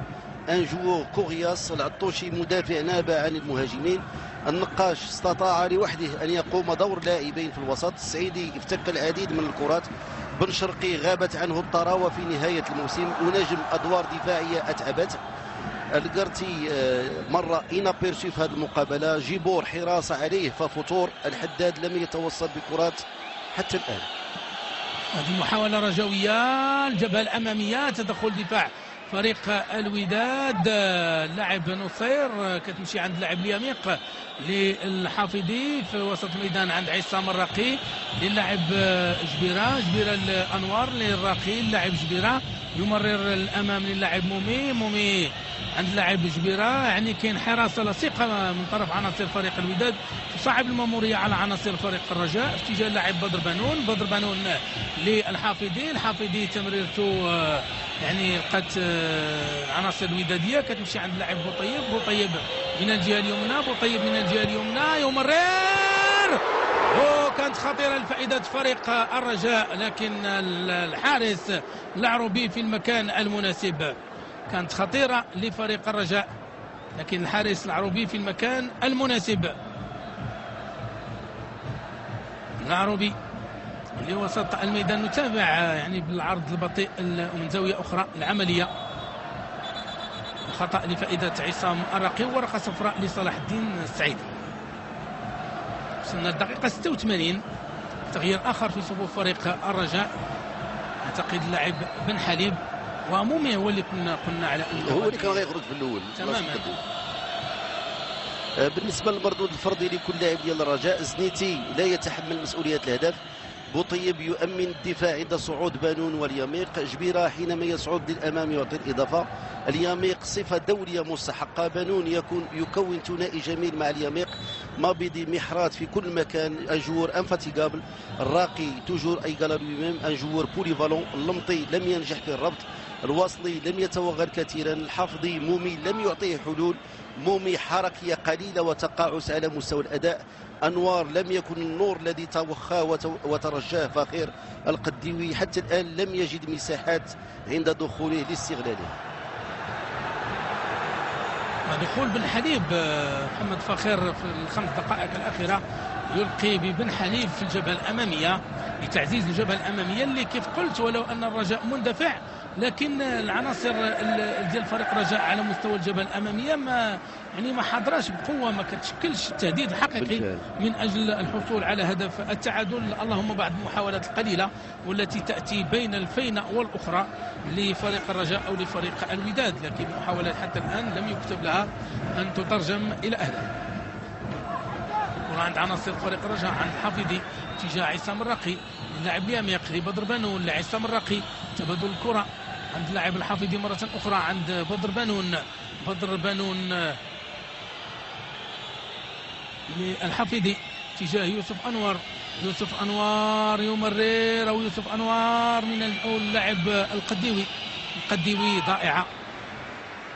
أنجو كورياس. العطوشي مدافع نابع عن المهاجمين. النقاش استطاع لوحده أن يقوم دور لاعبين في الوسط. السعيدي افتك العديد من الكرات. بن شرقي غابت عنه الطراوة في نهاية الموسم. ونجم أدوار دفاعية أتعبت. القرتي مرة إنابيرسي في هذه المقابلة. جيبور حراسة عليه ففتور. الحداد لم يتوصل بكرات حتى الآن. هذه محاولة رجوية. الجبهة الأمامية، تدخل دفاع فريق الوداد. اللاعب نصير كتمشي عند اللاعب اليميق للحافظي في وسط الميدان عند عصام الرقي للاعب جبيرة الأنوار للرقي. اللاعب جبيرة يمرر الأمام للاعب مومي عند اللاعب جبيرة. يعني كاين حراسة لصيقة من طرف عناصر فريق الوداد تصعب المامورية على عناصر فريق الرجاء. في اتجاه اللاعب بدر بنون للحافظي. تمريرته يعني لقات عناصر الودادية كتمشي عند اللاعب بوطيب من الجهة اليمنى. يمرر وكانت خطيرة لفائدة فريق الرجاء، لكن الحارس العروبي في المكان المناسب. كانت خطيرة لفريق الرجاء لكن الحارس العروبي في المكان المناسب. العروبي لوسط الميدان. نتابع يعني بالعرض البطيء ومن زاوية أخرى العملية. خطأ لفائدة عصام الرقي، ورقة صفراء لصلاح الدين السعيدي. وصلنا الدقيقة 86. تغيير آخر في صفوف فريق الرجاء. أعتقد اللاعب بن حليب ومومي هو اللي قلنا على هو اللي كان غيخرج في الأول تماما. بالنسبة للمردود الفردي لكل لاعب ديال الرجاء، زنيتي لا يتحمل مسؤولية الهدف. بوطيب يؤمن الدفاع عند صعود بانون واليميق. جبيرة حينما يصعد للأمام يعطي الإضافة. اليميق صفة دولية مستحقة. بانون يكون ثنائي جميل مع اليميق. مابيدي محرات في كل مكان. أجور انفاتيغابل. الراقي توجور أي قال ميم. ان جوور بوليفالون. اللمطي لم ينجح في الربط. الواصلي لم يتوغل كثيرا. الحافظي مومي لم يعطيه حلول. مومي حركية قليلة وتقاعس على مستوى الأداء. أنوار لم يكن النور الذي توخاه وترجاه فخير. القديوي حتى الآن لم يجد مساحات عند دخوله لاستغلاله. دخول بن حليب محمد فخير في الخمس دقائق الأخيرة يلقي ببن حليب في الجبهة الأمامية لتعزيز الجبهة الأمامية اللي كيف قلت ولو أن الرجاء مندفع لكن العناصر ديال فريق الرجاء على مستوى الجبهة الأمامية ما حضرش بقوة، ما كتشكلش التهديد الحقيقي من أجل الحصول على هدف التعادل، اللهم بعد المحاولات القليلة والتي تأتي بين الفينة والأخرى لفريق الرجاء أو لفريق الوداد، لكن المحاولات حتى الآن لم يكتب لها أن تترجم إلى أهداف. عند عناصر فريق الرجاء عند حافظي تجاه عصام الرقي، اللاعب اليميق لبدر بانون لعصام الرقي، تبادل الكرة عند اللاعب الحافظي مرة أخرى عند بدر بانون للحافظي تجاه يوسف أنوار يمرر أو يوسف أنوار من اللاعب القديوي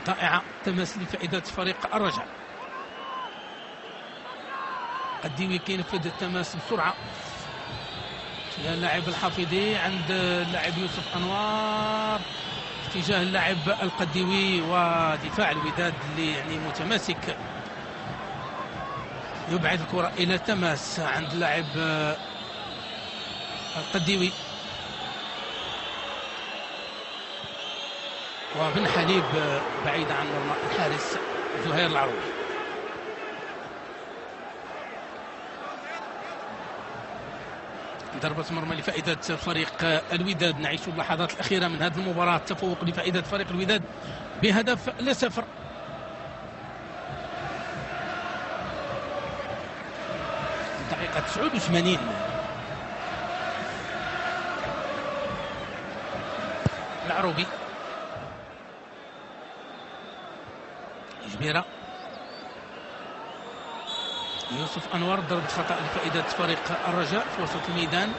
ضائعة تماس لفائدة فريق الرجاء. القديوي كينفذ التماس بسرعة تجاه اللاعب الحافظي عند اللاعب يوسف أنوار تجاه اللاعب القديوي، ودفاع الوداد اللي متماسك يبعد الكرة إلى تماس عند اللاعب القديوي، وبن حليب بعيد عن مرمى الحارس زهير العروبي. ضربة مرمى لفائدة فريق الوداد. نعيش اللحظات الأخيرة من هذه المباراة، تفوق لفائدة فريق الوداد بهدف ل0. دقيقة 89 العروبي جبيرة يوسف أنور، ضربة خطأ لفائدة فريق الرجاء في وسط الميدان.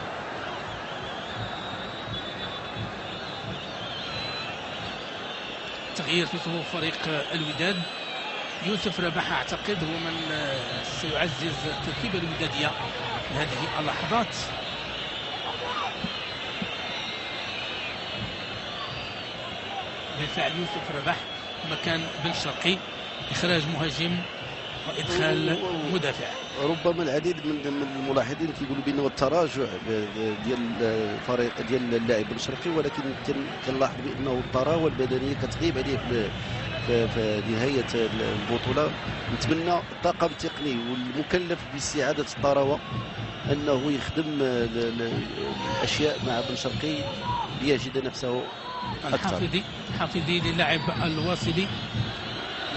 تغيير في صفوف فريق الوداد، يوسف رباح أعتقد هو من سيعزز التركيبة الودادية في هذه اللحظات. بالفعل يوسف رباح مكان بن شرقي، إخراج مهاجم وإدخال مدافع. ربما العديد من الملاحظين كيقولوا بأنه التراجع ديال فريق ديال اللاعب بن شرقي، ولكن كنلاحظ بأنه الطراوة البدنية كتغيب عليه في نهاية البطولة. نتمنى الطاقم التقني والمكلف باستعادة الطراوة أنه يخدم الأشياء مع بن شرقي ليجد نفسه أكثر. الحافظي للاعب الواصلي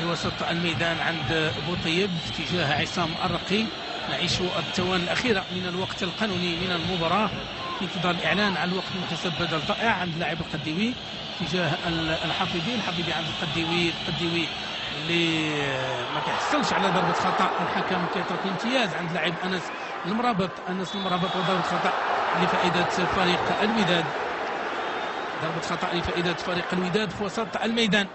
لوسط الميدان عند بوطيب تجاه عصام الرقي. نعيش الثواني الأخيرة من الوقت القانوني من المباراة في انتظار الإعلان عن الوقت المحتسب بدل ضائع عند اللاعب القديوي تجاه الحافظي عند القديوي اللي ما كيحصلش على ضربة خطأ. الحكم كيترك امتياز عند اللاعب أنس المرابط وضربة خطأ لفائدة فريق الوداد. ضربة خطأ لفائدة فريق الوداد في وسط الميدان.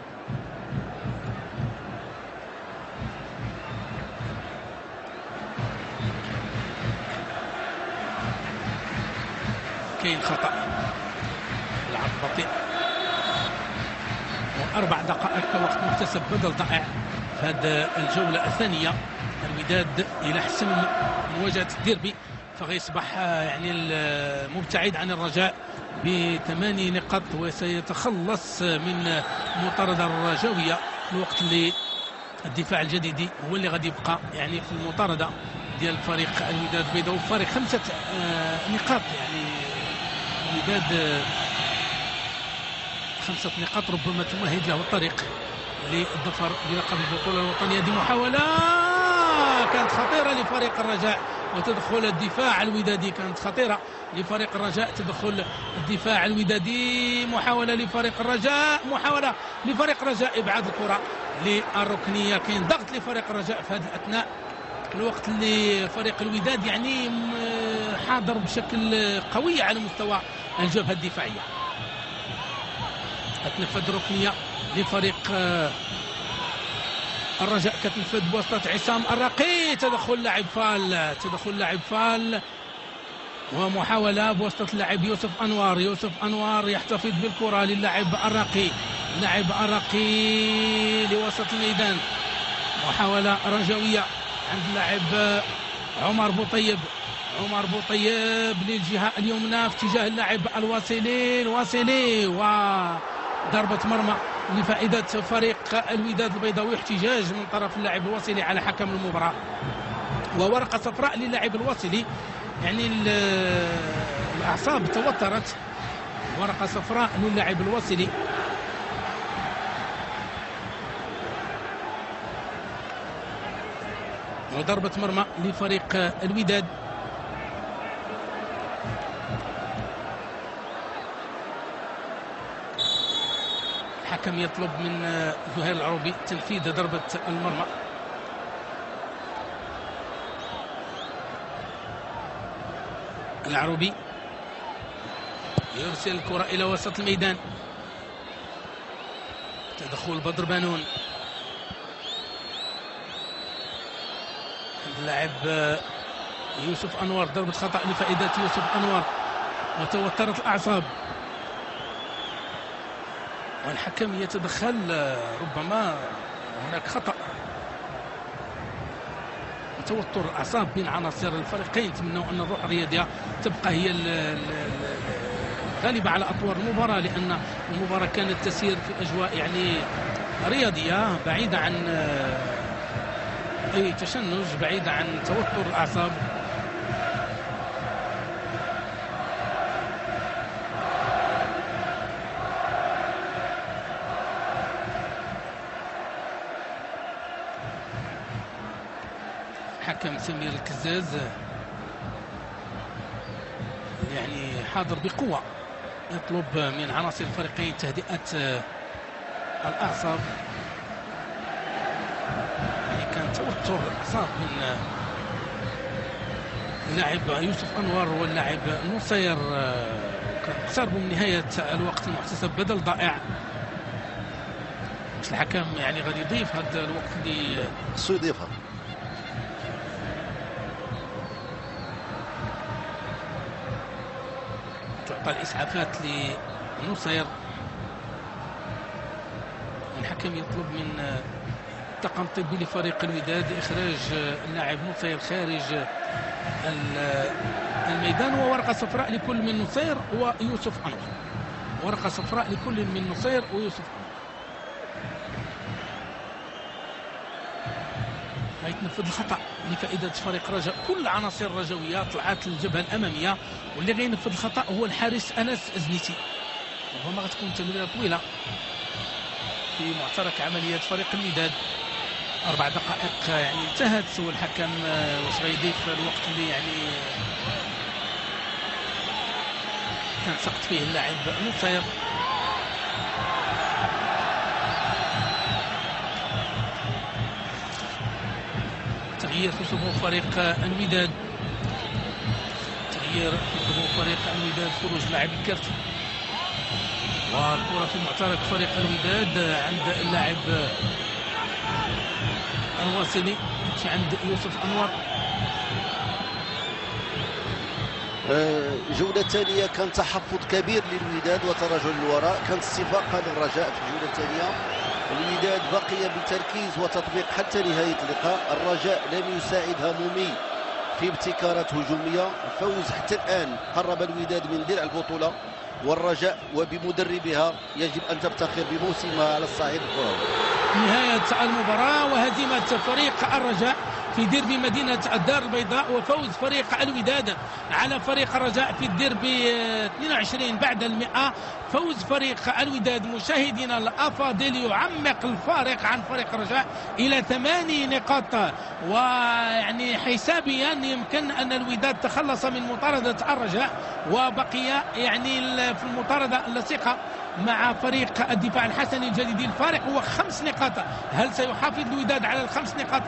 كاين خطأ، لعب بطيء، و4 دقائق وقت محتسب بدل ضائع في هذه الجولة الثانية. الوداد إلى حسم مواجهة الديربي فغيصبح مبتعد عن الرجاء ب8 نقاط وسيتخلص من المطاردة الرجاوية في الوقت اللي الدفاع الجديدي هو اللي غادي يبقى في المطاردة ديال فريق الوداد البيضاوي بفارق 5 نقاط. الوداد 5 نقاط ربما تمهد له الطريق للظفر بلقب البطولة الوطنية. دي محاولة كانت خطيرة لفريق الرجاء وتدخل الدفاع الودادي كانت خطيرة لفريق الرجاء. تدخل الدفاع الودادي، محاولة لفريق الرجاء، محاولة لفريق الرجاء إبعاد الكرة للركنية. كاين ضغط لفريق الرجاء في هذه الأثناء، الوقت اللي فريق الوداد يعني حاضر بشكل قوي على مستوى الجبهة الدفاعية. تنفذ ركنية لفريق الرجاء، كتنفذ بواسطة عصام الرقي. تدخل لاعب فال ومحاولة بواسطة اللاعب يوسف أنوار يحتفظ بالكرة للاعب الرقي. لوسط الميدان، محاولة رجوية عند اللاعب عمر بوطيب للجهة اليمنى في اتجاه اللاعب الواصلي وضربة مرمى لفائدة فريق الوداد البيضاوي. احتجاج من طرف اللاعب الواصلي على حكم المباراة، وورقة صفراء للاعب الواصلي. يعني الأعصاب توترت. ورقة صفراء للاعب الواصلي. وضربة مرمى لفريق الوداد. الحكم يطلب من زهير العروبي تنفيذ ضربة المرمى. العروبي يرسل الكرة إلى وسط الميدان. تدخل بدر بانون، اللاعب يوسف أنوار. ضربة خطأ لفائدة يوسف أنوار، وتوترت الأعصاب والحكم يتدخل. ربما هناك خطأ. توتر الأعصاب بين عناصر الفريقين. نتمنوا أن الروح الرياضية تبقى هي غالبة على أطوار المباراة، لأن المباراة كانت تسير في أجواء يعني رياضية، بعيدة عن أي تشنج، بعيدة عن توتر الأعصاب. حكم سمير الكزاز يعني حاضر بقوة، يطلب من عناصر الفريقين تهدئة الأعصاب. يعني كان توتر الأعصاب من اللاعب يوسف أنور واللاعب نصير. اقتربوا من نهاية الوقت المحتسب، بدل ضائع. الحكم يعني غادي يضيف هذا الوقت اللي خصو يضيفها. تعطى الإسعافات لنصير. الحكم يطلب من الطاقم الطبي لفريق الوداد إخراج اللاعب نصير خارج الميدان. وورقة صفراء لكل من نصير ويوسف أنور. ورقة صفراء لكل من نصير ويوسف أنور. غيتنفذ الخطأ لفائدة فريق رجاء. كل عناصر الرجوية طلعت للجبهة الأمامية، واللي غينفذ الخطأ هو الحارس أنس أزنيتي. ربما غتكون تمريرة طويلة في معترك عمليات فريق الوداد. 4 دقائق يعني انتهت. سوى الحكم واش غيضيف الوقت اللي يعني كان سقط فيه اللاعب نصير. تغيير في صفوف فريق الوداد. خروج لاعب الكرت، والكرة في معترك فريق الوداد عند اللاعب الواصلي عند يوسف أنور. جولة ثانية كان تحفظ كبير للوداد وتراجع للوراء. كانت استفاقة للرجاء في الجولة الثانية. الوداد بقي بتركيز وتطبيق حتى نهاية اللقاء. الرجاء لم يساعد همومي في ابتكارات هجومية. الفوز حتى الآن قرب الوداد من درع البطولة، والرجاء وبمدربها يجب أن تفتخر بموسمها على الصعيد الكروي. نهاية المباراة وهزيمة فريق الرجاء في ديربي مدينة الدار البيضاء، وفوز فريق الوداد على فريق الرجاء في الديربي 22 بعد ال100. فوز فريق الوداد مشاهدينا الأفاضل يعمق الفارق عن فريق الرجاء إلى 8 نقاط، ويعني حسابيا يمكن أن الوداد تخلص من مطاردة الرجاء وبقي يعني في المطاردة اللصيقة مع فريق الدفاع الحسني الجديد. الفارق هو 5 نقاط. هل سيحافظ الوداد على ال5 نقاط